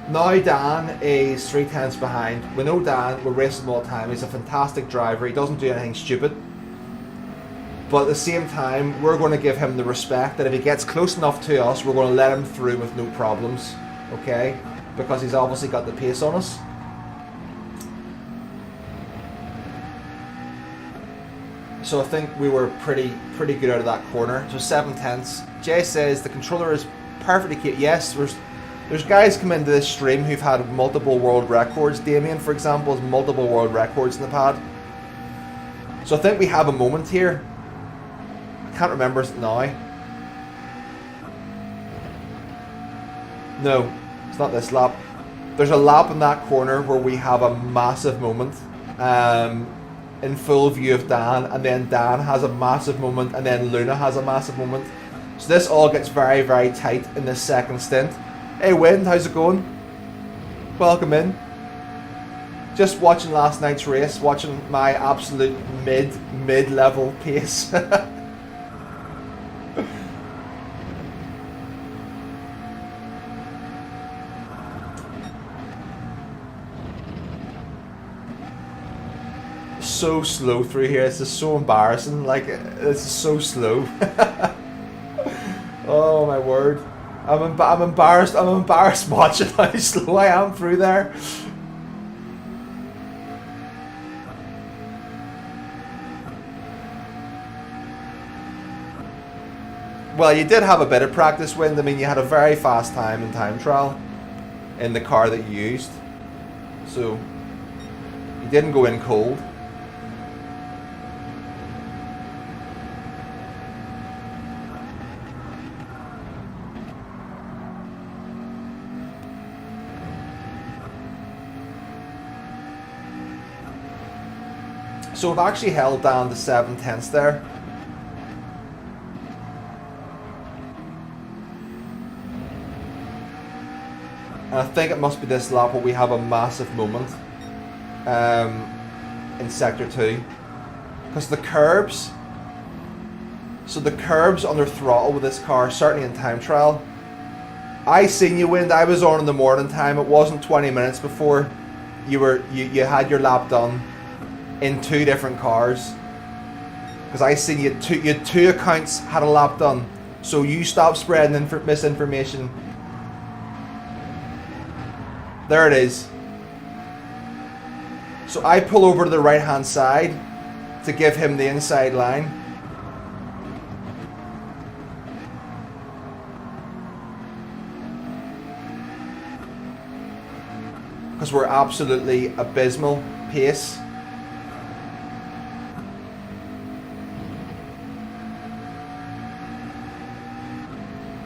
Speaker 2: Now Dan is 3/10 behind. We know Dan, we're racing him all the time. He's a fantastic driver. He doesn't do anything stupid. But at the same time, we're going to give him the respect that if he gets close enough to us, we're going to let him through with no problems. Okay? Because he's obviously got the pace on us. So I think we were pretty good out of that corner. So 7/10. Jay says the controller is perfectly cute. Yes, there's guys come into this stream who've had multiple world records. Damien, for example, has multiple world records in the pad. So I think we have a moment here. I can't remember it now. No, it's not this lap. There's a lap in that corner where we have a massive moment in full view of Dan, and then Dan has a massive moment, and then Luna has a massive moment. So this all gets very tight in this second stint. Hey Wind, how's it going? Welcome in. Just watching last night's race, watching my absolute mid-level pace. So slow through here. This is so embarrassing. Like, this is so slow. Oh my word. I'm embarrassed. I'm embarrassed watching how slow I am through there. Well, you did have a bit of practice, Wind. I mean, you had a very fast time in time trial in the car that you used. so he didn't go in cold. So we've actually held down to 7/10 there. And I think it must be this lap where we have a massive moment in Sector 2. Because the curbs, so the curbs under throttle with this car, certainly in time trial. I seen you, Wind. I was on in the morning time. It wasn't 20 minutes before you had your lap done in 2 different cars. Because I seen you had 2 accounts had a lap done. So you stopped spreading misinformation. There it is. So I pull over to the right hand side to give him the inside line. Because we're absolutely abysmal pace.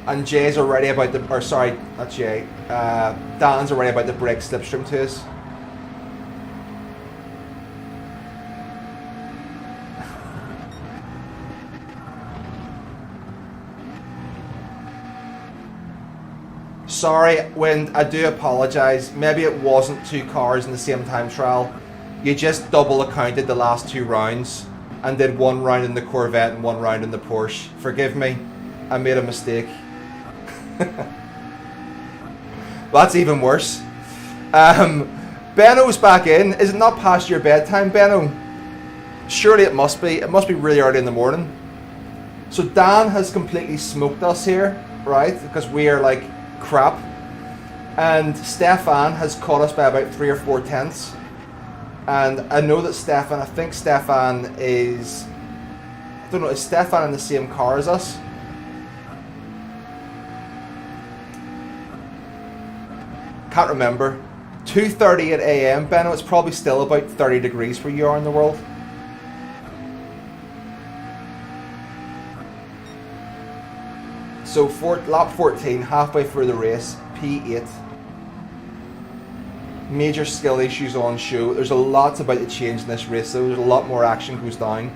Speaker 2: And Jay's already about the, or sorry, not Jay, Dan's already about to break slipstream to us. Sorry, Wind, I do apologise. Maybe it wasn't 2 cars in the same time trial. You just double accounted the last 2 rounds and did 1 round in the Corvette and 1 round in the Porsche. Forgive me, I made a mistake. That's even worse. Benno's back in. Is it not past your bedtime, Benno? Surely it must be. It must be really early in the morning. So Dan has completely smoked us here, right? Because we are like crap. And Stefan has caught us by about 3 or 4 tenths. And I know that I think Stefan is, I don't know, is Stefan in the same car as us? Can't remember. 2:38 AM, Benno. It's probably still about 30 degrees where you are in the world. So lap 14, halfway through the race, P8. Major skill issues on show. There's a lot about to change in this race though. There's a lot more action goes down.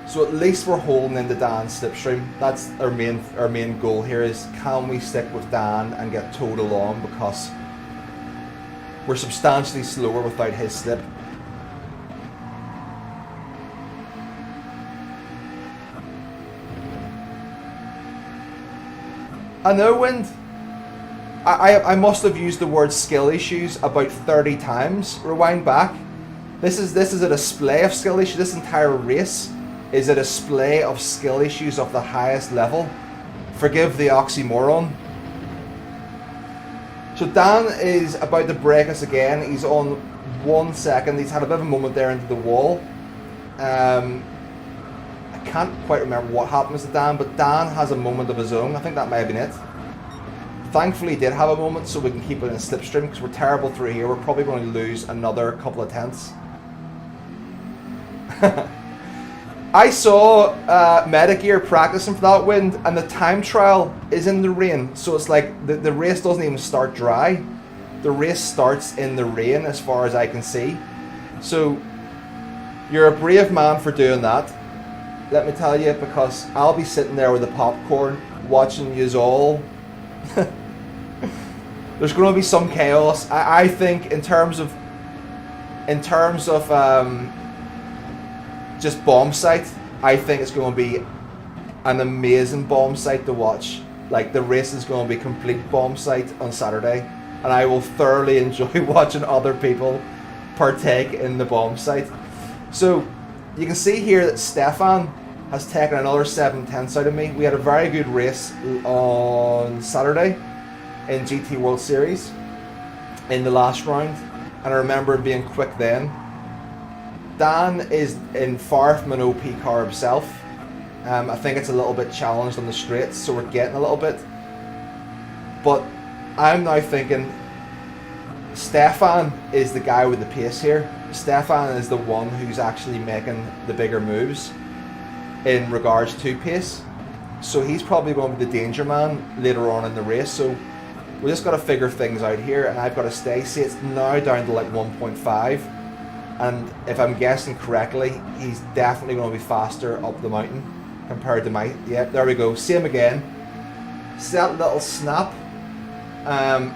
Speaker 2: So at least we're holding into Dan's slipstream. That's our main goal here, is can we stick with Dan and get towed along, because we're substantially slower without his slip. I know, Wind. I must have used the word skill issues about 30 times. Rewind back. This is a display of skill issues. This entire race is a display of skill issues of the highest level. Forgive the oxymoron. So Dan is about to break us again. He's on 1 second. He's had a bit of a moment there into the wall. I can't quite remember what happens to Dan, but Dan has a moment of his own. I think that might have been it. Thankfully he did have a moment, so we can keep it in slipstream, because we're terrible through here. We're probably going to lose another couple of tenths. I saw Metagear practicing for that, Wind, and the time trial is in the rain. So it's like the race doesn't even start dry. The race starts in the rain as far as I can see. So you're a brave man for doing that. Let me tell you, because I'll be sitting there with the popcorn watching yous all. There's going to be some chaos. I think in terms of just bomb sight, I think it's going to be an amazing bomb sight to watch. Like, the race is going to be complete bomb sight on Saturday, and I will thoroughly enjoy watching other people partake in the bomb sight. So you can see here that Stefan has taken another 7 tenths out of me. We had a very good race on Saturday in GT World Series in the last round, and I remember being quick then. Dan is in far from an OP car himself. I think it's a little bit challenged on the straights, so we're getting a little bit. But I'm now thinking, Stefan is the guy with the pace here. Stefan is the one who's actually making the bigger moves in regards to pace. So he's probably going to be the danger man later on in the race. So we just got to figure things out here, and I've got to stay. See, it's now down to like 1.5, and if I'm guessing correctly, he's definitely going to be faster up the mountain compared to my. Yeah, there we go. Same again. See that little snap?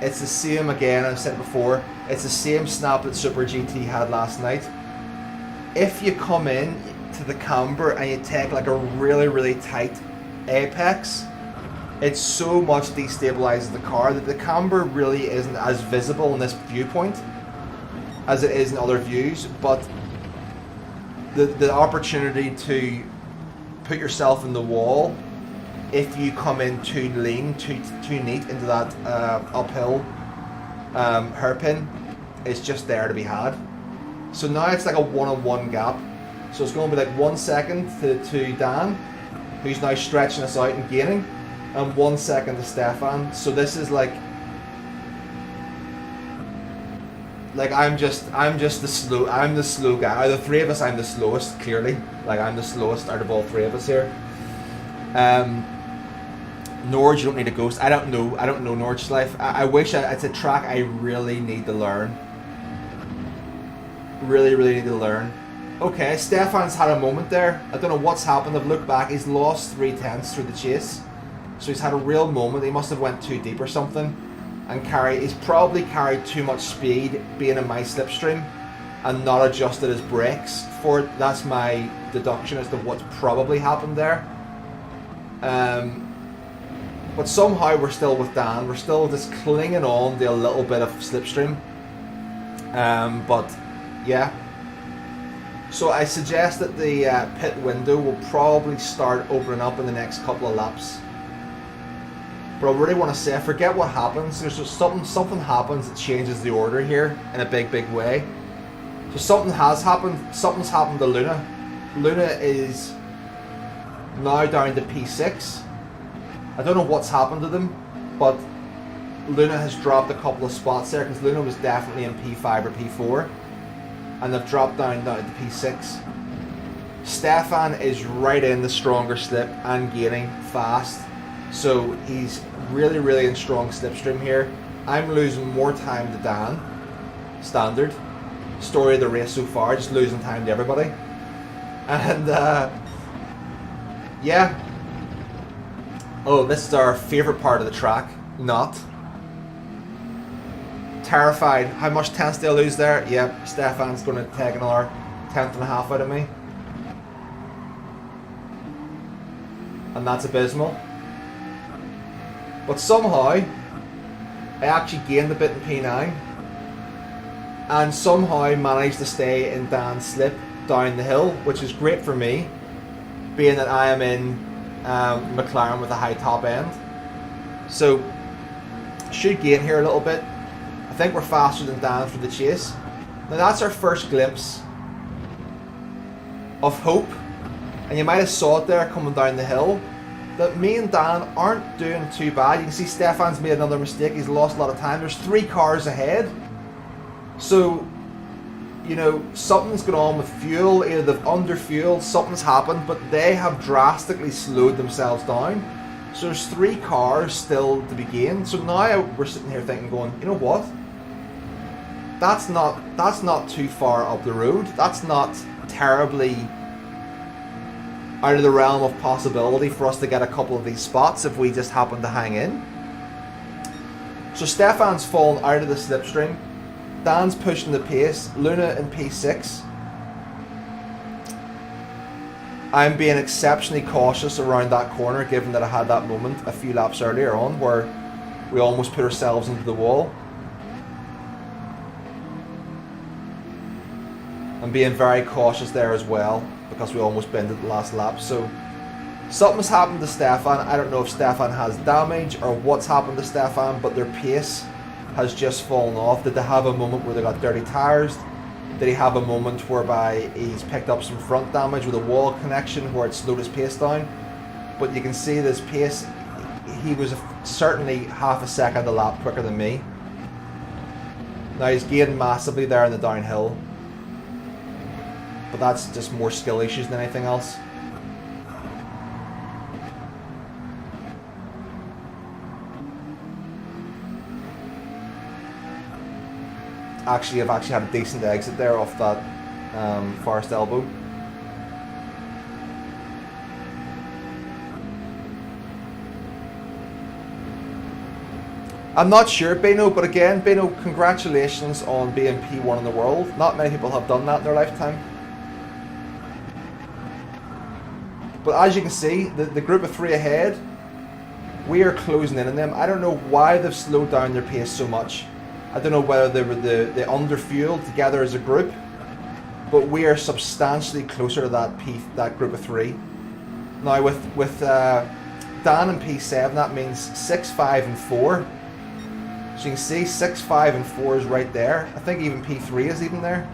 Speaker 2: It's the same again. I've said it before. It's the same snap that Super GT had last night. If you come in to the camber and you take like a really tight apex, it so much destabilizes the car that the camber really isn't as visible in this viewpoint as it is in other views. But the opportunity to put yourself in the wall if you come in too lean, too neat into that uphill hairpin is just there to be had. So now it's like a one-on-one gap. So it's going to be like 1 second to Dan, who's now stretching us out and gaining, and 1 second to Stefan. So this is like I'm the slow guy. Out of the three of us, I'm the slowest, clearly. Like I'm the slowest out of all three of us here. Norge, you don't need a ghost. I don't know Norge's life. I wish it's a track I really need to learn. Really need to learn. Okay, Stefan's had a moment there. I don't know what's happened. I've looked back. He's lost 3/10 through the chase. So he's had a real moment. He must have went too deep or something. And he's probably carried too much speed being in my slipstream and not adjusted his brakes for it. That's my deduction as to what's probably happened there. But somehow we're still with Dan. We're still just clinging on to a little bit of slipstream. But yeah. So I suggest that the pit window will probably start opening up in the next couple of laps. But I really want to say, I forget what happens. There's just something happens that changes the order here in a big way. So something has happened. Something's happened to Luna. Luna is now down to P6. I don't know what's happened to them, but Luna has dropped a couple of spots there because Luna was definitely in P5 or P4, and they've dropped down to P6. Stefan is right in the stronger slip and gaining fast, so he's really in strong slipstream here. I'm losing more time to Dan. Standard story of the race so far, just losing time to everybody. And yeah. Oh, this is our favourite part of the track. Not. Terrified. How much tenths do I lose there? Yep, Stefan's going to take another 1/10 out of me. And that's abysmal. But somehow, I actually gained a bit in P9. And somehow managed to stay in Dan's slip down the hill, which is great for me, being that I am in McLaren with a high top end. So should gain here a little bit. I think we're faster than Dan for the chase. Now that's our first glimpse of hope, and you might have saw it there coming down the hill, that me and Dan aren't doing too bad. You can see Stefan's made another mistake. He's lost a lot of time. There's 3 cars ahead, so you know, something's going on with fuel. Either they've under-fueled, something's happened, but they have drastically slowed themselves down. So there's 3 cars still to be gained. So now we're sitting here thinking, going, you know what? That's not too far up the road. That's not terribly out of the realm of possibility for us to get a couple of these spots if we just happen to hang in. So Stefan's fallen out of the slipstream. Dan's pushing the pace. Luna in P6. I'm being exceptionally cautious around that corner, given that I had that moment a few laps earlier on where we almost put ourselves into the wall. I'm being very cautious there as well because we almost bended the last lap. So something's happened to Stefan. I don't know if Stefan has damage or what's happened to Stefan, but their pace has just fallen off. Did they have a moment where they got dirty tyres? Did he have a moment whereby he's picked up some front damage with a wall connection where it slowed his pace down? But you can see this pace, he was certainly half a second a lap quicker than me. Now he's gained massively there in the downhill, but that's just more skill issues than anything else. Actually, I've actually had a decent exit there off that forest elbow. I'm not sure, Bino, but again, Bino, congratulations on being P1 in the world. Not many people have done that in their lifetime. But as you can see, the group of 3 ahead, we are closing in on them. I don't know why they've slowed down their pace so much. I don't know whether they were they under-fueled together as a group, but we are substantially closer to that group of 3. Now with Dan and P7, that means 6, 5 and 4. So you can see 6, 5 and 4 is right there. I think even P3 is even there.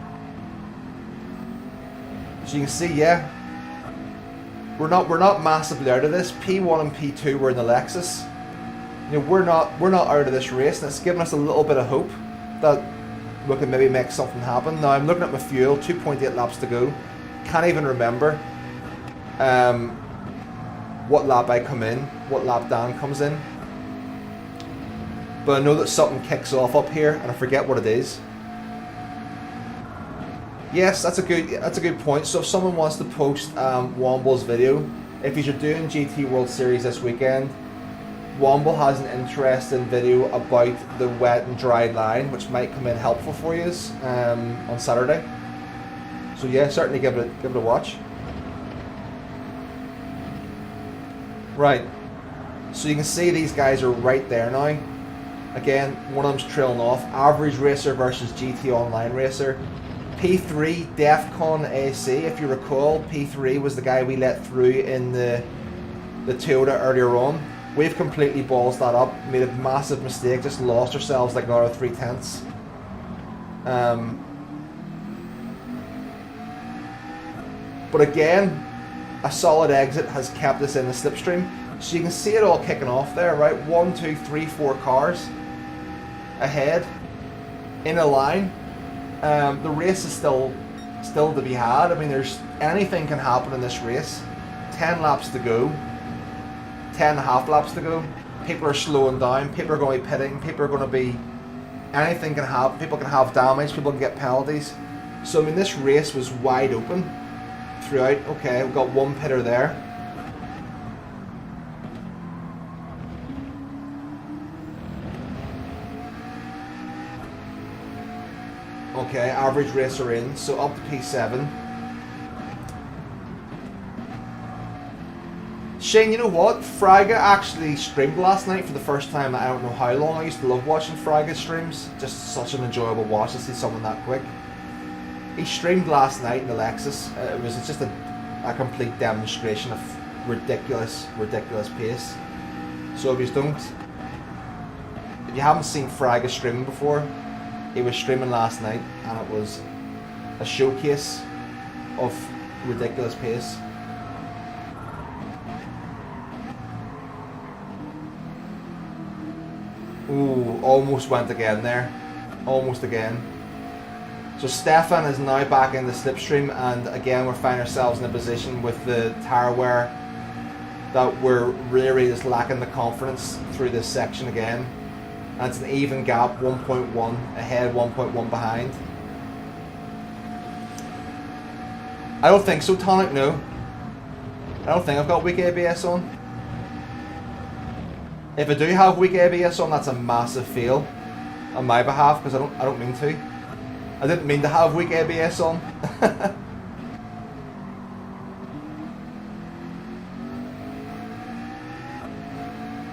Speaker 2: So you can see, yeah, we're not massively out of this. P1 and P2 were in the Lexus. You know, we're not out of this race, and it's given us a little bit of hope that we can maybe make something happen. Now I'm looking at my fuel, 2.8 laps to go. Can't even remember what lap I come in, what lap Dan comes in. But I know that something kicks off up here, and I forget what it is. Yes, that's a good point. So if someone wants to post Womble's video, if you're doing GT World Series this weekend, Womble has an interesting video about the wet and dry line, which might come in helpful for you on Saturday. So yeah, certainly give it a watch. Right, so you can see these guys are right there now. Again, one of them's trailing off. Average Racer versus GT Online Racer. P3, Defcon AC, if you recall, P3 was the guy we let through in the Toyota earlier on. We've completely ballsed that up, made a massive mistake, just lost ourselves like another 3/10. But again, a solid exit has kept us in the slipstream. So you can see it all kicking off there, right? 1, 2, 3, 4 cars ahead in a line. The race is still to be had. I mean, anything can happen in this race. 10 laps to go, 10.5 laps to go. People are slowing down, people are going to be pitting, people are going to be, anything can happen. People can have damage, people can get penalties. So I mean, this race was wide open throughout. Okay, we've got one pitter there. Okay, average racer in, so up to P7. Shane, you know what? Fraga actually streamed last night for the first time. I don't know how long. I used to love watching Fraga streams. Just such an enjoyable watch to see someone that quick. He streamed last night in the Lexus. It was just a complete demonstration of ridiculous pace. So if you haven't seen Fraga streaming before, he was streaming last night, and it was a showcase of ridiculous pace. Ooh, almost went again there. Almost again. So Stefan is now back in the slipstream, and again we're finding ourselves in a position with the tyre wear that we're really just lacking the confidence through this section again. And it's an even gap, 1.1 ahead, 1.1 behind. I don't think so, Tonic, no. I don't think I've got weak ABS on. If I do have weak ABS on, that's a massive fail on my behalf, because I don't mean to. I didn't mean to have weak ABS on.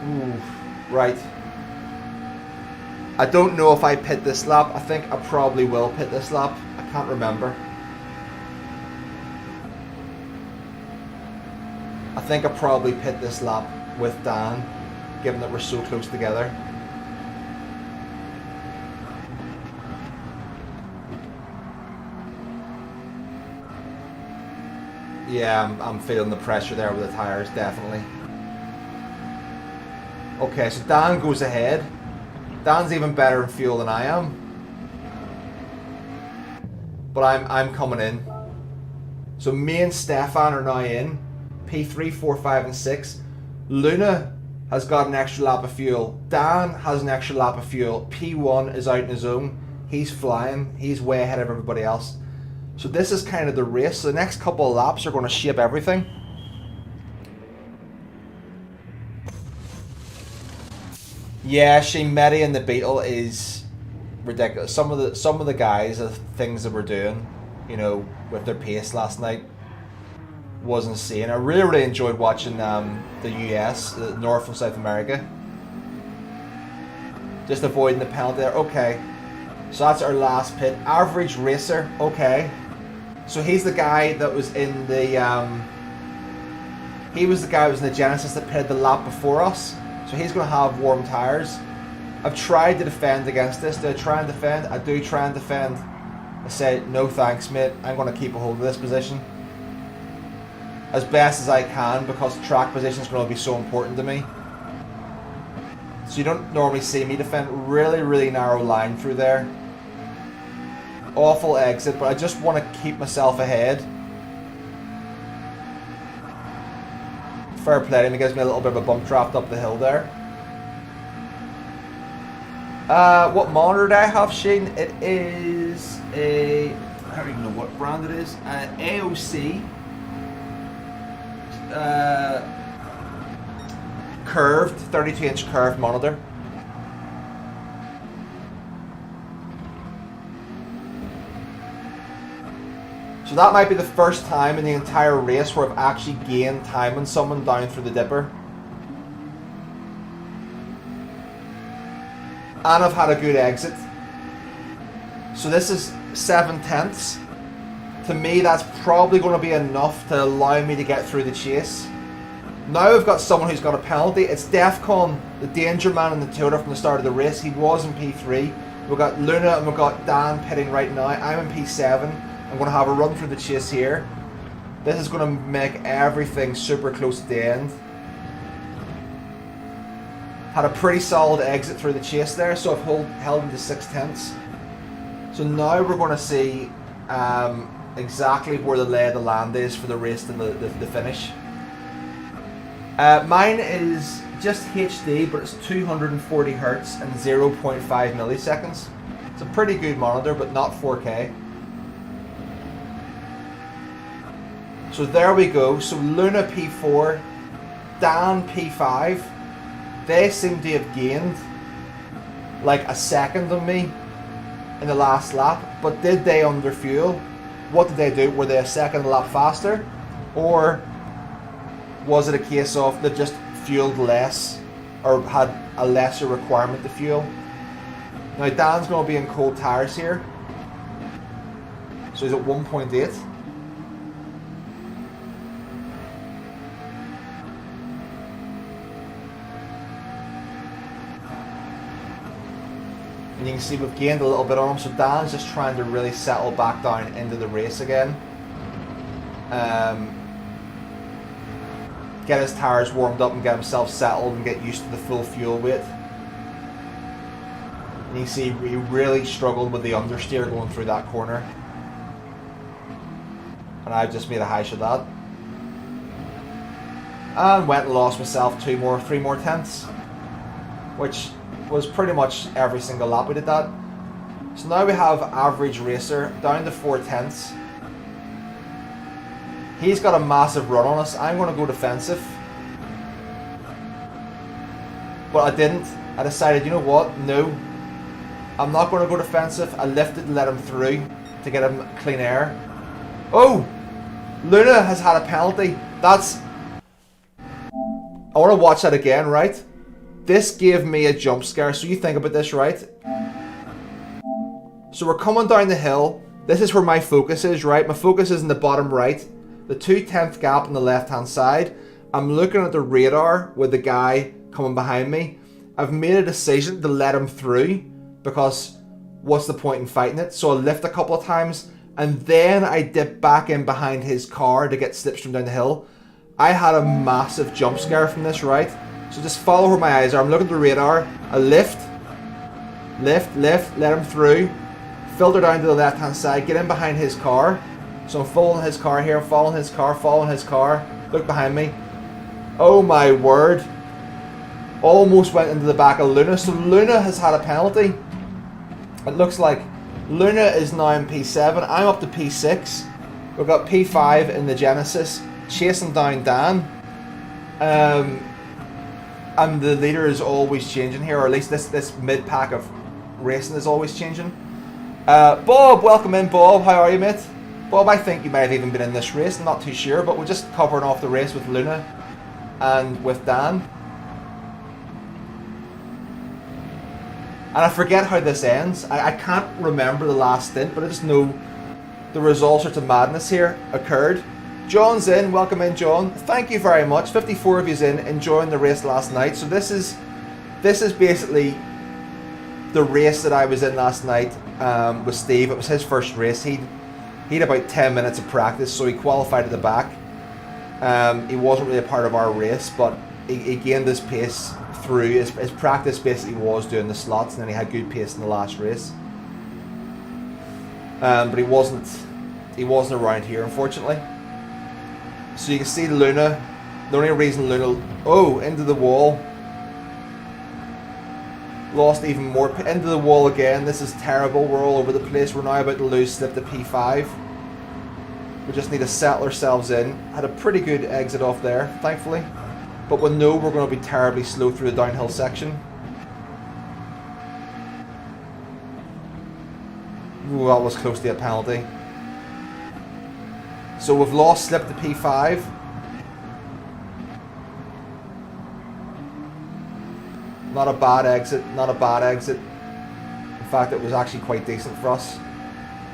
Speaker 2: Ooh, right. I don't know if I pit this lap. I think I probably will pit this lap. I can't remember. I think I probably pit this lap with Dan, given that we're so close together. Yeah, I'm feeling the pressure there with the tyres, definitely. Okay, so Dan goes ahead. Dan's even better in fuel than I am. but I'm coming in. So me and Stefan are now in P3, 4, 5, and 6. Luna has got an extra lap of fuel. Dan has an extra lap of fuel. P1 is out in his own. He's flying. He's way ahead of everybody else. So this is kind of the race. So the next couple of laps are going to shape everything. Yeah, Shane Meddy and the Beetle is ridiculous. Some of the guys, the things that we're doing, you know, with their pace last night was insane. I really enjoyed watching the US, the North and South America. Just avoiding the penalty there. Okay, so that's our last pit. Average racer. Okay, so he's the guy that was in the he was the guy who was in the Genesis that pitted the lap before us. So he's going to have warm tyres. I've tried to defend against this. Do I try and defend? I do try and defend. I say, no thanks, mate. I'm going to keep a hold of this position as best as I can, because track position is going to be so important to me. So you don't normally see me defend. Really narrow line through there. Awful exit, but I just want to keep myself ahead. Fair play, and it gives me a little bit of a bump draft up the hill there. What monitor do I have, Shane? It is a... I don't even know what brand it is. AOC. Curved, 32-inch curved monitor. So that might be the first time in the entire race where I've actually gained time on someone down through the dipper. And I've had a good exit. So this is 7/10. To me, that's probably going to be enough to allow me to get through the chase. Now I've got someone who's got a penalty. It's Defcon, the danger man in the Toyota from the start of the race. He was in P3. We've got Luna and we've got Dan pitting right now. I'm in P7. I'm going to have a run through the chase here. This is going to make everything super close at the end. Had a pretty solid exit through the chase there, so I've held into 6/10. So now we're going to see exactly where the lay of the land is for the race to the finish. Mine is just HD, but it's 240 Hertz and 0.5 milliseconds. It's a pretty good monitor, but not 4K. So there we go. So Luna P4, Dan P5. They seem to have gained like a second on me in the last lap. But did they underfuel? What did they do? Were they a second lap faster? Or was it a case of they just fueled less or had a lesser requirement to fuel? Now Dan's going to be in cold tyres here. So he's at 1.8. And you can see we've gained a little bit on him, so Dan's just trying to really settle back down into the race again. Get his tyres warmed up and get himself settled and get used to the full fuel weight. And you see he really struggled with the understeer going through that corner. And I just made a hash of that. And went and lost myself 3 more tenths. Which was pretty much every single lap we did that. So now we have average racer down to 4/10. He's got a massive run on us. I'm going to go defensive. But I didn't. I decided, you know what? No. I'm not going to go defensive. I lifted and let him through to get him clean air. Oh! Luna has had a penalty. That's... I want to watch that again, right? This gave me a jump scare, so you think about this, right? So we're coming down the hill. This is where my focus is, right? My focus is in the bottom right. The 2/10 gap on the left-hand side. I'm looking at the radar with the guy coming behind me. I've made a decision to let him through because what's the point in fighting it? So I lift a couple of times and then I dip back in behind his car to get slipstream down the hill. I had a massive jump scare from this, right? So just follow where my eyes are. I'm looking at the radar. I lift, let him through. filter down to the left hand side, get in behind his car. So I'm following his car here, following his car, look behind me. Oh my word. Almost went into the back of Luna. So Luna has had a penalty. It looks like Luna is now in P7. I'm up to P6. We've got P5 in the Genesis, chasing down Dan. And the leader is always changing here, or at least this mid-pack of racing is always changing. Bob, welcome in, Bob. How are you, mate? Bob, I think you might have even been in this race. I'm not too sure, but we're just covering off the race with Luna and with Dan. And I forget how this ends. I can't remember the last stint, but I just know there was all sorts of madness here occurred. John's in. Welcome in, John. Thank you very much. 54 of you's in, enjoying the race last night. So this is basically the race that I was in last night with Steve. It was his first race. He had about 10 minutes of practice, so he qualified at the back. He wasn't really a part of our race, but he gained his pace through. His practice basically was doing the slots, and then he had good pace in the last race. But he wasn't around here, unfortunately. So you can see Luna. The only reason Luna... Oh, into the wall. Lost even more. Into the wall again. This is terrible. We're all over the place. We're now about to lose slip to P5. We just need to settle ourselves in. Had a pretty good exit off there, thankfully. But we know we're going to be terribly slow through the downhill section. Ooh, that was close to a penalty. So we've lost slip to P5. Not a bad exit, not a bad exit. In fact, it was actually quite decent for us.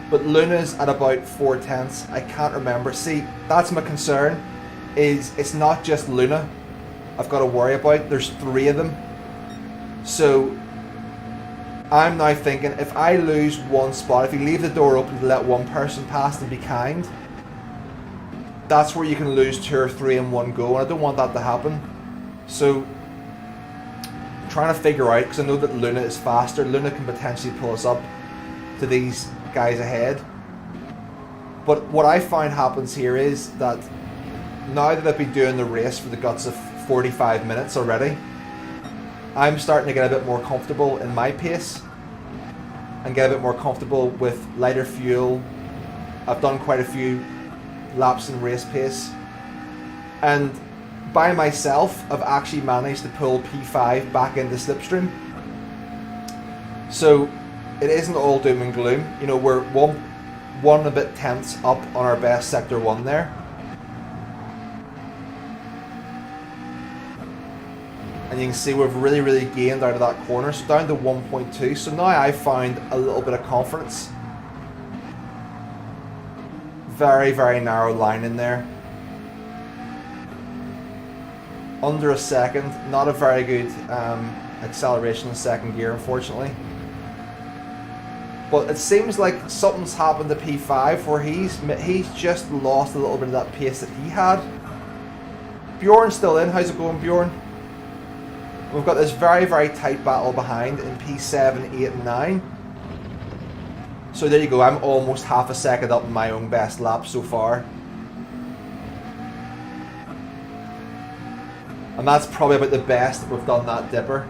Speaker 2: But Luna's at about 4/10. I can't remember. See, that's my concern, is it's not just Luna I've got to worry about. There's 3 of them. So I'm now thinking, if I lose one spot, if you leave the door open to let one person past and be kind, that's where you can lose 2 or 3 in one go, and I don't want that to happen. So I'm trying to figure out, because I know that Luna is faster. Luna can potentially pull us up to these guys ahead. But what I find happens here is that now that I've been doing the race for the guts of 45 minutes already, I'm starting to get a bit more comfortable in my pace and get a bit more comfortable with lighter fuel. I've done quite a few laps in race pace, and by myself I've actually managed to pull P5 back into slipstream. So it isn't all doom and gloom. You know, we're one a bit tenths up on our best sector 1 there. And you can see we've really gained out of that corner, so down to 1.2. So now I found a little bit of confidence. Very narrow line in there. Under a second, not a very good acceleration in second gear, unfortunately. But it seems like something's happened to P5 where he's just lost a little bit of that pace that he had. Bjorn's still in. How's it going, Bjorn? We've got this very tight battle behind in P7, 8 and 9. So there you go, I'm almost half a second up in my own best lap so far. And that's probably about the best that we've done that dipper.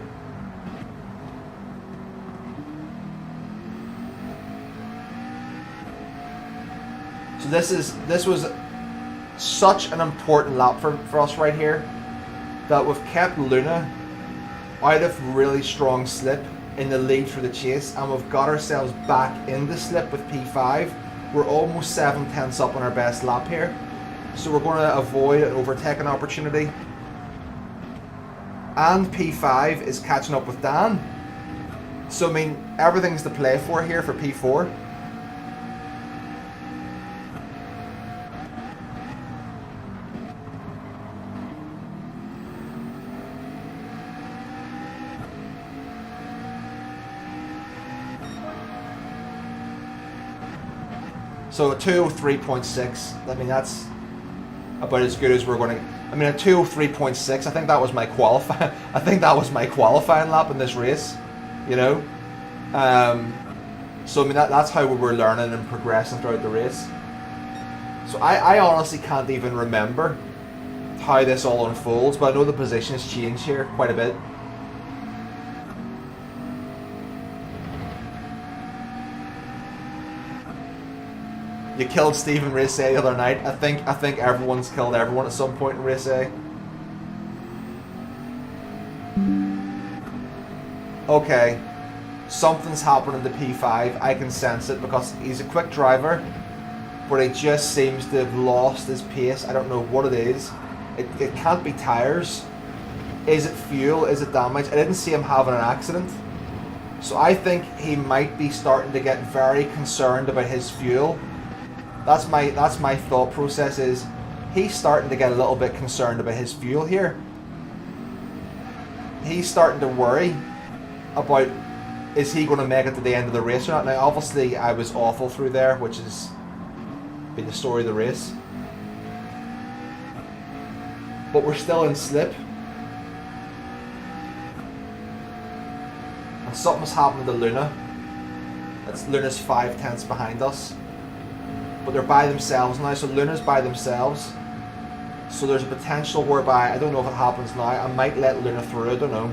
Speaker 2: So this was such an important lap for us right here, that we've kept Luna out of really strong slip in the lead for the chase, and we've got ourselves back in the slip with P5. We're almost 7/10 up on our best lap here, so we're going to avoid an overtaking opportunity. And P5 is catching up with Dan, so I mean everything's to play for here for P4. So a 203.6, I mean that's about as good as we're going to. I mean a 203.6, I think that was my qualifying lap in this race, you know. So I mean that's how we were learning and progressing throughout the race. So I honestly can't even remember how this all unfolds, but I know the position has changed here quite a bit. You killed Steve in race A the other night. I think everyone's killed everyone at some point in race A. Okay, something's happening to P5. I can sense it because he's a quick driver, but he just seems to have lost his pace. I don't know what it is. It can't be tires. Is it fuel? Is it damage? I didn't see him having an accident. So I think he might be starting to get very concerned about his fuel. That's my thought process, is he's starting to get a little bit concerned about his fuel here. He's starting to worry about, is he going to make it to the end of the race or not. Now obviously I was awful through there, which has been the story of the race. But we're still in slip. And something's happening to Luna. Luna's 5 tenths behind us. But they're by themselves now, so Luna's by themselves. So there's a potential whereby, I don't know if it happens now, I might let Luna through, I don't know.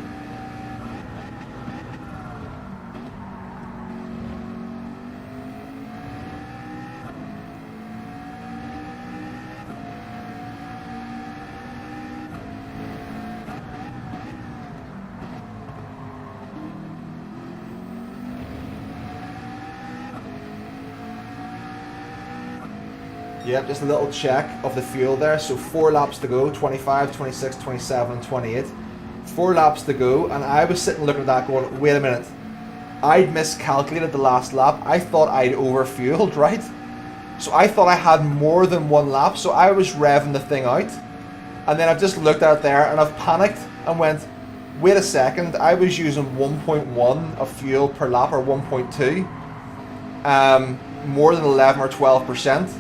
Speaker 2: Yep, just a little check of the fuel there. So 4 laps to go, 25, 26, 27, and 28. 4 laps to go, and I was sitting looking at that going, wait a minute. I'd miscalculated the last lap. I thought I'd overfueled, right? So I thought I had more than 1 lap, so I was revving the thing out. And then I've just looked at it there, and I've panicked and went, wait a second, I was using 1.1 of fuel per lap, or 1.2. More than 11 or 12%.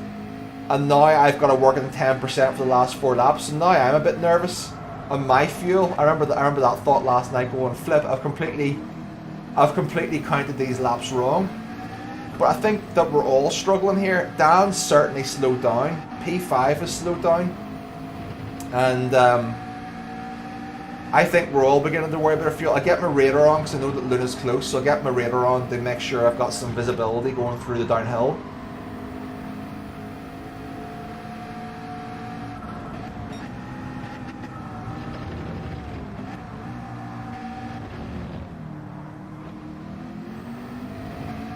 Speaker 2: And now I've got to work in 10% for the last 4 laps. So now I'm a bit nervous on my fuel. I remember that thought last night going, flip, I've completely counted these laps wrong. But I think that we're all struggling here. Dan's certainly slowed down. P5 has slowed down. And I think we're all beginning to worry about our fuel. I get my radar on because I know that Luna's close. So I get my radar on to make sure I've got some visibility going through the downhill.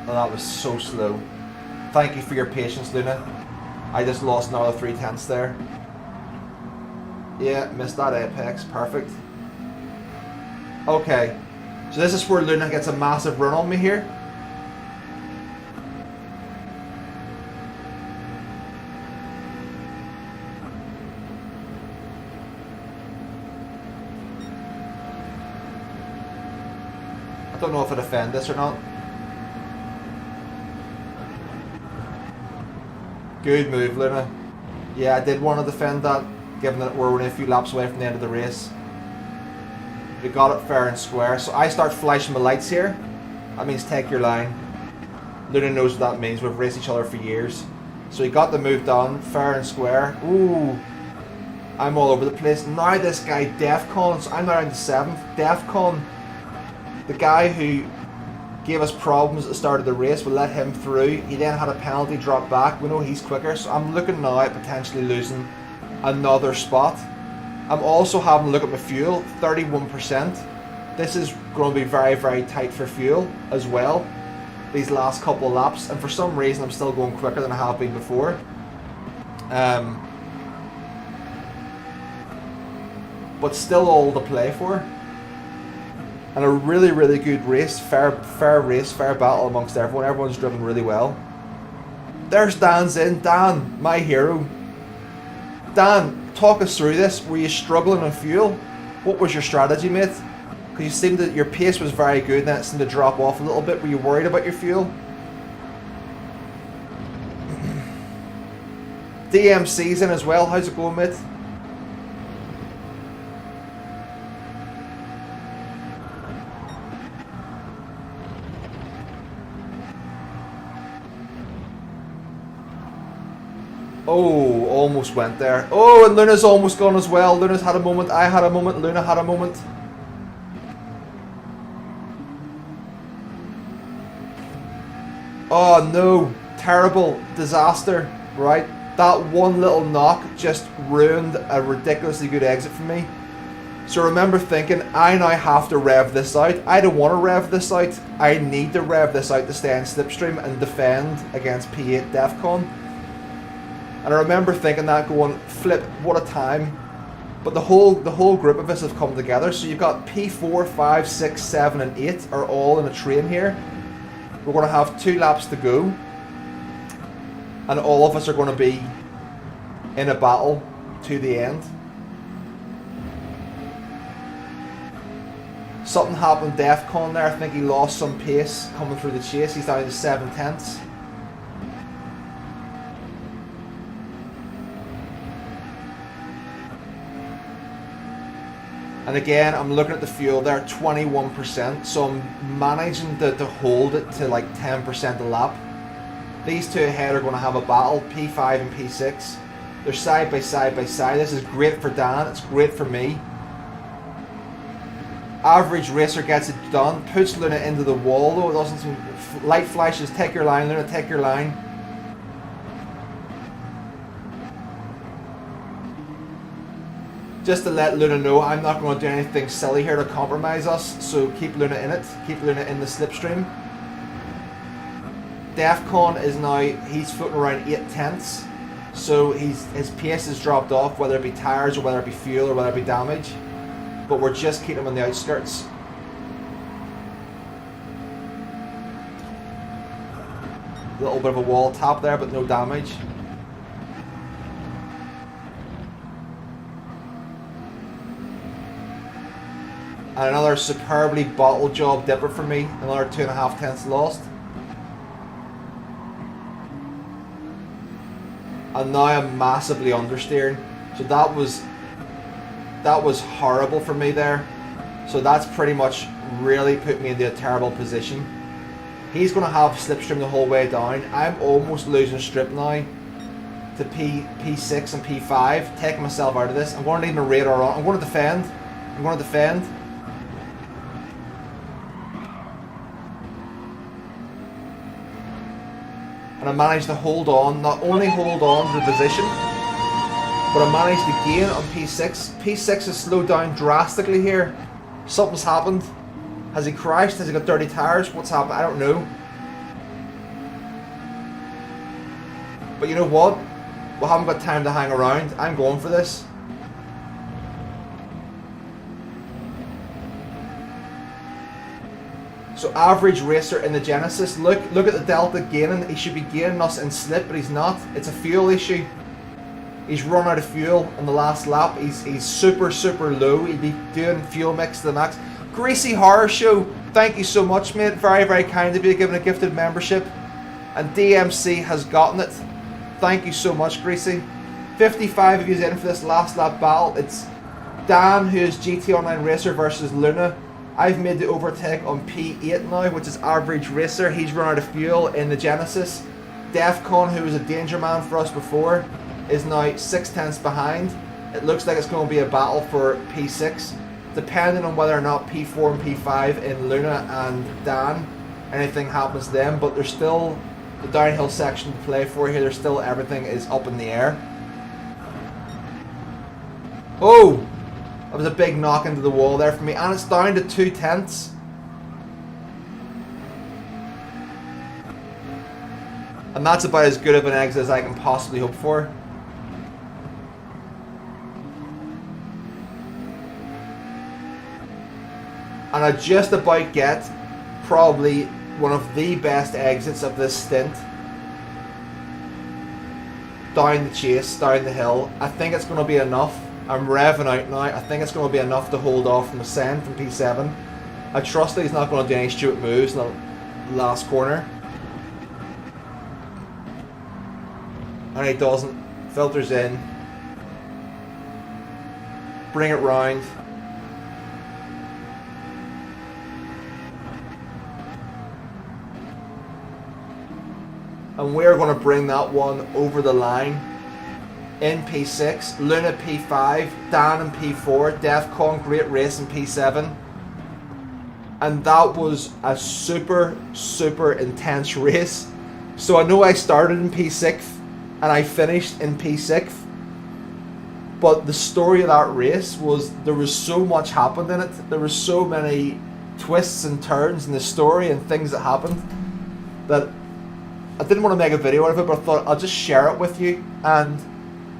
Speaker 2: Oh, that was so slow. Thank you for your patience, Luna. I just lost another 3 tenths there. Yeah, missed that apex. Perfect. Okay. So this is where Luna gets a massive run on me here. I don't know if I defend this or not. Good move, Luna. Yeah, I did want to defend that, given that we're only a few laps away from the end of the race. We got it fair and square. So I start flashing my lights here. That means take your line. Luna knows what that means. We've raced each other for years. So he got the move done, fair and square. Ooh, I'm all over the place. Now this guy, Defcon, so I'm now in the 7th. Defcon, the guy who gave us problems at the start of the race, we let him through. He then had a penalty drop back. We know he's quicker, so I'm looking now at potentially losing another spot. I'm also having a look at my fuel, 31%. This is going to be very, very tight for fuel as well, these last couple of laps, and for some reason I'm still going quicker than I have been before. But still all to play for. And a really, really good race, fair race, fair battle amongst everyone. Everyone's driven really well. There's Dan's in. Dan, my hero. Dan, talk us through this. Were you struggling on fuel? What was your strategy, mate? Because you seemed that your pace was very good, and then it seemed to drop off a little bit. Were you worried about your fuel? DMC's in as well. How's it going, mate? Oh, almost went there. Oh, and Luna's almost gone as well. Luna's had a moment, I had a moment, Luna had a moment. Oh no, terrible disaster, right? That one little knock just ruined a ridiculously good exit for me. So I remember thinking, I now have to rev this out. I don't want to rev this out. I need to rev this out to stay in slipstream and defend against P8 DEFCON. And I remember thinking that, going, flip, what a time. But the whole group of us have come together. So you've got P4, 5, 6, 7 and 8 are all in a train here. We're going to have 2 laps to go. And all of us are going to be in a battle to the end. Something happened DEFCON there. I think he lost some pace coming through the chase. He's down to 7 tenths. And again, I'm looking at the fuel there, 21%. So I'm managing to hold it to like 10% a lap. These two ahead are going to have a battle, P5 and P6. They're side by side by side. This is great for Dan. It's great for me. Average racer gets it done, puts Luna into the wall though. It doesn't seem, light flashes, take your line, Luna, take your line. Just to let Luna know, I'm not going to do anything silly here to compromise us, so keep Luna in it, keep Luna in the slipstream. DEFCON is now, he's floating around 8 tenths, so his pace has dropped off, whether it be tyres or whether it be fuel or whether it be damage. But we're just keeping him on the outskirts. A little bit of a wall tap there, but no damage. And another superbly bottle job dipper for me. Another 2.5 tenths lost. And now I'm massively understeering. So that was horrible for me there. So that's pretty much really put me into a terrible position. He's going to have slipstream the whole way down. I'm almost losing strip now to P6 and P5. Taking myself out of this. I'm going to need my radar on. I'm going to defend. I'm going to defend. And I managed to hold on. Not only hold on to the position, but I managed to gain on P6. P6 has slowed down drastically here. Something's happened. Has he crashed? Has he got dirty tyres? What's happened? I don't know. But you know what? We haven't got time to hang around. I'm going for this. So average racer in the Genesis. Look at the Delta gaining. He should be gaining us in slip, but he's not. It's a fuel issue. He's run out of fuel on the last lap. He's super low. He'd be doing fuel mix to the max. Greasy Horror Show, thank you so much, mate. Very kind of you, giving a gifted membership. And DMC has gotten it. Thank you so much, Greasy. 55 of you in for this last lap battle. It's Dan, who is GT Online Racer, versus Luna. I've made the overtake on P8 now, which is average racer. He's run out of fuel in the Genesis. DEFCON, who was a danger man for us before, is now 6 tenths behind. It looks like it's going to be a battle for P6, depending on whether or not P4 and P5 in Luna and Dan, anything happens to them. But there's still the downhill section to play for here. There's still, everything is up in the air. Oh! That was a big knock into the wall there for me, and it's down to 2 tenths. And that's about as good of an exit as I can possibly hope for. And I just about get probably one of the best exits of this stint. Down the chase, down the hill. I think it's going to be enough. I'm revving out now. I think it's going to be enough to hold off from Ascend from P7. I trust that he's not going to do any stupid moves in the last corner. And he doesn't. Filters in. Bring it round. And we're going to bring that one over the line. in P6, Luna P5, Dan in P4, Defcon Great Race in P7. And that was a super, super intense race. So I know I started in P6th and I finished in P6th. But the story of that race was there was so much happened in it. There were so many twists and turns in the story and things that happened that I didn't want to make a video out of it, but I thought I'll just share it with you. And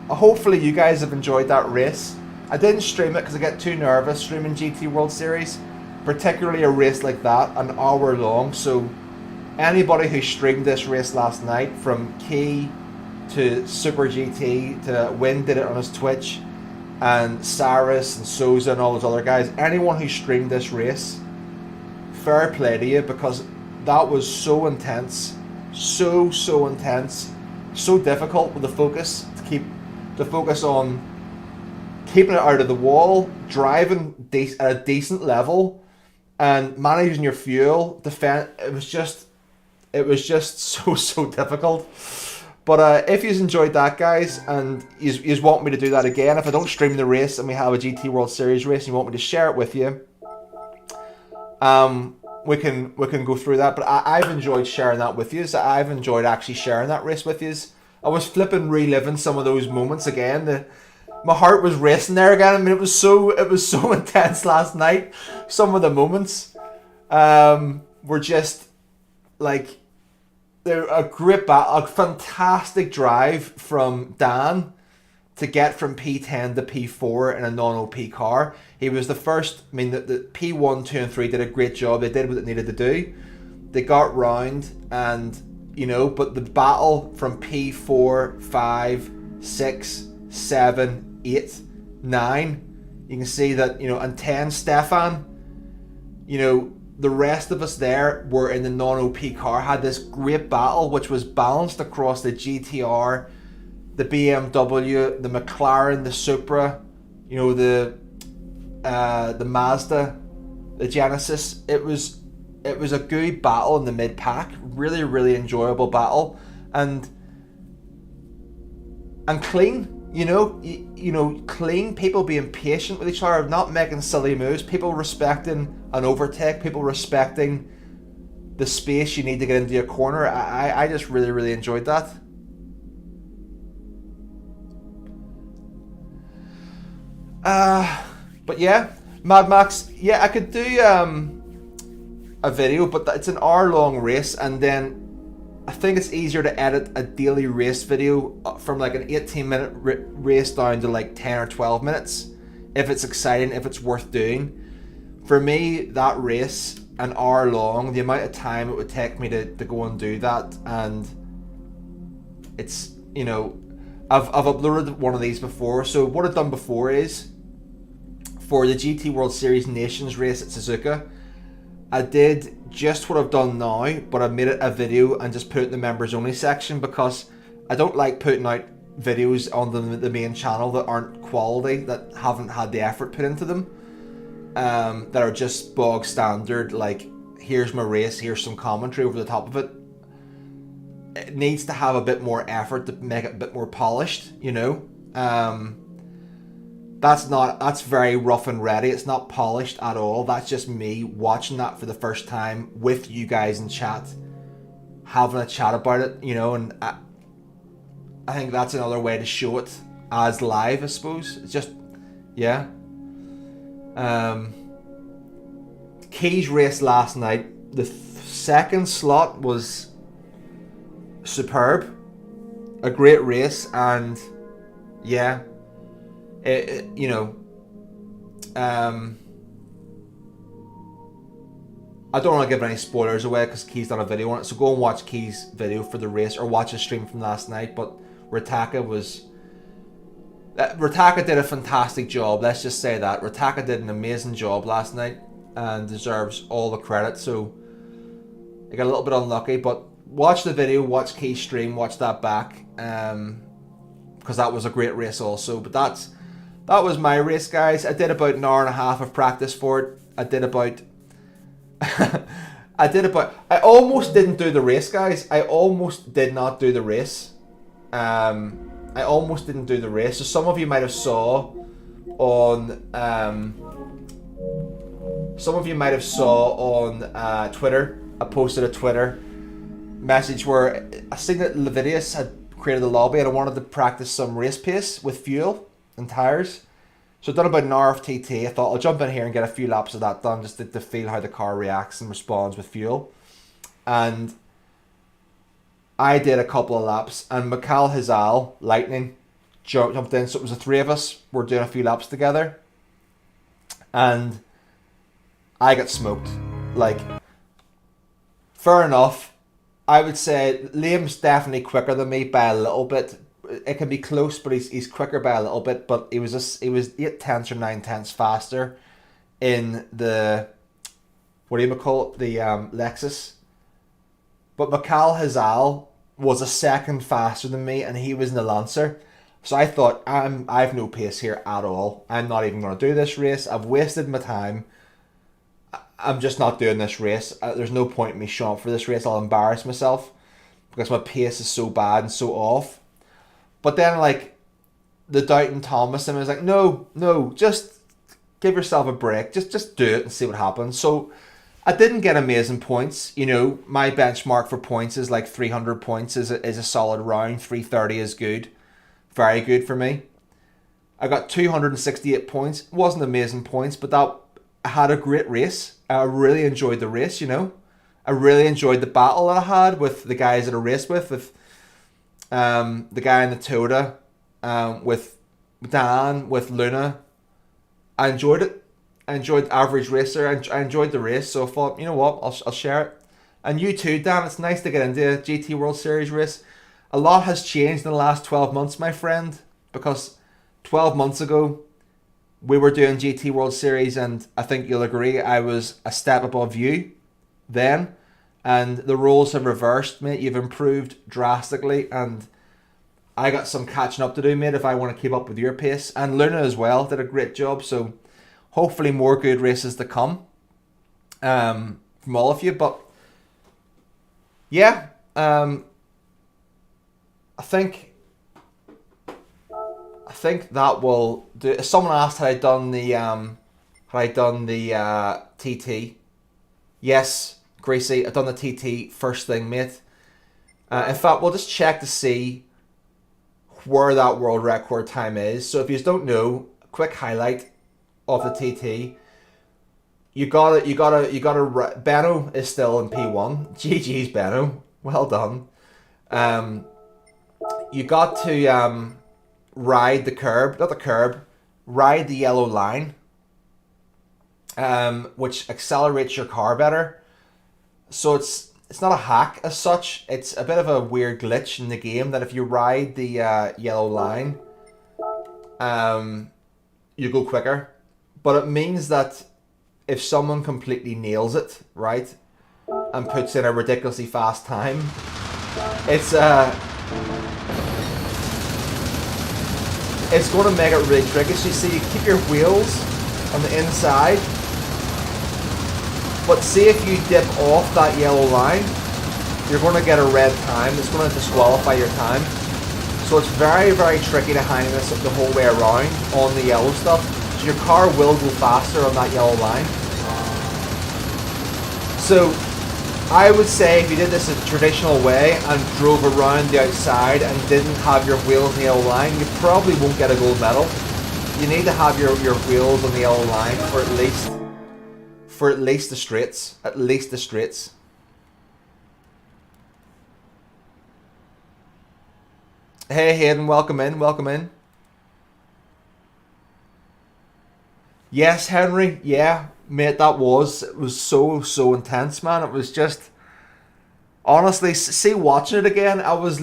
Speaker 2: hopefully you guys have enjoyed that race. I didn't stream it because I get too nervous streaming GT World Series, particularly a race like that, an hour long. So anybody who streamed this race last night, from Key to Super GT to Win did it on his Twitch, and Cyrus and Souza and all those other guys, anyone who streamed this race, fair play to you, because that was so intense, so intense, so difficult with the focus to keep the focus on keeping it out of the wall, driving at a decent level, and managing your fuel. It was just so difficult. But if you enjoyed that, guys, and you want me to do that again, if I don't stream the race and we have a GT World Series race and you want me to share it with you, we can go through that. But I've enjoyed sharing that with you. So I've enjoyed actually sharing that race with you. I was reliving some of those moments again. My heart was racing there again. I mean, it was so intense last night. Some of the moments were just like, they're a great battle, a fantastic drive from Dan to get from P10 to P4 in a non-OP car. He was the first. I mean, the P1, 2 and 3 did a great job. They did what they needed to do. They got round, and but the battle from P4, 5, 6, 7, 8, 9, you can see that, and 10, Stefan, the rest of us there were in the non-OP car, had this great battle which was balanced across the GTR, the BMW, the McLaren, the Supra, the Mazda, the Genesis. It was a good battle in the mid-pack, really enjoyable battle, and clean. Clean, people being patient with each other, not making silly moves, people respecting an overtake, people respecting the space you need to get into your corner. I just really enjoyed that. But yeah, Mad Max, yeah, I could do a video, but it's an hour-long race, and then I think it's easier to edit a daily race video from like an 18-minute race down to like 10 or 12 minutes if it's exciting, if it's worth doing. For me, that race, an hour long, the amount of time it would take me to go and do that, and it's, I've uploaded one of these before. So what I've done before is, for the GT World Series Nations race at Suzuka, I did just what I've done now, but I made it a video and just put it in the members only section, because I don't like putting out videos on the main channel that aren't quality, that haven't had the effort put into them, that are just bog standard, like here's my race, here's some commentary over the top of it. It needs to have a bit more effort to make it a bit more polished, That's very rough and ready. It's not polished at all. That's just me watching that for the first time with you guys in chat, having a chat about it, and I think that's another way to show it as live, I suppose. It's just, yeah. Key's race last night, the second slot was superb. A great race, and yeah. I don't want to give any spoilers away because Key's done a video on it, so go and watch Key's video for the race, or watch a stream from last night. But Ritaka did a fantastic job, let's just say that. Ritaka did an amazing job last night and deserves all the credit. So I got a little bit unlucky, but watch the video, watch Key's stream, watch that back, because that was a great race also. But that was my race, guys. I did about an hour and a half of practice for it. I almost didn't do the race, guys. I almost did not do the race. And I almost didn't do the race. So some of you might have saw on Twitter. I posted a Twitter message where I seen that Levidius had created a lobby and I wanted to practice some race pace with fuel and tires. So I've done about an hour of TT. I thought I'll jump in here and get a few laps of that done just to feel how the car reacts and responds with fuel. And I did a couple of laps, and Mikhail Hazal, Lightning, jumped in. So it was the three of us. We're doing a few laps together. And I got smoked. Like, fair enough. I would say Liam's definitely quicker than me by a little bit. It can be close, but he's quicker by a little bit. But he was 8/10 or 9/10 faster in the, what do you call it, the Lexus. But Mikhail Hazal was a second faster than me, and he was in the Lancer. So I thought, I've no pace here at all. I'm not even going to do this race. I've wasted my time. I'm just not doing this race. There's no point in me showing up for this race. I'll embarrass myself because my pace is so bad and so off. But then, like, the doubting Thomas, and I was like, no, just give yourself a break. Just do it and see what happens. So I didn't get amazing points. You know, my benchmark for points is like 300 points is a solid round. 330 is good. Very good for me. I got 268 points. It wasn't amazing points, but I had a great race. I really enjoyed the race, you know. I really enjoyed the battle that I had with the guys that I raced with the guy in the Toyota, with Dan, with Luna. I enjoyed it. I enjoyed Average Racer. I enjoyed the race, so I thought, you know what, I'll share it. And you too, Dan. It's nice to get into a GT World Series race. A lot has changed in the last 12 months, my friend, because 12 months ago, we were doing GT World Series, and I think you'll agree I was a step above you then. And the roles have reversed, mate. You've improved drastically, and I got some catching up to do, mate, if I want to keep up with your pace. And Luna as well did a great job, so hopefully more good races to come from all of you. But yeah, I think that will do. Someone asked had I done the TT. Yes, Gracie, I've done the TT first thing, mate. In fact, we'll just check to see where that world record time is. So if you don't know, quick highlight of the TT. You gotta. Benno is still in P1. GG's Benno. Well done. You got to ride the curb, not the curb, ride the yellow line, which accelerates your car better. So it's not a hack as such. It's a bit of a weird glitch in the game that if you ride the yellow line, you go quicker. But it means that if someone completely nails it, right, and puts in a ridiculously fast time, it's going to make it really tricky. So you see, you keep your wheels on the inside, but see if you dip off that yellow line, you're going to get a red time. It's going to disqualify your time. So it's very, very tricky to hang this the whole way around on the yellow stuff. So your car will go faster on that yellow line. So I would say if you did this a traditional way and drove around the outside and didn't have your wheels on the yellow line, you probably won't get a gold medal. You need to have your wheels on the yellow line for at least the straights. At least the straights. Hey Hayden, welcome in, welcome in. Yes, Henry, yeah, mate, it was so intense, man. It was just, honestly, see, watching it again, I was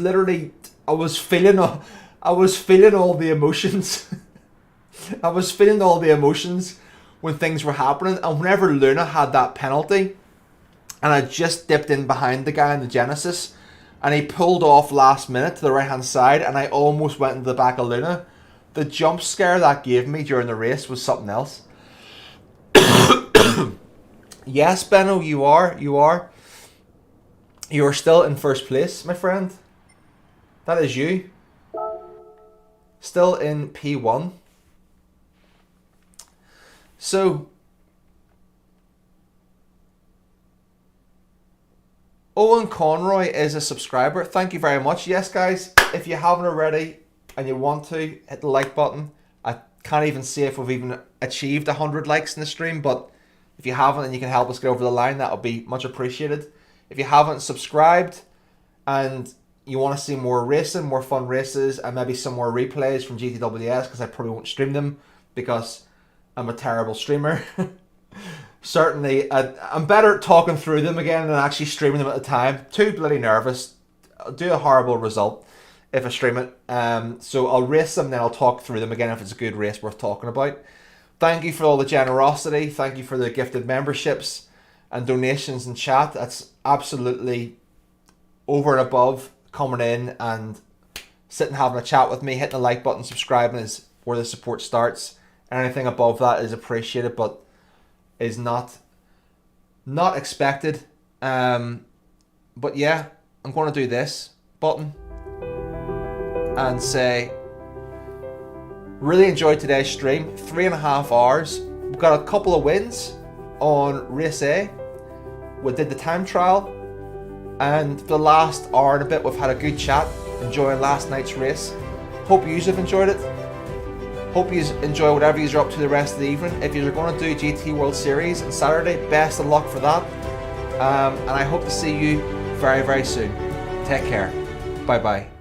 Speaker 2: feeling all the emotions. I was feeling all the emotions when things were happening, and whenever Luna had that penalty, and I just dipped in behind the guy in the Genesis, and he pulled off last minute to the right hand side, and I almost went into the back of Luna. The jump scare that gave me during the race was something else. Yes, Benno, you are still in first place, my friend. That is you. Still in P1. So, Owen Conroy is a subscriber. Thank you very much. Yes, guys, if you haven't already and you want to, hit the like button. I can't even see if we've even achieved 100 likes in the stream, but if you haven't and you can help us get over the line, that would be much appreciated. If you haven't subscribed and you want to see more racing, more fun races, and maybe some more replays from GTWS, because I probably won't stream them because I'm a terrible streamer. Certainly, I'm better at talking through them again than actually streaming them at the time. Too bloody nervous. I'll do a horrible result if I stream it. So I'll race them, then I'll talk through them again if it's a good race worth talking about. Thank you for all the generosity. Thank you for the gifted memberships and donations in chat. That's absolutely over and above coming in and sitting having a chat with me. Hitting the like button, subscribing is where the support starts. Anything above that is appreciated, but is not expected. But yeah, I'm going to do this button and say, really enjoyed today's stream. 3.5 hours. We've got a couple of wins on race A. We did the time trial, and for the last hour and a bit we've had a good chat, enjoying last night's race. Hope you have enjoyed it. Hope you enjoy whatever you're up to the rest of the evening. If you're going to do GT World Series on Saturday, best of luck for that. And I hope to see you very, very soon. Take care. Bye-bye.